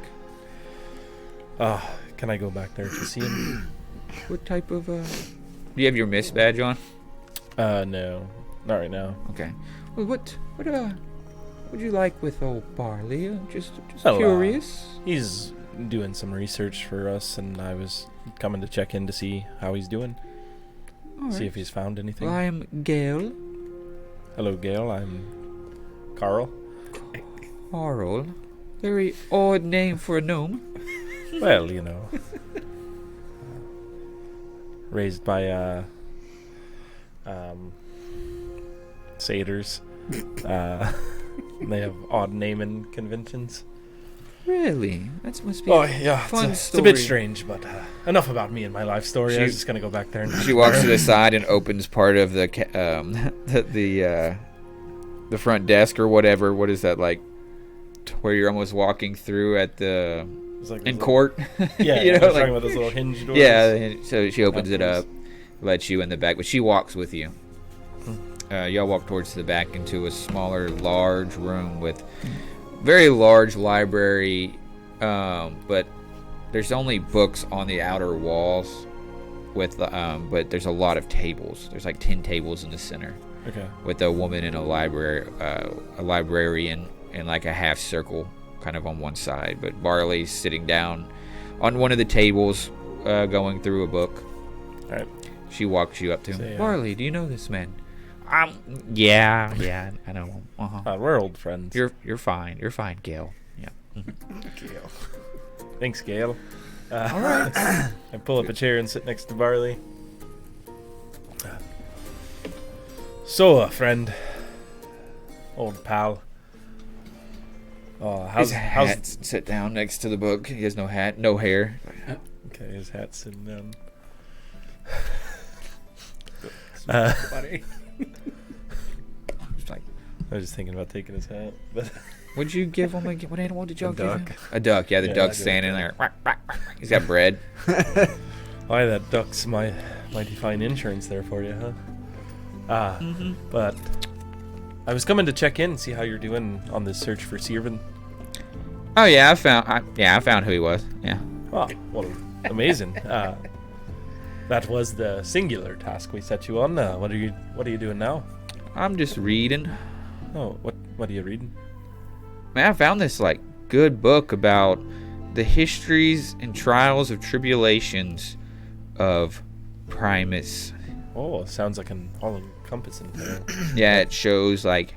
Speaker 5: Can I go back there to see him?
Speaker 1: What type of do you have your miss badge on?
Speaker 5: No, not right now.
Speaker 1: Okay. Well, what would you like with old Barley? Just
Speaker 5: Well,
Speaker 1: curious.
Speaker 5: He's doing some research for us, and I was coming to check in to see how he's doing.
Speaker 1: All
Speaker 5: See
Speaker 1: right.
Speaker 5: if he's found anything.
Speaker 1: Well, I am Gale.
Speaker 5: Hello, Gail. I'm Carl.
Speaker 1: Carl. Very odd name for a gnome.
Speaker 5: Well, you know. Raised by satyrs. They have odd naming conventions.
Speaker 1: Really? That must be
Speaker 5: Oh,
Speaker 1: a
Speaker 5: yeah.
Speaker 1: fun
Speaker 5: It's a bit
Speaker 1: story.
Speaker 5: strange, but enough about me and my life story. I was just going to go back there. And
Speaker 1: She walks to the side and opens part of the the front desk or whatever. What is that like? Where you're almost walking through at the
Speaker 5: It's like
Speaker 1: in
Speaker 5: those
Speaker 1: court.
Speaker 5: Yeah,
Speaker 1: you
Speaker 5: yeah,
Speaker 1: know,
Speaker 5: I was
Speaker 1: like,
Speaker 5: talking about those little hinge doors.
Speaker 1: yeah. So she opens it
Speaker 5: Doors.
Speaker 1: up, lets you in the back, but she walks with you. Y'all walk towards the back into a smaller, large room with very large library, but there's only books on the outer walls. With but there's a lot of tables. There's like 10 tables in the center.
Speaker 5: Okay.
Speaker 1: With a woman in a librarian in like a half circle, kind of on one side. But Barley's sitting down on one of the tables, going through a book.
Speaker 5: All right.
Speaker 1: She walks you up to him.
Speaker 5: Say,
Speaker 1: Barley, do you know this man? Yeah, I know him.
Speaker 5: We're old friends.
Speaker 1: You're fine. You're fine, Gail. Yeah.
Speaker 5: Gail. Thanks, Gail.
Speaker 1: All right.
Speaker 5: I pull up a chair and sit next to Barley. So, friend, old pal. Oh,
Speaker 1: His hat. Sit down next to the book. He has no hat, no hair.
Speaker 5: Okay, his hat's sitting down.
Speaker 2: Buddy.
Speaker 1: It's like,
Speaker 5: I was just thinking about taking his hat, but
Speaker 1: what'd you give him? What animal did y'all
Speaker 6: A
Speaker 1: give him?
Speaker 6: duck.
Speaker 1: A duck. Yeah, the
Speaker 5: Yeah,
Speaker 1: duck's
Speaker 5: I did.
Speaker 1: standing there. He's got bread.
Speaker 5: why that duck's mighty fine insurance there for you, huh? But I was coming to check in, see how you're doing on this search for Sirvin.
Speaker 1: Oh yeah, I found who he was. Yeah.
Speaker 5: Oh, well, amazing. That was the singular task we set you on. What are you doing now?
Speaker 1: I'm just reading.
Speaker 5: Oh, what are you reading?
Speaker 1: Man, I found this like good book about the histories and trials of tribulations of Primus.
Speaker 5: Oh, sounds like an all-encompassing tale.
Speaker 1: Yeah, it shows like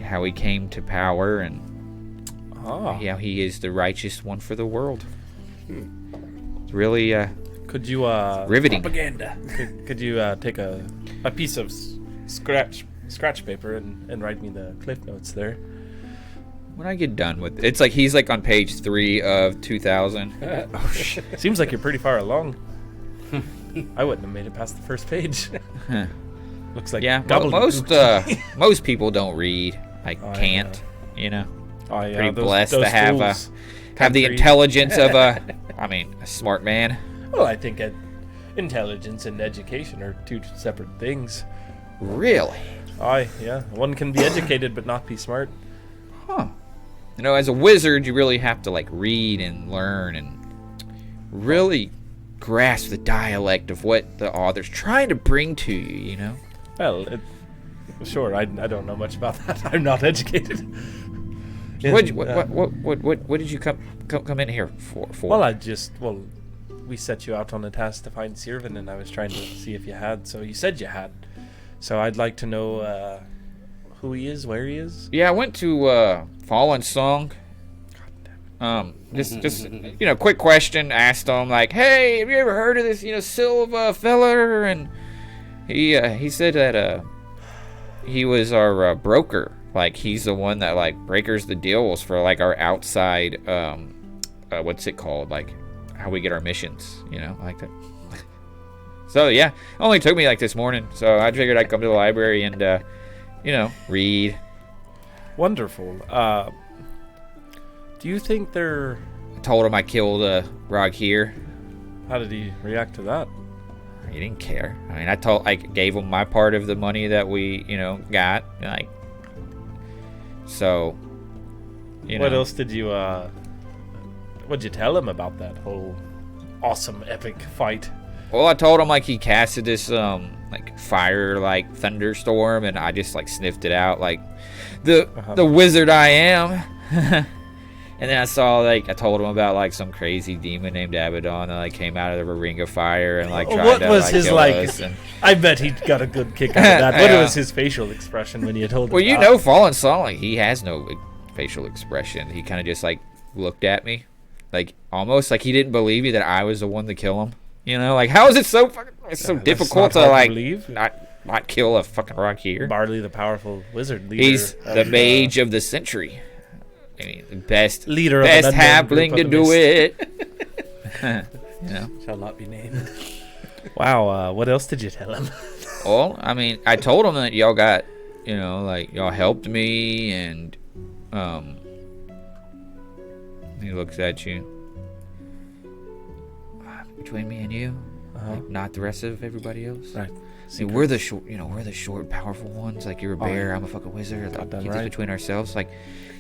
Speaker 1: how he came to power and
Speaker 5: Ah,
Speaker 1: how he is the righteous one for the world. It's really
Speaker 5: could you
Speaker 1: riveting.
Speaker 2: Propaganda.
Speaker 5: could you take a piece of scratch paper and write me the cliff notes there?
Speaker 1: When I get done with it's like he's like on page 3 of 2000.
Speaker 6: Oh shit.
Speaker 5: Seems like you're pretty far along. I wouldn't have made it past the first page.
Speaker 1: Huh.
Speaker 5: Looks like
Speaker 1: Yeah, well,
Speaker 5: gobbledygook.
Speaker 1: most people don't read. Like
Speaker 5: Oh,
Speaker 1: can't, you know.
Speaker 5: Oh, yeah,
Speaker 1: Pretty
Speaker 5: those-
Speaker 1: blessed
Speaker 5: those
Speaker 1: to have
Speaker 5: fools
Speaker 1: have the
Speaker 5: can't read.
Speaker 1: intelligence of a smart man.
Speaker 5: Well, I think intelligence and education are two separate things.
Speaker 1: Really?
Speaker 5: Yeah. One can be educated but not be smart.
Speaker 1: Huh. You know, as a wizard, you really have to like read and learn and really grasp the dialect of what the author's trying to bring to you, you know?
Speaker 5: Well, Sure, I don't know much about that. I'm not educated.
Speaker 1: What did you come in here for?
Speaker 5: Well, we set you out on a task to find Sirvin, and I was trying to see if you had. So you said you had. So I'd like to know who he is, where he is.
Speaker 1: Yeah, I went to Fallen Song. Just quick question. Asked him like, "Hey, have you ever heard of this, Silva feller?" And he said that he was our broker. Like, he's the one that like breakers the deals for like our outside what's it called, like how we get our missions, like that. So yeah, only took me like this morning, so I figured I'd come to the library and read.
Speaker 5: Wonderful. Do you think they're...
Speaker 1: I told him I killed Rog here.
Speaker 5: How did he react to that?
Speaker 1: He didn't care. I mean, I gave him my part of the money that we got, like. So,
Speaker 5: What else did you what'd you tell him about that whole awesome epic fight?
Speaker 1: Well, I told him like he casted this like fire like thunderstorm, and I just like sniffed it out like the wizard I am. And then I told him about like some crazy demon named Abaddon that like came out of the ring of fire and like tried
Speaker 5: what
Speaker 1: to
Speaker 5: was
Speaker 1: like,
Speaker 5: his
Speaker 1: kill
Speaker 5: like
Speaker 1: us and...
Speaker 5: I bet he got a good kick out of that. What
Speaker 1: Yeah.
Speaker 5: was his facial expression when you told him?
Speaker 1: Well, Fallen Song, like, he has no facial expression. He kind of just like looked at me, like almost like he didn't believe me that I was the one to kill him. Like, how is it so fucking? It's so difficult to like not kill a fucking rock here.
Speaker 5: Barley, the powerful wizard leader.
Speaker 1: He's the mage of the century. I mean, the best
Speaker 5: leader of an unknown
Speaker 1: halfling
Speaker 5: group
Speaker 1: to
Speaker 5: of
Speaker 1: do
Speaker 5: the
Speaker 1: it.
Speaker 5: Shall not be named. Wow. What else did you tell him?
Speaker 1: Well, I mean, I told him that y'all got, like y'all helped me, and he looks at you. Between me and you, like, not the rest of everybody else.
Speaker 5: Right.
Speaker 1: See, we're the short, powerful ones. Like, you're a bear, I'm a fucking wizard. Like, keep this between ourselves. Like,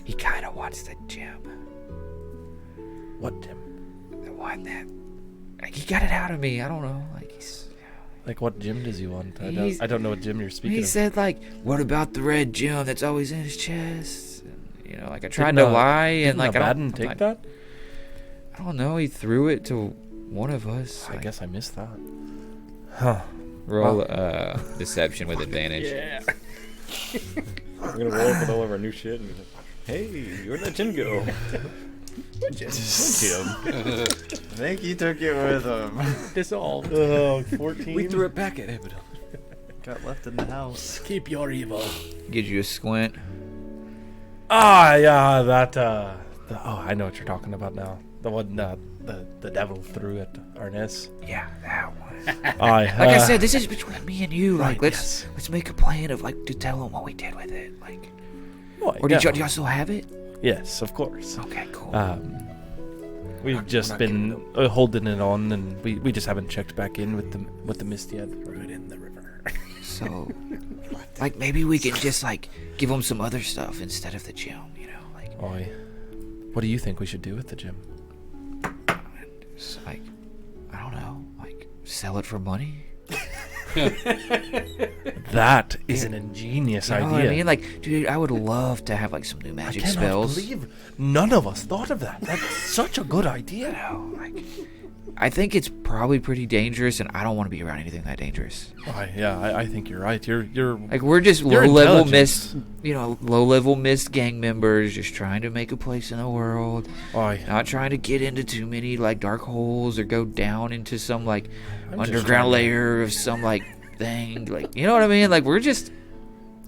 Speaker 1: he kind of wants the gem.
Speaker 5: What gem?
Speaker 1: The one that, like, he got it out of me. I don't know. Like, he's...
Speaker 5: Like, what gem does he want? I don't know what gem you're speaking of.
Speaker 1: He said, like, what about the red gem that's always in his chest? And, like, I tried to lie, and, like, I don't
Speaker 5: take that?
Speaker 1: I don't know. He threw it to one of us.
Speaker 5: I guess I missed that. Huh.
Speaker 1: Roll deception with advantage.
Speaker 4: Yeah. We're gonna roll up with all of our new shit and be like, hey, where'd that gym go?
Speaker 6: I think he took it with him.
Speaker 5: Dissolved. 14.
Speaker 4: We threw it back at Abaddon.
Speaker 6: Got left in the house.
Speaker 5: Keep your evil.
Speaker 1: Gives you a squint.
Speaker 5: Yeah, that, I know what you're talking about now. The one, the devil threw at Arrn'ess.
Speaker 1: Yeah, that one.
Speaker 5: Like
Speaker 1: I said, this is between me and you. Like,
Speaker 5: Right,
Speaker 1: let's make a plan of like to tell him what we did with it. Like, or do y'all still have it?
Speaker 5: Yes, of course.
Speaker 1: Okay, cool.
Speaker 5: We've just been holding it on, and we just haven't checked back in with the mist yet. Throw it in the river.
Speaker 1: So, like, maybe we can just like give him some other stuff instead of the gem. Like.
Speaker 5: What do you think we should do with the gem?
Speaker 1: Just, like, I don't know. Like, sell it for money.
Speaker 5: That is an ingenious idea.
Speaker 1: What I mean? Like, dude, I would love to have like some new magic spells.
Speaker 5: I cannot believe none of us thought of that. That's such a good idea.
Speaker 1: Like, I think it's probably pretty dangerous, and I don't want to be around anything that dangerous.
Speaker 5: I think you're right. You're
Speaker 1: like, we're just low-level mist gang members, just trying to make a place in the world. Not trying to get into too many like dark holes or go down into some like underground layer of some like thing. Like, you know what I mean? Like, we're just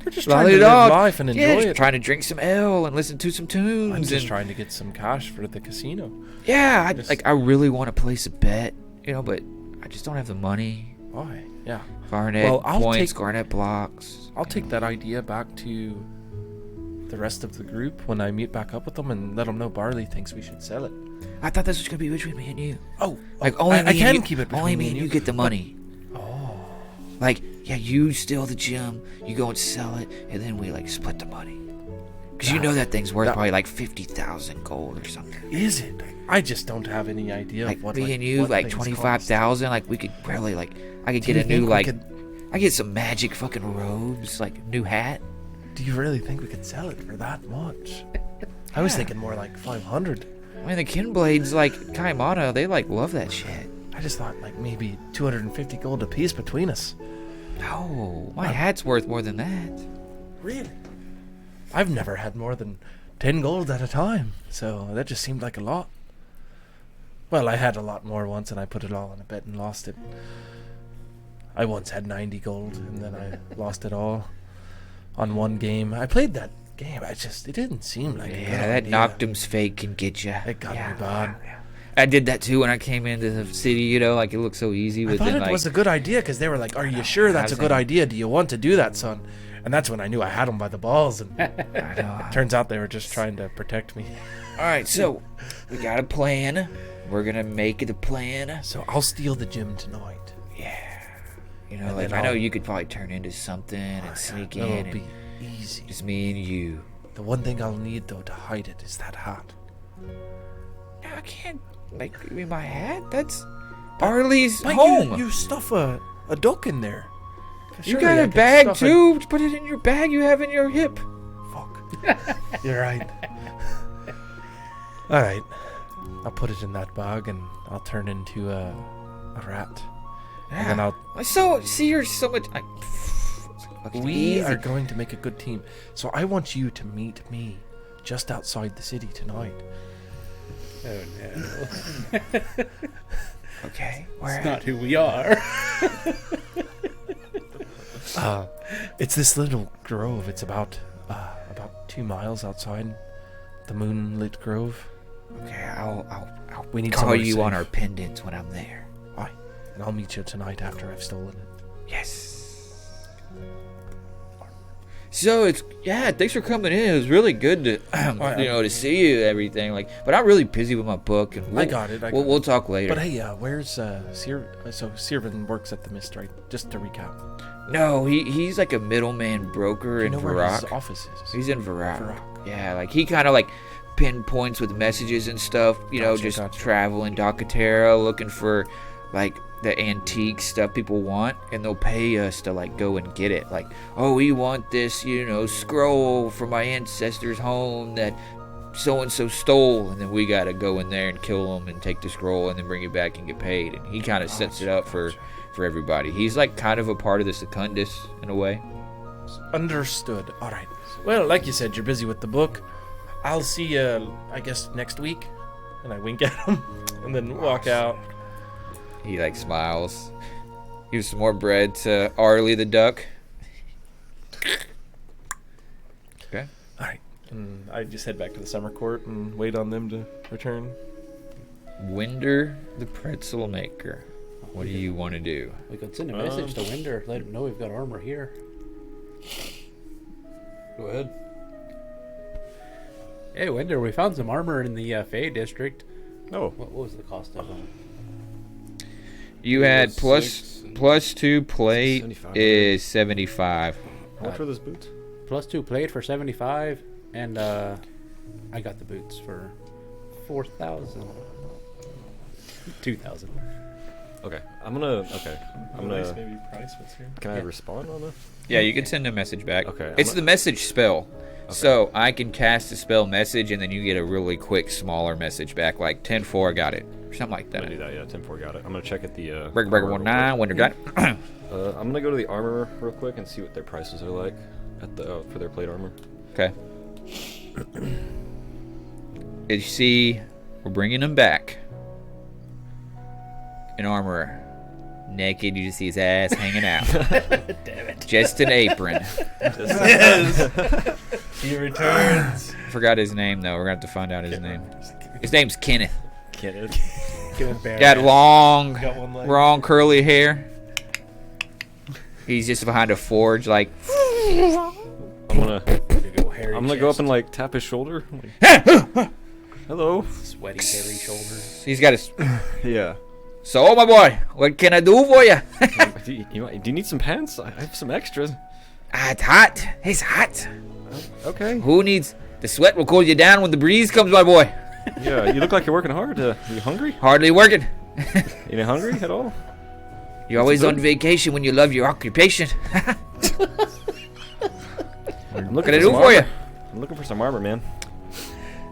Speaker 5: trying to live life and enjoy it.
Speaker 1: Trying to drink some ale and listen to some tunes.
Speaker 5: I'm just trying to get some cash for the casino.
Speaker 1: Yeah, I really want to place a bet, but I just don't have the money.
Speaker 5: Why? Yeah.
Speaker 1: Garnet points, garnet blocks.
Speaker 5: I'll take that idea back to the rest of the group when I meet back up with them and let them know Barley thinks we should sell it.
Speaker 1: I thought this was gonna be between me and you.
Speaker 5: Like
Speaker 1: only
Speaker 5: I can keep it between
Speaker 1: only me and you get the money. Like, yeah, you steal the gem, you go and sell it, and then we like split the money. Because you know that thing's worth probably like 50,000 gold or something.
Speaker 5: Is it? I just don't have any idea
Speaker 1: like
Speaker 5: of what.
Speaker 1: Me and you, like 25,000. Like, we could barely like. I could get a new like. I get some magic fucking robes, like new hat.
Speaker 5: Do you really think we could sell it for that much? I was thinking more like 500.
Speaker 1: I mean, the Kinblades, like Kaimana, they like love that shit.
Speaker 5: I just thought like maybe 250 gold apiece between us.
Speaker 1: No, my hat's worth more than that.
Speaker 5: Really? I've never had more than 10 gold at a time, so that just seemed like a lot. Well, I had a lot more once, and I put it all on a bet and lost it. I once had 90 gold, and then I lost it all on one game. I played that game. It didn't seem like a good
Speaker 1: Yeah, that
Speaker 5: idea.
Speaker 1: Noctum's fake can get you.
Speaker 5: It got me bad.
Speaker 1: I did that too when I came into the city, you know, like it looked so easy.
Speaker 5: I
Speaker 1: With
Speaker 5: thought it
Speaker 1: like,
Speaker 5: was a good idea because they were like, "Are you sure that's a good idea? Do you want to do that, son?" And that's when I knew I had them by the balls. And turns out they were just trying to protect me.
Speaker 1: All right, so we got a plan. We're gonna make it a plan.
Speaker 5: So I'll steal the gym tonight.
Speaker 1: You know,
Speaker 5: And
Speaker 1: like
Speaker 5: then
Speaker 1: I know
Speaker 5: I'll-
Speaker 1: you could probably turn into something and sneak in.
Speaker 5: That'll
Speaker 1: And
Speaker 5: be easy.
Speaker 1: just me and you.
Speaker 5: The one thing I'll need though to hide it is that hat.
Speaker 1: No, I can't give me my hat. That's Barley's
Speaker 5: Mike,
Speaker 1: home.
Speaker 5: you stuff a duck in there.
Speaker 1: You
Speaker 5: Surely
Speaker 1: got
Speaker 5: I
Speaker 1: a
Speaker 5: could
Speaker 1: bag
Speaker 5: stuff
Speaker 1: too. Put it in your bag you have in your hip.
Speaker 5: Fuck. You're right. All right. I'll put it in that bag and I'll turn into a rat. And then I'll.
Speaker 1: You're so much.
Speaker 5: We are going to make a good team. So I want you to meet me just outside the city tonight.
Speaker 2: Oh no.
Speaker 1: okay.
Speaker 2: It's not who we are.
Speaker 5: It's this little grove. It's about 2 miles outside the moonlit grove.
Speaker 1: Okay, I'll
Speaker 5: We need
Speaker 1: call
Speaker 5: somewhere
Speaker 1: you on
Speaker 5: safe.
Speaker 1: our pendants when I'm there.
Speaker 5: Aye. And I'll meet you tonight after I've stolen it.
Speaker 1: Yes. So thanks for coming in. It was really good to to see you, everything. But I'm really busy with my book, and
Speaker 5: I got it.
Speaker 1: We'll talk later.
Speaker 5: But hey, where's so Sirvin works at the Mist, right? Just to recap.
Speaker 1: No, he's like a middleman broker
Speaker 5: Do you
Speaker 1: in
Speaker 5: know where his
Speaker 1: Varrock.
Speaker 5: office is?
Speaker 1: He's in Varrock.
Speaker 5: Varrock.
Speaker 1: Yeah, like he kind of like pinpoints with messages and stuff.
Speaker 5: Gotcha.
Speaker 1: Traveling Docca Terra, looking for like the antique stuff people want, and they'll pay us to like go and get it. Like, oh, we want this, scroll from my ancestors' home that so and so stole, and then we gotta go in there and kill them and take the scroll and then bring it back and get paid. And he kind of sets it up for everybody. He's like kind of a part of the Secundus in a way.
Speaker 5: Understood. All right. Well, like you said, you're busy with the book. I'll see you, I guess, next week. And I wink at him and then walk out.
Speaker 1: He like smiles. Gives some more bread to Arlie the duck. Okay.
Speaker 5: All right. And I just head back to the summer court and wait on them to return.
Speaker 1: Winder the pretzel maker. What do you want to do?
Speaker 2: We could send a message to Winder, let him know we've got armor here.
Speaker 3: Go ahead.
Speaker 2: Hey Winder, we found some armor in the Fey district.
Speaker 4: Oh,
Speaker 2: What was the cost of them?
Speaker 1: You had
Speaker 3: was 6 and-
Speaker 1: plus 2 plate
Speaker 4: 75.
Speaker 1: is 75.
Speaker 4: how much were those boots?
Speaker 2: Plus 2 plate for 75, and I got the boots for 4,000. 2,000.
Speaker 4: Okay, I'm gonna.
Speaker 5: maybe price what's here.
Speaker 4: Can I
Speaker 2: Yeah.
Speaker 4: respond on that?
Speaker 1: Yeah, you can send a message back.
Speaker 4: Okay,
Speaker 1: It's
Speaker 4: I'm
Speaker 1: the message spell. So I can cast the spell message, and then you get a really quick, smaller message back, like 10-4, got it, or something like
Speaker 4: I'm
Speaker 1: that.
Speaker 4: gonna do that. Yeah, 10-4 got it. I'm gonna check at the.
Speaker 1: Breaker
Speaker 4: armor real
Speaker 1: 19, Winder got it.
Speaker 4: quick. I'm gonna go to the armor real quick and see what their prices are like at the for their plate armor.
Speaker 1: Okay. You see, we're bringing him back. An armorer. Naked, you just see his ass hanging out.
Speaker 2: Damn it.
Speaker 1: Just an apron.
Speaker 5: He returns.
Speaker 1: Forgot his name, though. We're going to have to find out his name. His name's Kenneth.
Speaker 2: Give it Bear.
Speaker 1: Got long,
Speaker 5: Got one leg.
Speaker 1: long curly hair. He's just behind a forge, like...
Speaker 4: I'm gonna
Speaker 2: Hairy
Speaker 4: I'm gonna go up
Speaker 2: chest,
Speaker 4: and like tap his shoulder. Like, hello.
Speaker 2: sweaty, hairy shoulders.
Speaker 1: He's got his...
Speaker 6: Yeah.
Speaker 1: So, my boy, what can I do for you?
Speaker 4: do you need some pants? I have some extras.
Speaker 1: It's hot. It's hot.
Speaker 4: Okay.
Speaker 1: Who needs... The sweat will cool you down when the breeze comes, my boy.
Speaker 4: Yeah, you look like you're working hard. Are you hungry?
Speaker 1: Hardly working.
Speaker 4: You hungry at all?
Speaker 1: You're always on vacation when you love your occupation.
Speaker 4: I'm
Speaker 1: What can I do for you?
Speaker 4: I'm looking for some armor, man.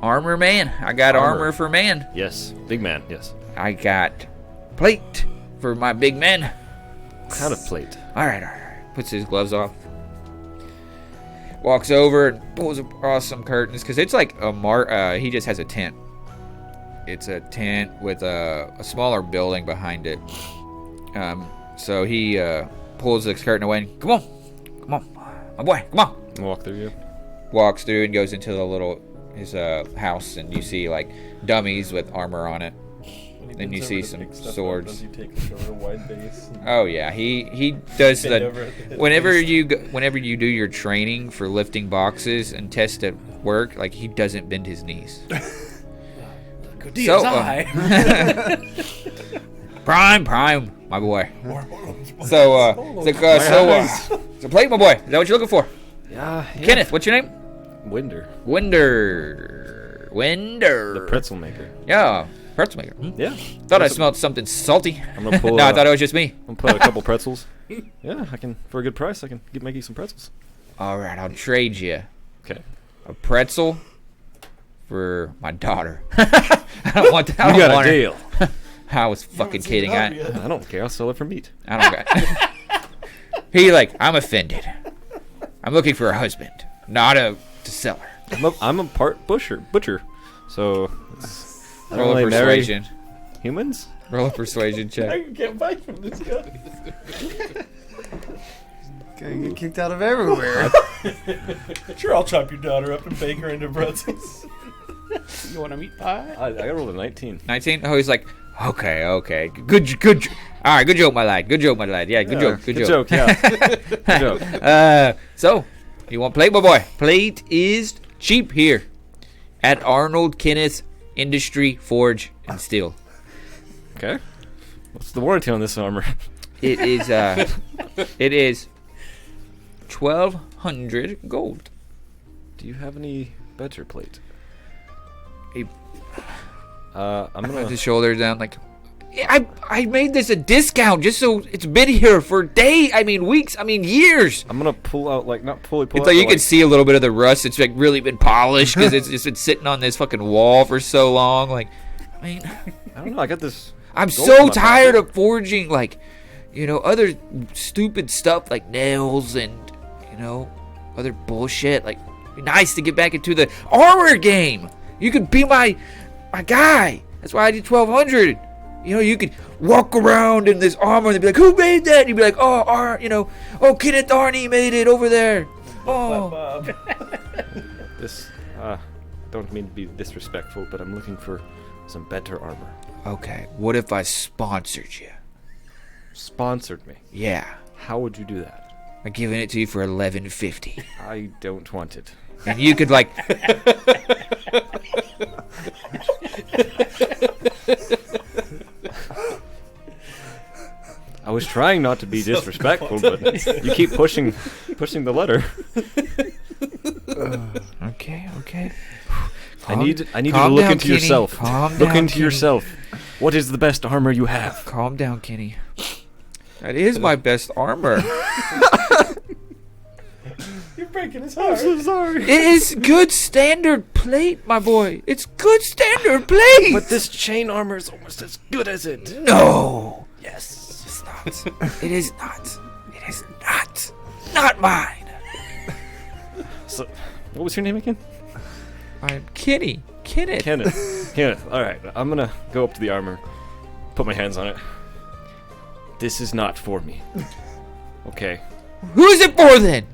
Speaker 1: Armor man. I got armor for man.
Speaker 4: Yes, big man. Yes.
Speaker 1: I got plate for my big men.
Speaker 4: What kind of plate?
Speaker 1: All right. Puts his gloves off. Walks over and pulls across some curtains because it's like he just has a tent. It's a tent with a smaller building behind it. So he pulls the curtain away and, come on, my boy, come on.
Speaker 4: Walk through you.
Speaker 1: Walks through and goes into his house, and you see like dummies with armor on it. Then you see some swords.
Speaker 7: Does he take a shorter, wide base?
Speaker 1: Oh yeah, he does
Speaker 7: Bend
Speaker 1: the.
Speaker 7: over at the
Speaker 1: Whenever
Speaker 7: base?
Speaker 1: you do your training for lifting boxes and test at work, like he doesn't bend his knees. So, prime, my boy. So plate, my boy. Is that what you're looking for?
Speaker 4: Yeah.
Speaker 1: Kenneth, what's your name?
Speaker 4: Winder.
Speaker 1: Winder.
Speaker 4: The pretzel maker.
Speaker 1: Yeah, pretzel maker.
Speaker 4: Yeah.
Speaker 1: Thought I smelled something salty.
Speaker 4: I'm gonna pull.
Speaker 1: No, I thought it was just me.
Speaker 4: I'm gonna pull out a couple pretzels. Yeah, I can for a good price. I can make you some pretzels.
Speaker 1: All right, I'll trade you
Speaker 4: Okay.
Speaker 1: a pretzel for my daughter. I don't want that.
Speaker 4: You got a deal.
Speaker 1: I was fucking kidding. I
Speaker 4: don't care. I'll sell it for meat.
Speaker 1: don't got. I'm offended. I'm looking for a husband, not a seller.
Speaker 4: I'm a part butcher. So I don't
Speaker 1: Roll a
Speaker 4: really marry
Speaker 1: persuasion.
Speaker 4: humans.
Speaker 1: Roll a persuasion
Speaker 7: I
Speaker 1: check.
Speaker 7: can get back from this guy.
Speaker 6: Gonna get kicked out of everywhere.
Speaker 7: Sure, I'll chop your daughter up and bake her into pretzels.
Speaker 2: You want a meat pie?
Speaker 4: I rolled a 19.
Speaker 1: 19. Oh, he's like, okay, good. All right, good joke, my lad. Yeah, good joke.
Speaker 4: Good joke. Yeah. Good joke.
Speaker 1: So, you want plate, my boy? Plate is cheap here at Arnold Kenneth Industry Forge and Steel.
Speaker 4: Okay. What's the warranty on this armor?
Speaker 1: It is 1,200 gold.
Speaker 4: Do you have any better plate?
Speaker 1: He
Speaker 4: I'm
Speaker 1: put
Speaker 4: gonna.
Speaker 1: his shoulders down like, I made this a discount just so it's been here for weeks, years.
Speaker 4: I'm gonna pull out not fully pull
Speaker 1: It's
Speaker 4: out.
Speaker 1: like you
Speaker 4: but,
Speaker 1: can see a little bit of the rust. It's like really been polished because it's just been sitting on this fucking wall for so long. Like,
Speaker 4: I don't know. I got this.
Speaker 1: I'm
Speaker 4: gold in
Speaker 1: so
Speaker 4: my
Speaker 1: tired
Speaker 4: pocket.
Speaker 1: of forging other stupid stuff like nails and other bullshit. Like, it'd be nice to get back into the armor game. You could be my guy. That's why I did 1,200. You could walk around in this armor and they'd be like, "Who made that?" And you'd be like, "Oh, Kenneth Arnie made it over there." Oh,
Speaker 4: This. Don't mean to be disrespectful, but I'm looking for some better armor.
Speaker 1: okay. What if I sponsored you?
Speaker 4: Sponsored me.
Speaker 1: Yeah,
Speaker 4: How would you do that?
Speaker 1: I'm giving it to you for 1150,
Speaker 4: I don't want it.
Speaker 1: and you could like.
Speaker 4: I was trying not to be disrespectful, but you keep pushing the letter.
Speaker 1: Okay.
Speaker 4: I need you to
Speaker 1: calm
Speaker 4: look
Speaker 1: down,
Speaker 4: into
Speaker 1: Kenny.
Speaker 4: yourself.
Speaker 1: Calm
Speaker 4: Look
Speaker 1: down,
Speaker 4: into
Speaker 1: Kenny.
Speaker 4: yourself. What is the best armor you have?
Speaker 1: Calm down, Kenny. That is my best armor.
Speaker 7: You're breaking his heart.
Speaker 4: sorry.
Speaker 1: It is good standard plate, my boy. It's good standard plate.
Speaker 4: But this chain armor is almost as good as it.
Speaker 1: No. Yes. It's not. It is not. It is not. Not mine.
Speaker 4: So, what was your name again?
Speaker 1: I'm Kenny. Kenneth.
Speaker 4: Kenneth. All right, I'm gonna go up to the armor, put my hands on it. This is not for me. Okay.
Speaker 1: Who is it for then?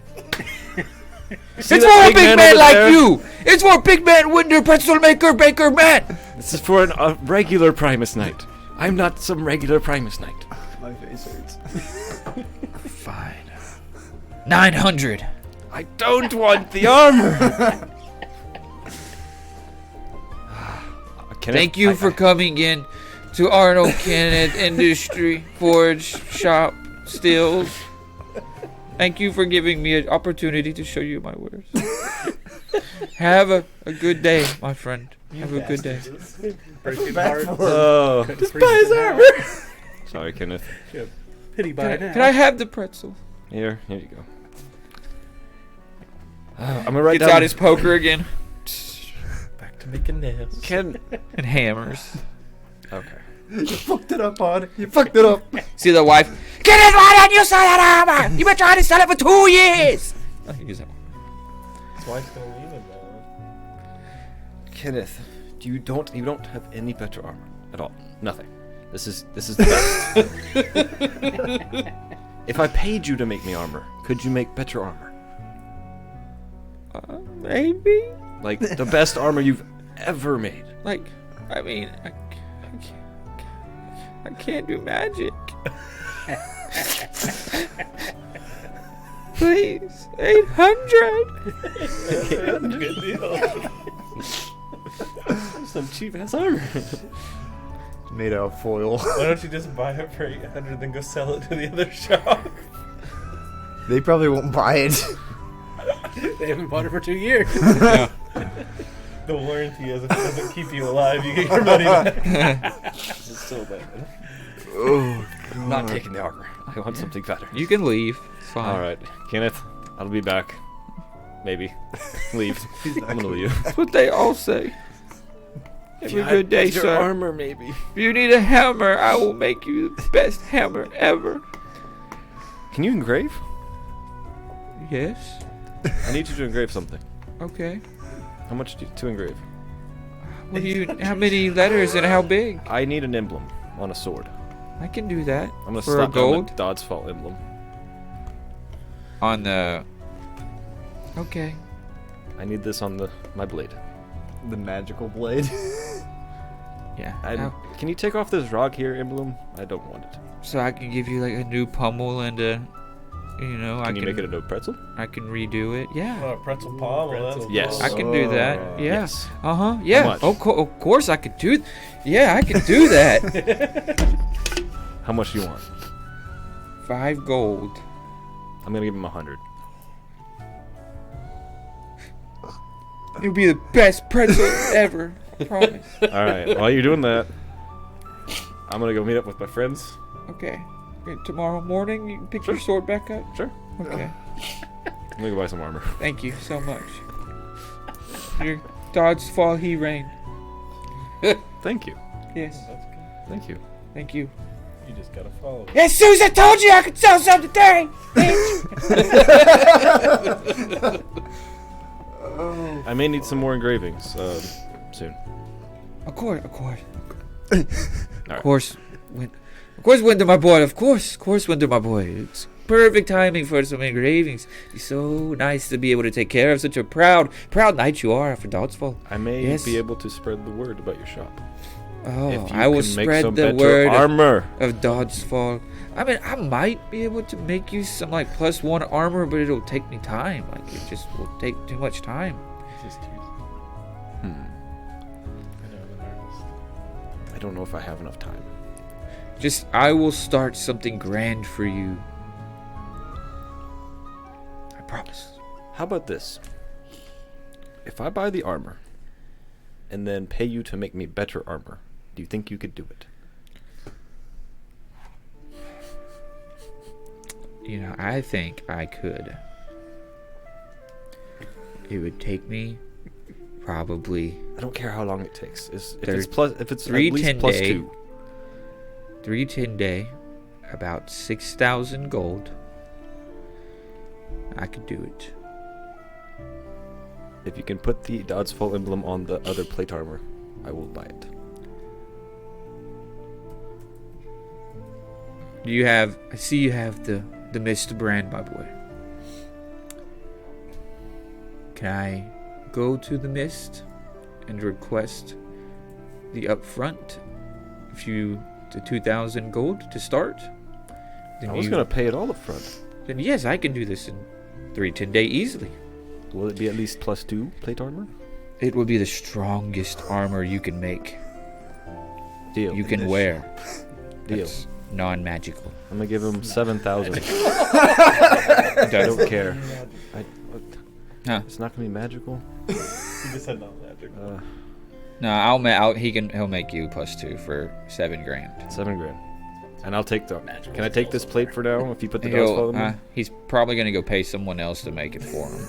Speaker 4: See
Speaker 1: It's
Speaker 4: that
Speaker 1: for a big man
Speaker 4: over
Speaker 1: like
Speaker 4: there?
Speaker 1: you. It's for a big man, Winder, pretzel maker, baker man.
Speaker 4: This is for a regular Primus Knight. I'm not some regular Primus Knight.
Speaker 6: My face hurts.
Speaker 1: Fine. 900.
Speaker 4: I don't want the armor.
Speaker 1: Thank you for coming in to Arnold Kenneth Industry Forge Shop Stills. Thank you for giving me an opportunity to show you my wares. Have a good day, my friend. Have a good day.
Speaker 7: Breaking heart.
Speaker 4: Oh,
Speaker 7: Just buy his armor.
Speaker 4: sorry, Kenneth.
Speaker 5: Pity by now.
Speaker 1: Can I have the pretzel?
Speaker 4: Here you go. I'm gonna write
Speaker 1: Gets
Speaker 4: down.
Speaker 1: out his poker again.
Speaker 5: Back to making nails.
Speaker 4: Can.
Speaker 1: And hammers.
Speaker 4: Okay.
Speaker 6: You fucked it up, on. You fucked it up.
Speaker 1: See the wife. Get it right on, you sell that armor! You've been trying to sell it for 2 years! Oh, use that one.
Speaker 5: His wife's gonna leave him though.
Speaker 4: Kenneth, you don't have any better armor at all. Nothing. This is the best. If I paid you to make me armor, could you make better armor?
Speaker 1: Maybe?
Speaker 4: Like the best armor you've ever made.
Speaker 1: Like, I mean, I can't do magic. Please, 800.
Speaker 5: Good deal.
Speaker 4: Some cheap ass armor.
Speaker 6: Made out of foil.
Speaker 5: Why don't you just buy it for 800, then go sell it to the other shop?
Speaker 6: They probably won't buy it.
Speaker 2: They haven't bought it for 2 years.
Speaker 1: Yeah.
Speaker 5: The warranty doesn't keep you alive. You get your money back.
Speaker 2: It's so bad.
Speaker 6: Oh,
Speaker 4: I'm not taking the armor. I want something better.
Speaker 1: You can leave. It's fine.
Speaker 4: All right, Kenneth, I'll be back. Maybe. Leave. I'm gonna leave.
Speaker 1: That's what they all say. Have a good day,
Speaker 4: your
Speaker 1: sir.
Speaker 4: Armor, maybe.
Speaker 1: If you need a hammer, I will make you the best hammer ever.
Speaker 4: Can you engrave?
Speaker 1: Yes.
Speaker 4: I need you to engrave something.
Speaker 1: Okay.
Speaker 4: How much to engrave?
Speaker 1: What do you? How many letters and how big?
Speaker 4: I need an emblem on a sword.
Speaker 1: I can do that.
Speaker 4: I'm gonna
Speaker 1: For a
Speaker 4: slap down
Speaker 1: gold?
Speaker 4: the Dodds Fault emblem.
Speaker 1: On the. Okay.
Speaker 4: I need this on my blade.
Speaker 6: the magical blade.
Speaker 1: Yeah.
Speaker 4: Can you take off this rock here emblem? I don't want it.
Speaker 1: So I can give you like a new pummel and a,
Speaker 4: Can you make it a no pretzel?
Speaker 1: I can redo it. Yeah.
Speaker 5: Pretzel palm. Well, that's
Speaker 4: Yes.
Speaker 1: I can do that. Yeah.
Speaker 4: Yes.
Speaker 1: Uh huh. Yeah.
Speaker 4: much?
Speaker 1: Of course I could do. Yeah, I could do that.
Speaker 4: How much do you want?
Speaker 1: 5 gold.
Speaker 4: I'm gonna give him 100.
Speaker 1: It'll be the best pretzel ever. I promise.
Speaker 4: All right. While you're doing that, I'm gonna go meet up with my friends.
Speaker 1: Okay. Tomorrow morning you can pick your sword back up.
Speaker 4: Sure.
Speaker 1: Okay.
Speaker 4: I'm gonna go buy some armor.
Speaker 1: Thank you so much. Your Dodds fall he reign.
Speaker 4: Thank you.
Speaker 1: Yes.
Speaker 4: Thank you.
Speaker 1: Thank you.
Speaker 5: You just gotta follow.
Speaker 1: As soon as I told you I could sell something today.
Speaker 4: I may need some more engravings soon.
Speaker 1: Of course.
Speaker 4: Alright.
Speaker 1: Of course, Winter, my boy. Of course, Winter, my boy. It's perfect timing for some engravings. It's so nice to be able to take care of such a proud knight you are for Doddsfall.
Speaker 4: I may
Speaker 1: Yes.
Speaker 4: be able to spread the word about your shop.
Speaker 1: Oh,
Speaker 4: If you
Speaker 1: I will
Speaker 4: can make
Speaker 1: spread
Speaker 4: some
Speaker 1: the
Speaker 4: better
Speaker 1: word
Speaker 4: armor.
Speaker 1: of Doddsfall. I mean, I might be able to make you some like +1 armor, but it'll take me time. Like it just will take too much time.
Speaker 5: Just too.
Speaker 4: Hmm.
Speaker 5: I know, I'm an artist.
Speaker 4: I don't know if I have enough time.
Speaker 1: Just I will start something grand for you. I promise.
Speaker 4: How about this? If I buy the armor and then pay you to make me better armor, do you think you could do it?
Speaker 1: I think I could. It would take me probably
Speaker 4: I don't care how long it takes. If
Speaker 1: There-
Speaker 4: it's
Speaker 1: three
Speaker 4: at least
Speaker 1: 10
Speaker 4: plus
Speaker 1: day.
Speaker 4: 2.
Speaker 1: 310 day, about 6,000 gold. I could do it.
Speaker 4: If you can put the Dodds Fall emblem on the other plate armor, I will buy it.
Speaker 1: I see you have the Mist brand, my boy. Can I go to the Mist and request the upfront? The 2,000 gold to start? Then
Speaker 4: I was going to pay it all up front.
Speaker 1: Then yes, I can do this in 310 day easily.
Speaker 4: Will it be at least plus 2 plate armor?
Speaker 1: It will be the strongest armor you can make.
Speaker 4: Deal.
Speaker 1: You can wear.
Speaker 4: Deal.
Speaker 1: That's non-magical.
Speaker 4: I'm going to give him 7,000. I don't care.
Speaker 1: Huh.
Speaker 4: It's not going to be magical.
Speaker 5: You just said not magic.
Speaker 1: No, he'll make you +2 for 7 grand.
Speaker 4: 7 grand. And I'll take the.
Speaker 2: Magical
Speaker 4: Can I take this plate for now? If you put the dodge fall in there?
Speaker 1: He's probably gonna go pay someone else to make it for him.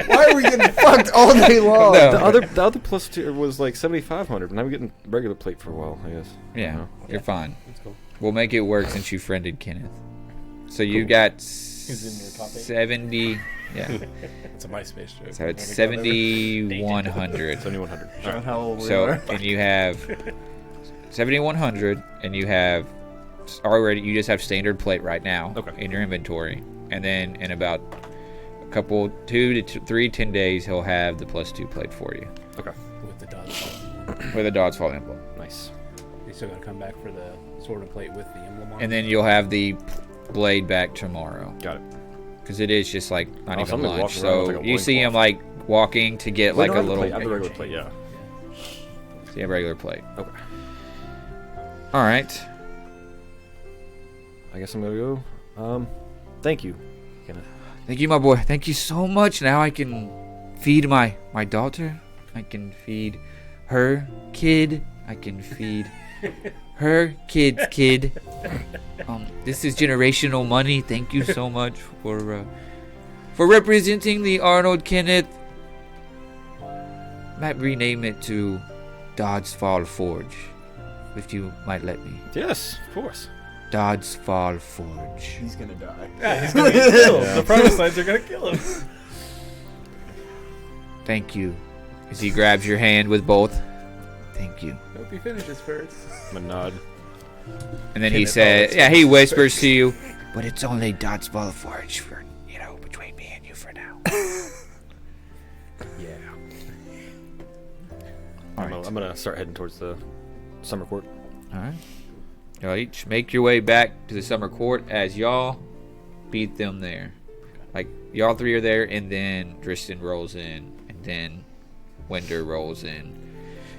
Speaker 6: Why are we getting fucked all day long?
Speaker 1: No.
Speaker 4: The other plus 2 was like 7,500, but now I'm getting regular plate for a while, I guess.
Speaker 1: Yeah,
Speaker 4: You know?
Speaker 1: you're fine.
Speaker 2: That's cool.
Speaker 1: We'll make it work since you friended Kenneth. So you got
Speaker 7: He's in your top 8.
Speaker 1: 70. Yeah.
Speaker 7: It's a MySpace joke.
Speaker 1: So it's 7,100.
Speaker 4: 7,100.
Speaker 6: Showing how old we
Speaker 1: So
Speaker 6: are.
Speaker 1: and you have 7,100, and you have already. You just have standard plate right now in your inventory, and then in about a couple 2 to 10 days, he'll have the +2 plate for you
Speaker 4: Okay.
Speaker 2: With the dodge fall.
Speaker 1: with a Dod's Fall emblem,
Speaker 4: Nice.
Speaker 2: You still gotta come back for the sword and plate with the emblem on.
Speaker 1: and then you'll have the blade back tomorrow.
Speaker 4: Got it.
Speaker 1: Because it is just like not even
Speaker 4: somebody
Speaker 1: lunch.
Speaker 4: walking around with,
Speaker 1: So
Speaker 4: like, a
Speaker 1: you see him
Speaker 4: loincloth.
Speaker 1: like walking to get like a little.
Speaker 4: I have the regular plate, yeah.
Speaker 1: See a regular plate.
Speaker 4: Okay.
Speaker 1: All right.
Speaker 4: I guess I'm gonna go. Thank you, Kenneth.
Speaker 1: Thank you, my boy. Thank you so much. Now I can feed my daughter. I can feed her kid. I can feed her kid's kid. This is generational money. Thank you so much for representing the Arnold Kenneth. Might rename it to Dod's Fall Forge, if you might let me.
Speaker 4: Yes, of course.
Speaker 1: Dod's Fall Forge.
Speaker 6: He's gonna die.
Speaker 7: Yeah, he's gonna get killed. The Protestants are gonna kill him.
Speaker 1: Thank you. As he grabs your hand with both. Thank you.
Speaker 2: Hope he finishes first.
Speaker 4: I'm gonna nod.
Speaker 1: And then he
Speaker 7: Kenneth
Speaker 1: says,
Speaker 7: always
Speaker 1: yeah, he whispers to you, but it's only Dod's Fall Forge for, between me and you for now.
Speaker 4: Yeah.
Speaker 1: All
Speaker 4: I'm
Speaker 1: right.
Speaker 4: gonna start heading towards the summer court.
Speaker 1: All right. Y'all each make your way back to the summer court as y'all beat them there. Like, y'all three are there, and then Dristan rolls in, and then Winder rolls in.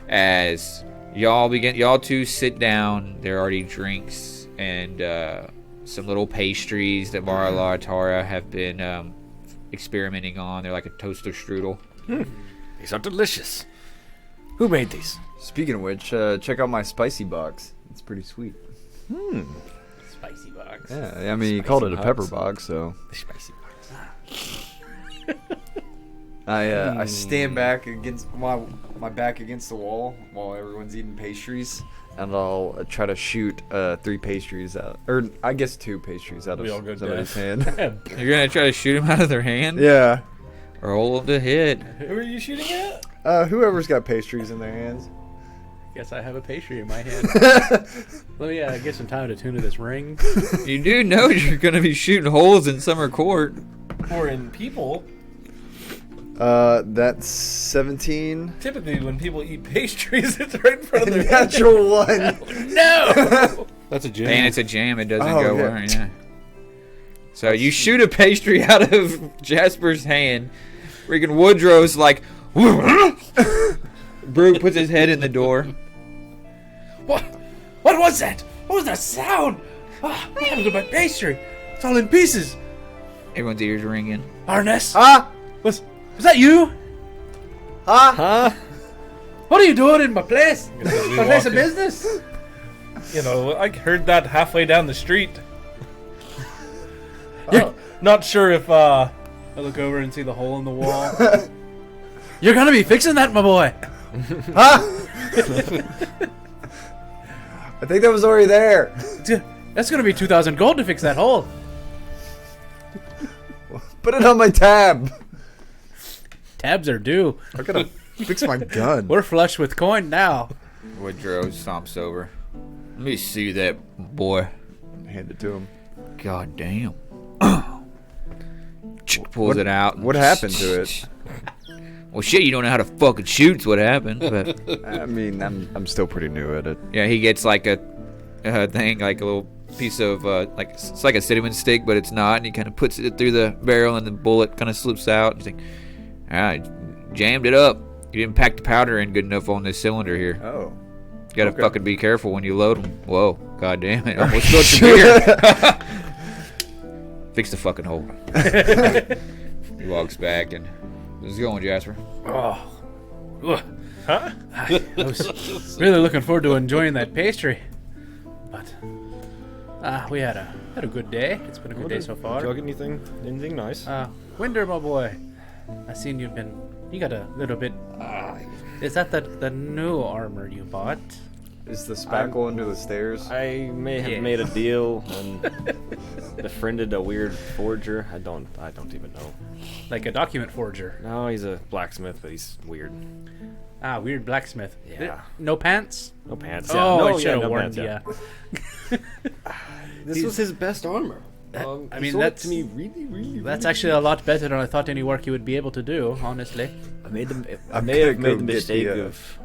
Speaker 1: As y'all two sit down, there are already drinks and some little pastries that Mara Tara have been experimenting on. They're like a toaster strudel.
Speaker 4: These are delicious. Who made these?
Speaker 6: Speaking of which, check out my spicy box. It's pretty sweet.
Speaker 2: Spicy box.
Speaker 6: Yeah, I mean, you called it a
Speaker 4: box.
Speaker 6: pepper box, so
Speaker 4: The spicy box.
Speaker 6: I stand back against my back against the wall while everyone's eating pastries, and I'll try to shoot 3 pastries out, or I guess 2 pastries out
Speaker 7: We all
Speaker 6: of
Speaker 7: go
Speaker 6: somebody's
Speaker 7: dead.
Speaker 6: hand.
Speaker 1: You're going to try to shoot him out of their hand?
Speaker 6: Yeah,
Speaker 1: Roll to hit.
Speaker 7: Who are you shooting at?
Speaker 6: whoever's got pastries in their hands.
Speaker 2: Guess I have a pastry in my hand. Let me get some time to tune to this ring.
Speaker 1: You do know you're going to be shooting holes in summer court.
Speaker 7: Or in people.
Speaker 6: That's 17.
Speaker 7: Typically, when people eat pastries, it's right in front of their head.
Speaker 6: Natural 1.
Speaker 2: No!
Speaker 3: That's a jam.
Speaker 1: And it's a jam. It doesn't
Speaker 6: Oh,
Speaker 1: go
Speaker 6: yeah.
Speaker 1: well. Yeah. So you shoot a pastry out of Jasper's hand. Freaking Woodrow's like, Brute puts his head in the door.
Speaker 5: What was that? What was that sound? What happened to my pastry? It's all in pieces.
Speaker 1: Everyone's ears ringing.
Speaker 5: Arrn'ess?
Speaker 6: Ah!
Speaker 5: Was that you?
Speaker 6: Ah!
Speaker 5: What are you doing in my place?
Speaker 7: As we
Speaker 5: My place
Speaker 7: walk
Speaker 5: of
Speaker 7: in.
Speaker 5: business?
Speaker 7: You know, I heard that halfway down the street. Not sure if
Speaker 2: I look over and see the hole in the wall.
Speaker 5: You're gonna be fixing that, my boy.
Speaker 6: I think that was already there.
Speaker 5: That's gonna be 2,000 gold to fix that hole.
Speaker 6: Put it on my tab.
Speaker 2: Tabs are due.
Speaker 6: I gotta fix my gun.
Speaker 2: We're flush with coin now.
Speaker 1: Woodrow stomps over. Let me see that, boy.
Speaker 6: Hand it to him.
Speaker 1: God damn. Pulls it out.
Speaker 6: What happened to it?
Speaker 1: Well, shit, you don't know how to fucking shoot's what happened. But
Speaker 6: I mean, I'm still pretty new at it.
Speaker 1: yeah, he gets like a thing, like a little piece of like it's like a cinnamon stick, but it's not. And he kind of puts it through the barrel, and the bullet kind of slips out. He's like, jammed it up. You didn't pack the powder in good enough on this cylinder here.
Speaker 6: Oh.
Speaker 1: You gotta
Speaker 6: Okay.
Speaker 1: fucking be careful when you load them. Whoa, god damn it! Almost spilled your beer. Fix the fucking hole. He walks back and how's it going, Jasper?
Speaker 2: I was really looking forward to enjoying that pastry. but we had a good day. It's been a good day so far.
Speaker 4: Did y'all get anything? Anything nice?
Speaker 2: Winder, my boy, I seen you got a little bit. Is that the new armor you bought?
Speaker 6: Is the spackle under the stairs?
Speaker 4: I may have made a deal and befriended a weird forger. I don't even know.
Speaker 2: Like a document forger.
Speaker 4: No, he's a blacksmith, but he's weird.
Speaker 2: Weird blacksmith.
Speaker 4: Yeah.
Speaker 2: No pants?
Speaker 4: No pants.
Speaker 2: Oh,
Speaker 4: Yeah.
Speaker 2: I should have
Speaker 4: no
Speaker 2: warned
Speaker 4: pants,
Speaker 2: you.
Speaker 4: This was his best armor.
Speaker 2: I
Speaker 4: He
Speaker 2: mean,
Speaker 4: sold it
Speaker 2: that's
Speaker 4: to me really.
Speaker 2: That's actually a lot better than I thought any work you would be able to do, honestly.
Speaker 4: I may
Speaker 6: I'm
Speaker 4: have
Speaker 6: gonna
Speaker 4: made the
Speaker 6: go get
Speaker 4: mistake
Speaker 6: the,
Speaker 4: of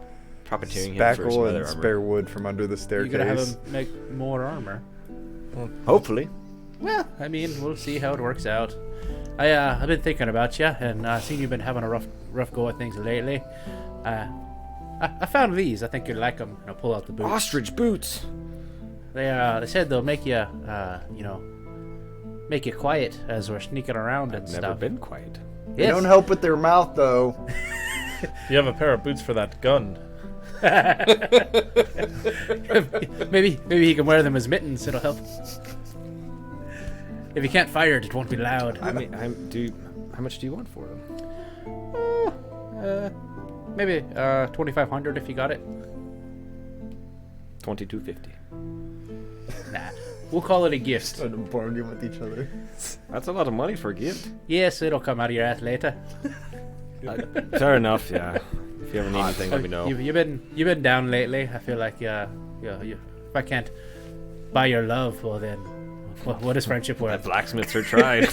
Speaker 4: profiteering him for some
Speaker 6: Spackle
Speaker 4: other
Speaker 6: and
Speaker 4: armor.
Speaker 6: spare wood from under the staircase.
Speaker 2: You're gonna have him make more armor.
Speaker 4: Hopefully.
Speaker 2: Well, I mean, we'll see how it works out. I've been thinking about you, and seen you've been having a rough go at things lately. I found these. I think you'd like them. I'll pull out the boots.
Speaker 4: Ostrich boots.
Speaker 2: They said they'll make you, make you quiet as we're sneaking around and
Speaker 4: Never
Speaker 2: stuff.
Speaker 4: been quiet.
Speaker 6: They
Speaker 2: Yes.
Speaker 6: don't help with their mouth though.
Speaker 5: You have a pair of boots for that gun.
Speaker 2: maybe he can wear them as mittens. It'll help. If you can't fire it, it won't be loud.
Speaker 4: I mean, how much do you want for them?
Speaker 2: Maybe 2,500 if you got it.
Speaker 4: 2250.
Speaker 2: Nah, we'll call it a gift.
Speaker 6: Trying to bargain with each other.
Speaker 4: That's a lot of money for a gift.
Speaker 2: Yes, it'll come out of your ass later.
Speaker 4: Fair enough. Yeah. If you ever need anything, let me know.
Speaker 2: You've been down lately. I feel like if I can't buy your love, well then, what is friendship
Speaker 4: That
Speaker 2: worth?
Speaker 4: blacksmiths are tried.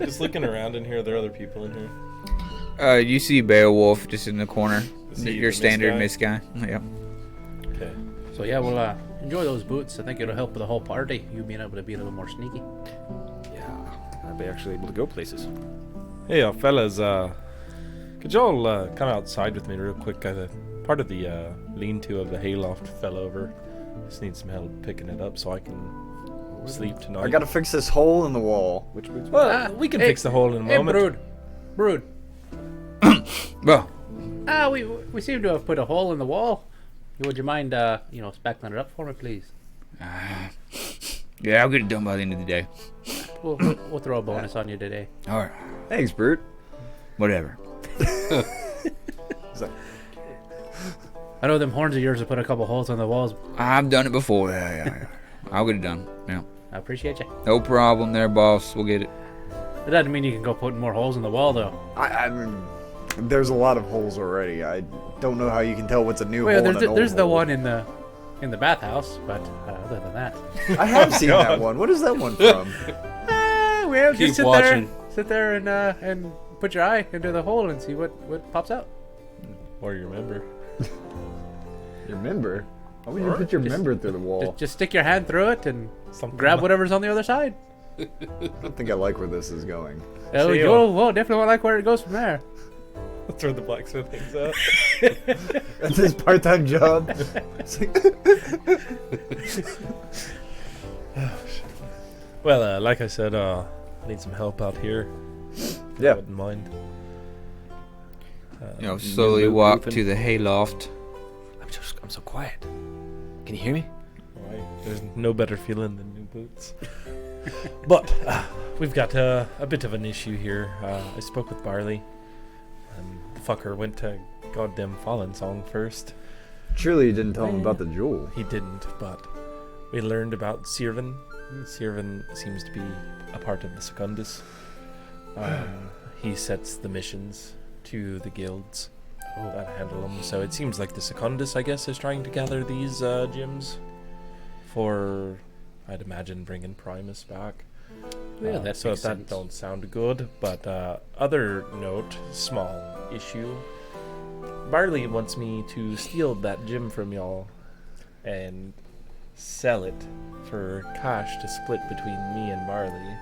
Speaker 5: Just looking around in here, are there other people in here?
Speaker 1: You see Beowulf just in the corner.
Speaker 5: Is he
Speaker 1: Your
Speaker 5: the
Speaker 1: standard
Speaker 5: miss
Speaker 1: miss guy. Yep.
Speaker 5: Okay.
Speaker 2: So yeah, we'll enjoy those boots. I think it'll help with the whole party. You being able to be a little more sneaky.
Speaker 4: Yeah. I'll be actually able to go places.
Speaker 5: Hey, fellas, could y'all come outside with me real quick? Part of the lean-to of the hayloft fell over. Just need some help picking it up so I can sleep tonight.
Speaker 6: I gotta fix this hole in the wall.
Speaker 4: Which boots?
Speaker 5: Well, we can fix the hole in a
Speaker 2: Hey,
Speaker 5: moment.
Speaker 2: Brood.
Speaker 1: Well,
Speaker 2: We seem to have put a hole in the wall. Would you mind, spackling it up for me, please?
Speaker 1: yeah, I'll get it done by the end of the day.
Speaker 2: We'll throw a bonus on you today.
Speaker 1: All right.
Speaker 6: Thanks, Brute.
Speaker 1: Whatever.
Speaker 2: I know them horns of yours have put a couple holes on the walls.
Speaker 1: I've done it before. Yeah. I'll get it done. Yeah.
Speaker 2: I appreciate you.
Speaker 1: No problem there, boss. We'll get it.
Speaker 2: That doesn't mean you can go putting more holes in the wall, though.
Speaker 6: I mean, there's a lot of holes already. I don't know how you can tell what's a new hole and an old
Speaker 2: there's the
Speaker 6: hole.
Speaker 2: one in the bathhouse, but other than that,
Speaker 6: I have seen that one. What is that one from?
Speaker 2: well,
Speaker 5: Keep
Speaker 2: just
Speaker 5: watching.
Speaker 2: sit there and put your eye into the hole and see what pops out.
Speaker 5: Or you remember.
Speaker 6: Your member? Why would you put your member through the wall?
Speaker 2: Just stick your hand through it and
Speaker 5: Something
Speaker 2: grab
Speaker 5: like-
Speaker 2: whatever's on the other side.
Speaker 6: I don't think I like where this is going.
Speaker 2: Oh,
Speaker 5: See,
Speaker 2: you'll definitely like where it goes from there.
Speaker 5: That's where the blacksmith hangs out.
Speaker 6: That's his part-time job.
Speaker 5: Well, like I said, I need some help out here.
Speaker 6: Yeah.
Speaker 5: I wouldn't mind.
Speaker 1: Slowly walk to the hayloft.
Speaker 4: I'm so quiet. Can you hear me?
Speaker 5: Right. There's no better feeling than new boots. But we've got a bit of an issue here. I spoke with Barley, and the fucker went to goddamn Fallen Song first.
Speaker 6: Surely you didn't tell him about the jewel.
Speaker 5: He didn't, but we learned about Sirvan. Sirvan seems to be a part of the Secundus. He sets the missions to the guilds that handle them. So it seems like the Secundus, I guess, is trying to gather these gems for, I'd imagine, bringing Primus back.
Speaker 2: Yeah, that
Speaker 5: so
Speaker 2: makes
Speaker 5: that
Speaker 2: sense.
Speaker 5: don't sound good. But other note, small issue. Barley wants me to steal that gem from y'all and sell it for cash to split between me and Barley.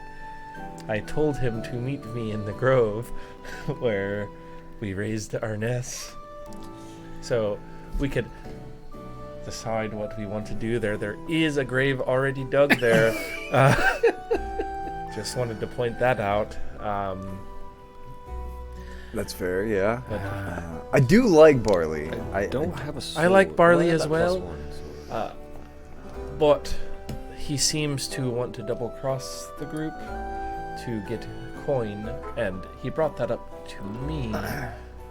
Speaker 5: I told him to meet me in the grove where we raised Arrn'ess. So we could decide what we want to do there. There is a grave already dug there. Just wanted to point that out.
Speaker 6: That's fair, yeah.
Speaker 5: But,
Speaker 6: I do like Barley.
Speaker 4: I don't have a sword.
Speaker 5: I like Barley
Speaker 4: Well,
Speaker 5: as
Speaker 4: that
Speaker 5: well.
Speaker 4: +1, so-
Speaker 5: but he seems to want to double cross the group to get coin, and he brought that up to me,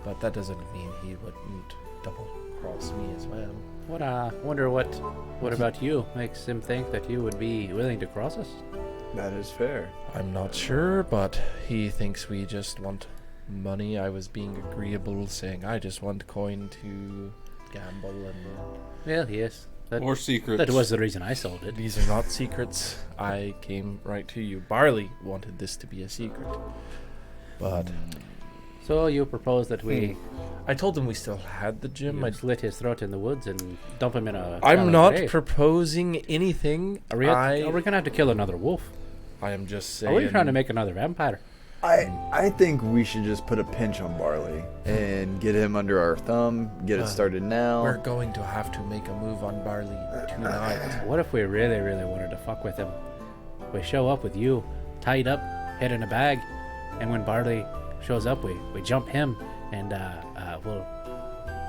Speaker 5: but that doesn't mean he wouldn't double cross me as well.
Speaker 2: What wonder what about you makes him think that you would be willing to cross us?
Speaker 6: That is fair.
Speaker 5: I'm not sure, but he thinks we just want money. I was being agreeable, saying I just want coin to gamble, and
Speaker 2: Well, yes.
Speaker 3: Or secrets.
Speaker 2: That was the reason I sold it.
Speaker 5: these are not secrets. I came right to you. Barley wanted this to be a secret, but
Speaker 2: So you propose that we
Speaker 5: I told him we still had the gym.
Speaker 2: you slit his throat in the woods and dump him in a
Speaker 5: I'm
Speaker 2: shallow
Speaker 5: not
Speaker 2: grave.
Speaker 5: proposing anything.
Speaker 2: Are we gonna have to kill another wolf?
Speaker 5: I am just saying.
Speaker 2: Are we trying to make another vampire?
Speaker 6: I think we should just put a pinch on Barley and get him under our thumb, get it started now.
Speaker 5: We're going to have to make a move on Barley tonight.
Speaker 2: What if we really, really wanted to fuck with him? We show up with you, tied up, head in a bag, and when Barley shows up, we jump him, and we'll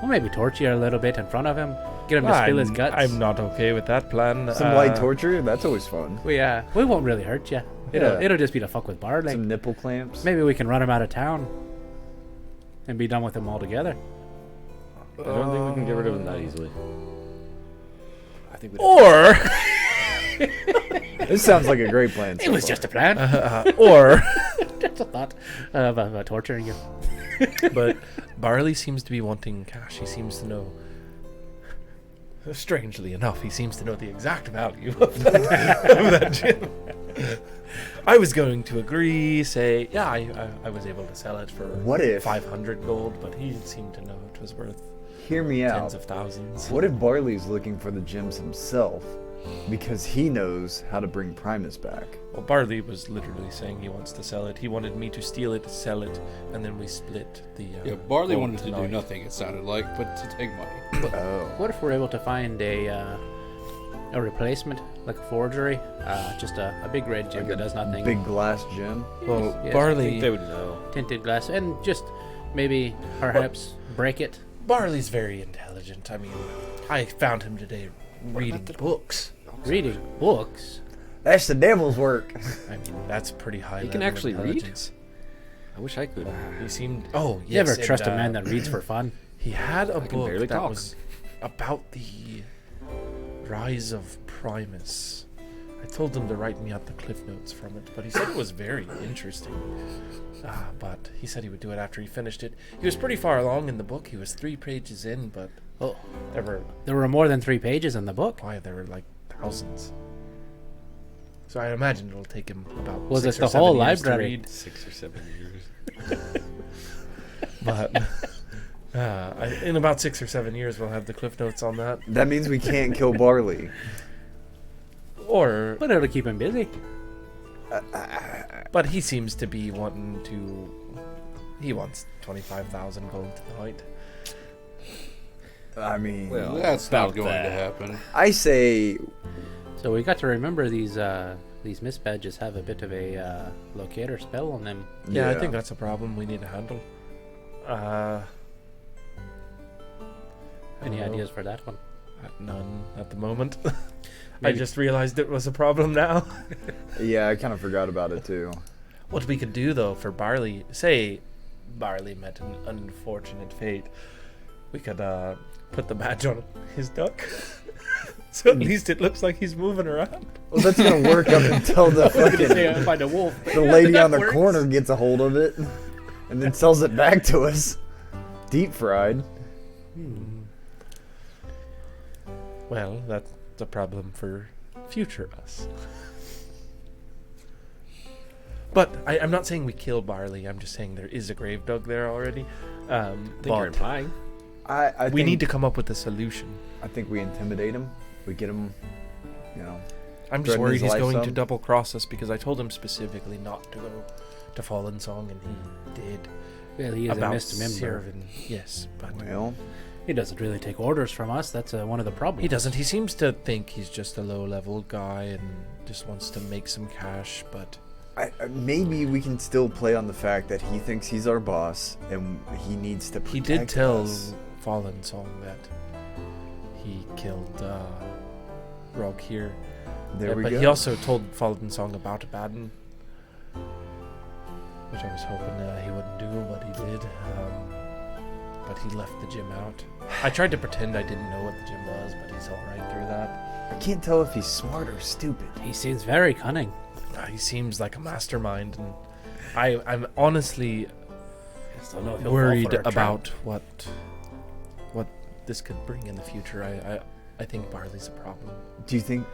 Speaker 2: maybe torture you a little bit in front of him, get him to spill his guts.
Speaker 5: I'm not okay with that plan.
Speaker 6: Some light torture, that's always fun.
Speaker 2: We won't really hurt you. It'll just be to fuck with Barley.
Speaker 6: Some nipple clamps.
Speaker 2: Maybe we can run him out of town and be done with him altogether.
Speaker 4: I don't think we can get rid of him that easily.
Speaker 5: I think or
Speaker 6: This sounds like a great plan.
Speaker 2: It was just a plan.
Speaker 5: or
Speaker 2: Just a thought about torturing you.
Speaker 5: but Barley seems to be wanting cash. He seems to know. Strangely enough, he seems to know the exact value of that gym. I was going to agree, say, yeah, I was able to sell it for
Speaker 6: What if-
Speaker 5: 500 gold, but he seemed to know it was worth
Speaker 6: Hear me out.
Speaker 5: tens of thousands.
Speaker 6: What if Barley's looking for the gems himself because he knows how to bring Primus back?
Speaker 5: Well, Barley was literally saying he wants to sell it. He wanted me to steal it, sell it, and then we split the.
Speaker 3: Yeah, Barley
Speaker 5: gold
Speaker 3: wanted to do
Speaker 5: tonight.
Speaker 3: nothing, it sounded like, but to take money.
Speaker 6: Oh.
Speaker 2: What if we're able to find a replacement, like a forgery, just a big red gem that does nothing,
Speaker 6: Big glass gem?
Speaker 5: Well,
Speaker 2: Yes,
Speaker 4: I
Speaker 5: Barley.
Speaker 4: think they would know.
Speaker 2: tinted glass, and just maybe perhaps break it.
Speaker 5: Barley's very intelligent. I mean, I found him today reading books.
Speaker 2: Reading books.
Speaker 6: That's the devil's work.
Speaker 5: I mean, that's pretty high.
Speaker 4: He can
Speaker 5: level
Speaker 4: actually read?
Speaker 5: intelligence.
Speaker 4: I wish I could.
Speaker 5: He seemed. Oh, yes.
Speaker 2: You ever
Speaker 5: and,
Speaker 2: trust a man that reads for fun?
Speaker 5: He had a
Speaker 4: can
Speaker 5: book
Speaker 4: barely
Speaker 5: that
Speaker 4: talk.
Speaker 5: was about the rise of Primus. I told him to write me out the cliff notes from it, but he said it was very interesting. But he said he would do it after he finished it. He was pretty far along in the book. He was 3 pages in, but
Speaker 2: Oh,
Speaker 5: there
Speaker 2: were more than 3 pages in the book.
Speaker 5: there were like thousands. So I imagine it'll take him about.
Speaker 2: Was
Speaker 5: 6
Speaker 2: it
Speaker 5: or
Speaker 2: the
Speaker 5: 7
Speaker 2: whole
Speaker 5: years to
Speaker 2: library?
Speaker 5: read.
Speaker 4: 6 or 7 years.
Speaker 5: But in about 6 or 7 years, we'll have the cliff notes on that.
Speaker 6: That means we can't kill Barley.
Speaker 5: Or,
Speaker 2: But it'll keep him busy.
Speaker 5: but he seems to be wanting to. He wants 25,000 gold tonight.
Speaker 6: I mean,
Speaker 4: Well,
Speaker 3: That's not
Speaker 4: about
Speaker 3: going to
Speaker 4: that.
Speaker 3: happen.
Speaker 6: I say
Speaker 2: So we got to remember these mist badges have a bit of a locator spell on them.
Speaker 5: Yeah, I think that's a problem we need to handle.
Speaker 2: Any
Speaker 5: I don't know.
Speaker 2: ideas for that one?
Speaker 5: None at the moment. I
Speaker 2: Maybe-
Speaker 5: just realized it was a problem now.
Speaker 6: Yeah, I kind of forgot about it too.
Speaker 5: What we could do though for Barley, say Barley met an unfortunate fate, we could put the badge on his duck. So at least it looks like he's moving around.
Speaker 6: Well, that's gonna work up until the fucking
Speaker 2: Find a wolf.
Speaker 6: the lady on the
Speaker 5: works.
Speaker 6: corner gets a hold of it, and then sells it back to us, deep fried.
Speaker 5: Well, that's a problem for future us. But I'm not saying we kill Barley. I'm just saying there is a grave dug there already.
Speaker 4: I think you're
Speaker 5: But
Speaker 4: implying.
Speaker 6: I
Speaker 5: we
Speaker 6: think,
Speaker 5: need to come up with a solution.
Speaker 6: I think we intimidate him. We get him, you know.
Speaker 5: I'm just
Speaker 6: Threaten
Speaker 5: worried
Speaker 6: his
Speaker 5: he's
Speaker 6: life
Speaker 5: going to
Speaker 6: some?
Speaker 5: double cross us because I told him specifically not to go to Fallen Song, and he did.
Speaker 2: Well, he is a
Speaker 5: about
Speaker 2: mist member.
Speaker 5: serving. Yes, but
Speaker 6: Well,
Speaker 2: He doesn't really take orders from us. That's one of the problems.
Speaker 5: he doesn't. He seems to think he's just a low-level guy and just wants to make some cash. But
Speaker 6: maybe we can still play on the fact that he thinks he's our boss and he needs to.
Speaker 5: he
Speaker 6: Protect
Speaker 5: did tell
Speaker 6: us.
Speaker 5: Fallen Song that he killed rogue here.
Speaker 6: There we
Speaker 5: but
Speaker 6: go.
Speaker 5: he also told Fallen Song about Abaddon, which I was hoping he wouldn't do, but he did. But he left the gym out. I tried to pretend I didn't know what the gym was, but he saw right through that.
Speaker 6: I can't tell if he's smart or stupid.
Speaker 2: He seems very cunning.
Speaker 5: He seems like a mastermind, and I'm honestly
Speaker 2: Just don't know if he'll fall
Speaker 5: worried
Speaker 2: for our trap.
Speaker 5: about what this could bring in the future. I think Barley's a problem.
Speaker 6: Do you think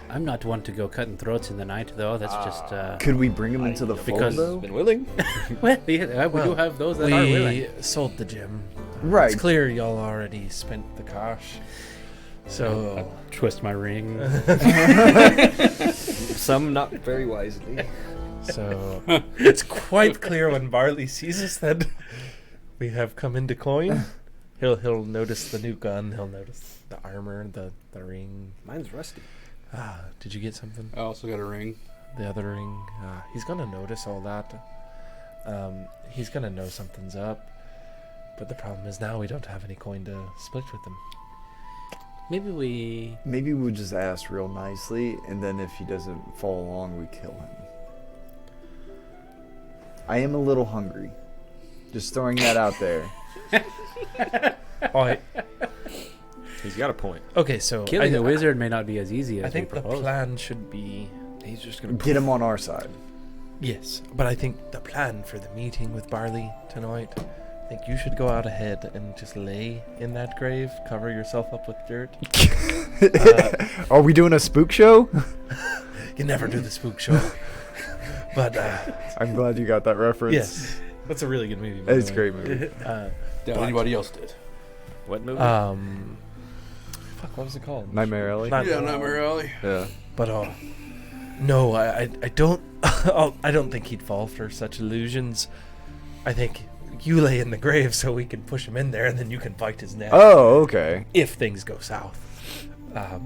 Speaker 2: I'm not one to go cutting throats in the night, though. That's just
Speaker 6: could we bring him into the fold
Speaker 2: because-
Speaker 6: though?
Speaker 4: Been willing.
Speaker 2: well, yeah, we do have those that are willing.
Speaker 5: We sold the gym.
Speaker 6: Right.
Speaker 5: It's clear y'all already spent the cash. So
Speaker 2: Twist my ring.
Speaker 4: Some not very wisely.
Speaker 5: So it's quite clear when Barley sees us that we have come into coin. He'll notice the new gun. He'll notice the armor, the ring.
Speaker 4: Mine's rusty.
Speaker 5: Did you get something?
Speaker 3: I also got a ring.
Speaker 5: The other ring. He's gonna notice all that. He's gonna know something's up. But the problem is now we don't have any coin to split with him.
Speaker 2: Maybe
Speaker 6: Maybe we'll just ask real nicely, and then if he doesn't follow along, we kill him. I am a little hungry. Just throwing that out there.
Speaker 4: He's got a point.
Speaker 5: Okay, so
Speaker 2: killing a wizard may not be as easy as
Speaker 5: I think
Speaker 2: we
Speaker 5: the
Speaker 2: propose.
Speaker 5: plan should be
Speaker 4: He's just gonna
Speaker 6: Get him on our side.
Speaker 5: yes, but I think the plan for the meeting with Barley tonight. I think you should go out ahead and just lay in that grave, cover yourself up with dirt.
Speaker 6: Are we doing a spook show?
Speaker 5: You never do the spook show, but
Speaker 6: I'm glad you got that reference.
Speaker 5: yes, that's a really good movie. by the
Speaker 6: It's a
Speaker 5: way.
Speaker 6: great movie.
Speaker 3: Doubt anybody else did.
Speaker 4: What movie?
Speaker 5: Fuck, what was it called?
Speaker 6: Nightmare Alley.
Speaker 3: Nightmare Alley.
Speaker 6: Yeah.
Speaker 5: But no, I don't. I don't think he'd fall for such illusions. I think you lay in the grave so we can push him in there, and then you can bite his neck.
Speaker 6: Oh, okay.
Speaker 5: If things go south.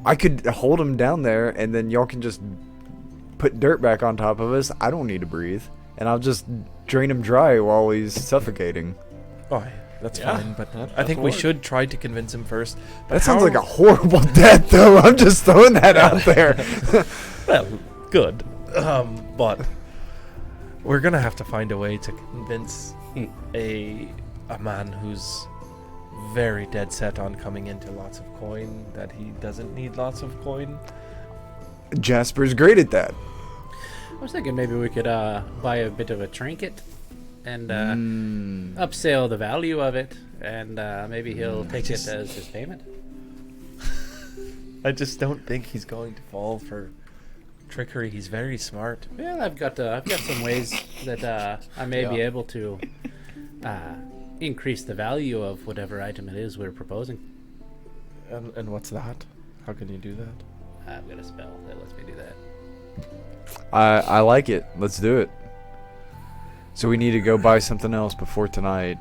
Speaker 6: I could hold him down there, and then y'all can just put dirt back on top of us. I don't need to breathe, and I'll just drain him dry while he's suffocating.
Speaker 5: Oh, yeah, that's
Speaker 4: Yeah,
Speaker 5: fine. But
Speaker 4: that-
Speaker 5: I think
Speaker 4: that'll
Speaker 5: we
Speaker 4: work.
Speaker 5: should try to convince him first. But
Speaker 6: That sounds
Speaker 5: how-
Speaker 6: like a horrible death, though. I'm just throwing that out there.
Speaker 5: well, good. But we're gonna have to find a way to convince a man who's very dead set on coming into lots of coin that he doesn't need lots of coin.
Speaker 6: Jasper's great at that.
Speaker 2: I was thinking maybe we could buy a bit of a trinket and upsell the value of it, and maybe he'll take it as his payment.
Speaker 5: I just don't think he's going to fall for trickery. He's very smart.
Speaker 2: Well, I've got some ways that I may be able to increase the value of whatever item it is we're proposing.
Speaker 5: And what's that? How can you do that?
Speaker 2: I've got a spell that lets me do that.
Speaker 6: I like it. Let's do it. So we need to go buy something else before tonight,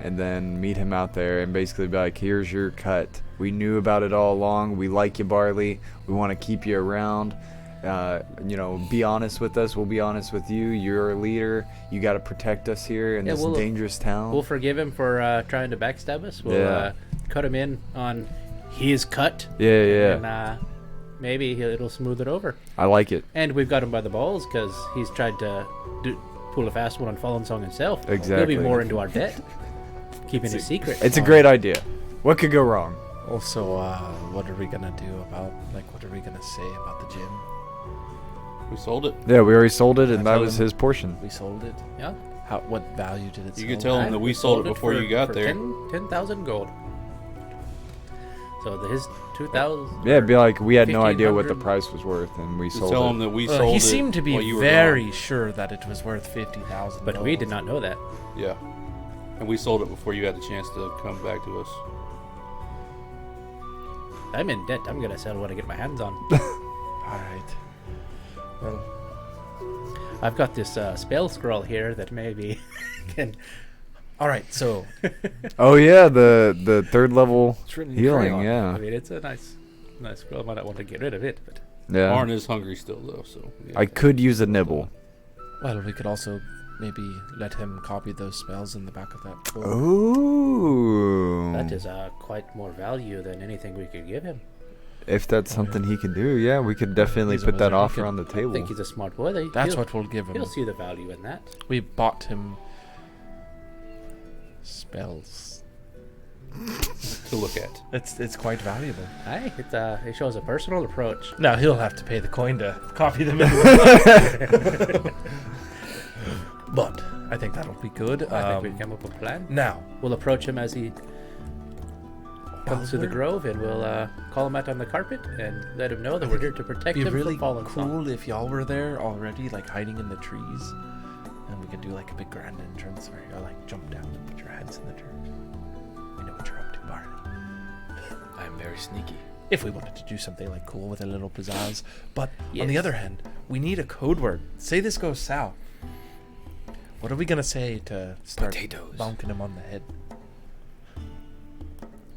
Speaker 6: and then meet him out there and basically be like, here's your cut. We knew about it all along. We like you, Barley. We want to keep you around. Be honest with us. We'll be honest with you. You're a leader. You got to protect us here in
Speaker 2: Yeah,
Speaker 6: this
Speaker 2: we'll-
Speaker 6: dangerous town.
Speaker 2: We'll forgive him for trying to backstab us. We'll cut him in on his cut.
Speaker 6: Yeah.
Speaker 2: And maybe it'll smooth it over.
Speaker 6: I like it.
Speaker 2: And we've got him by the balls because he's tried to pull a fast one on Fallen Song himself.
Speaker 6: Exactly.
Speaker 2: He'll be more into our debt, keeping it secret.
Speaker 6: It's a great idea. What could go wrong?
Speaker 5: Also, what are we gonna do about, what are we gonna say about the gym?
Speaker 3: We sold it.
Speaker 6: Yeah, we already sold it, and
Speaker 5: I
Speaker 6: that
Speaker 5: tell
Speaker 6: was
Speaker 5: him-
Speaker 6: his portion.
Speaker 5: We sold it.
Speaker 2: Yeah.
Speaker 5: What value did it
Speaker 3: You
Speaker 5: sell?
Speaker 3: could tell him that we sold it before you got there.
Speaker 2: 10,000 gold. So his 2,000.
Speaker 6: Yeah, it'd be like we had no idea what the
Speaker 2: 1,500.
Speaker 6: price was worth, and we
Speaker 3: Just
Speaker 6: sold
Speaker 3: tell
Speaker 6: it.
Speaker 3: him that we sold
Speaker 5: He
Speaker 3: it.
Speaker 5: seemed to be
Speaker 3: while you were
Speaker 5: very
Speaker 3: gone.
Speaker 5: sure that it was worth 50,000.
Speaker 2: But we did not know that.
Speaker 3: Yeah. And we sold it before you had the chance to come back to us.
Speaker 2: I'm in debt. I'm gonna sell what I get my hands on.
Speaker 5: All right. Well,
Speaker 2: I've got this spell scroll here that maybe can.
Speaker 5: all right. So
Speaker 6: Oh yeah, the third level
Speaker 4: It's written in
Speaker 6: healing.
Speaker 4: crayon.
Speaker 2: I
Speaker 6: Yeah,
Speaker 2: mean, it's a nice scroll. I might not want to get rid of it, but
Speaker 6: yeah.
Speaker 3: Arn is hungry still, though, so. Yeah.
Speaker 6: I could use a nibble.
Speaker 5: well, we could also maybe let him copy those spells in the back of that book.
Speaker 6: Ooh.
Speaker 2: that is quite more value than anything we could give him.
Speaker 6: if that's something he can do, yeah, we could definitely
Speaker 5: He's a
Speaker 6: put that
Speaker 5: wizard, he
Speaker 6: offer
Speaker 5: can-
Speaker 6: on the
Speaker 2: I
Speaker 6: table.
Speaker 2: think he's a smart boy.
Speaker 5: That's
Speaker 2: he'll,
Speaker 5: what we'll give him.
Speaker 2: he'll see the value in that.
Speaker 5: We bought him spells.
Speaker 3: to look at.
Speaker 5: It's quite valuable.
Speaker 2: Aye, it shows a personal approach.
Speaker 5: Now he'll have to pay the coin to copy them in the book. But I think that'll be good.
Speaker 2: I think we've come up with a plan.
Speaker 5: Now,
Speaker 2: We'll approach him as he comes to the grove, and we'll call him out on the carpet and let him know that we're here to protect
Speaker 5: it'd
Speaker 2: him
Speaker 5: be really
Speaker 2: from falling
Speaker 5: cool if y'all were there already, like hiding in the trees, and we could do like a big grand entrance where you like jump down and put your heads in the dirt. We know what you're up to, Barley.
Speaker 4: I'm very sneaky.
Speaker 5: If we wanted to do something like cool with a little pizzazz, but on the
Speaker 2: Yes.
Speaker 5: other hand, we need a code word. Say this goes south. What are we gonna say to start
Speaker 4: Potatoes.
Speaker 5: bonking him on the head?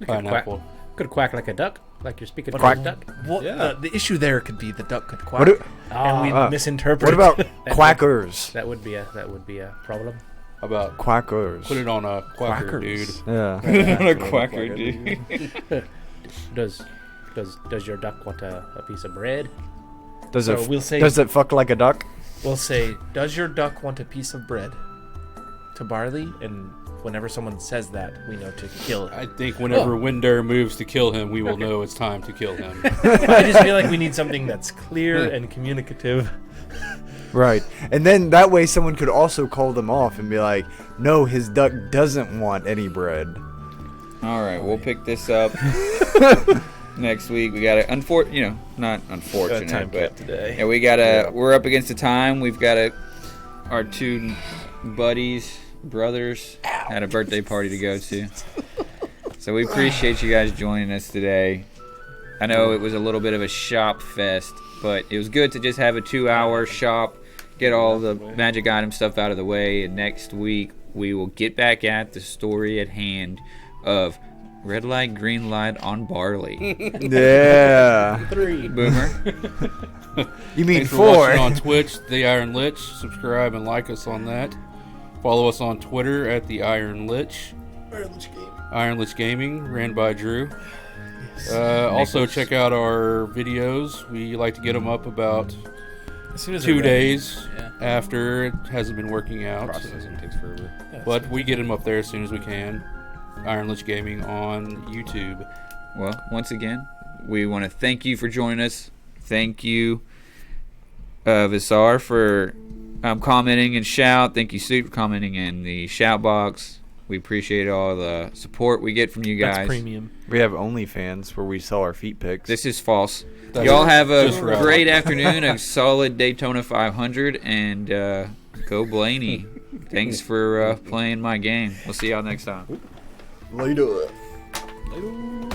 Speaker 3: Pineapple.
Speaker 2: Could quack like a duck, like you're speaking
Speaker 5: But
Speaker 2: to a
Speaker 5: quack-
Speaker 2: duck.
Speaker 5: Well,
Speaker 3: Yeah.
Speaker 5: the issue there could be the duck could quack,
Speaker 6: What, do-
Speaker 5: and we
Speaker 6: Ah.
Speaker 5: misinterpret.
Speaker 6: what about quackers?
Speaker 2: That would be a problem.
Speaker 3: How about
Speaker 6: Quackers.
Speaker 3: put it on a quacker,
Speaker 5: Quackers.
Speaker 3: dude?
Speaker 6: Yeah.
Speaker 1: Not a quacker, dude.
Speaker 2: Does your duck want a piece of bread?
Speaker 6: Does
Speaker 5: So
Speaker 6: it
Speaker 5: we'll say-
Speaker 6: does it fuck like a duck?
Speaker 5: We'll say, "Does your duck want a piece of bread?" to Barley, and whenever someone says that, we know to kill it.
Speaker 3: I think whenever Windar moves to kill him, we will know it's time to kill him.
Speaker 5: I just feel like we need something that's clear and communicative.
Speaker 6: Right. And then that way someone could also call them off and be like, "No, his duck doesn't want any bread."
Speaker 1: All right, we'll pick this up next week. We got to, not unfortunate, but
Speaker 5: today.
Speaker 1: yeah, we got to. We're up against the time. We've got our two buddies, brothers, had a birthday party to go to. So we appreciate you guys joining us today. I know it was a little bit of a shop fest, but it was good to just have a 2-hour shop, get all the magic item stuff out of the way, and next week we will get back at the story at hand of red light, green light on Barley.
Speaker 6: Yeah.
Speaker 2: 3.
Speaker 1: Boomer.
Speaker 6: You mean
Speaker 3: Thanks for
Speaker 6: 4?
Speaker 3: watching on Twitch, The Iron Lich. Subscribe and like us on that. Follow us on Twitter at The Iron Lich. Iron Lich Gaming, ran by Drew. Also, check out our videos. We like to get them up about
Speaker 5: As soon as
Speaker 3: 2
Speaker 5: they're ready.
Speaker 3: days after it hasn't been working out.
Speaker 4: Processing takes forever.
Speaker 3: But we get them up there as soon as we can. Iron Lich Gaming on YouTube.
Speaker 1: Well, once again, we want to thank you for joining us. Thank you, Visar, for commenting and shout. Thank you, Sue, for commenting in the shout box. We appreciate all the support we get from you guys.
Speaker 5: That's premium.
Speaker 6: We have OnlyFans where we sell our feet pics.
Speaker 1: This is false.
Speaker 3: That's
Speaker 1: Y'all have a
Speaker 3: just right.
Speaker 1: great afternoon, a solid Daytona 500, and go Blaney. Thanks for playing my game. We'll see y'all next time.
Speaker 6: Later.
Speaker 3: Later.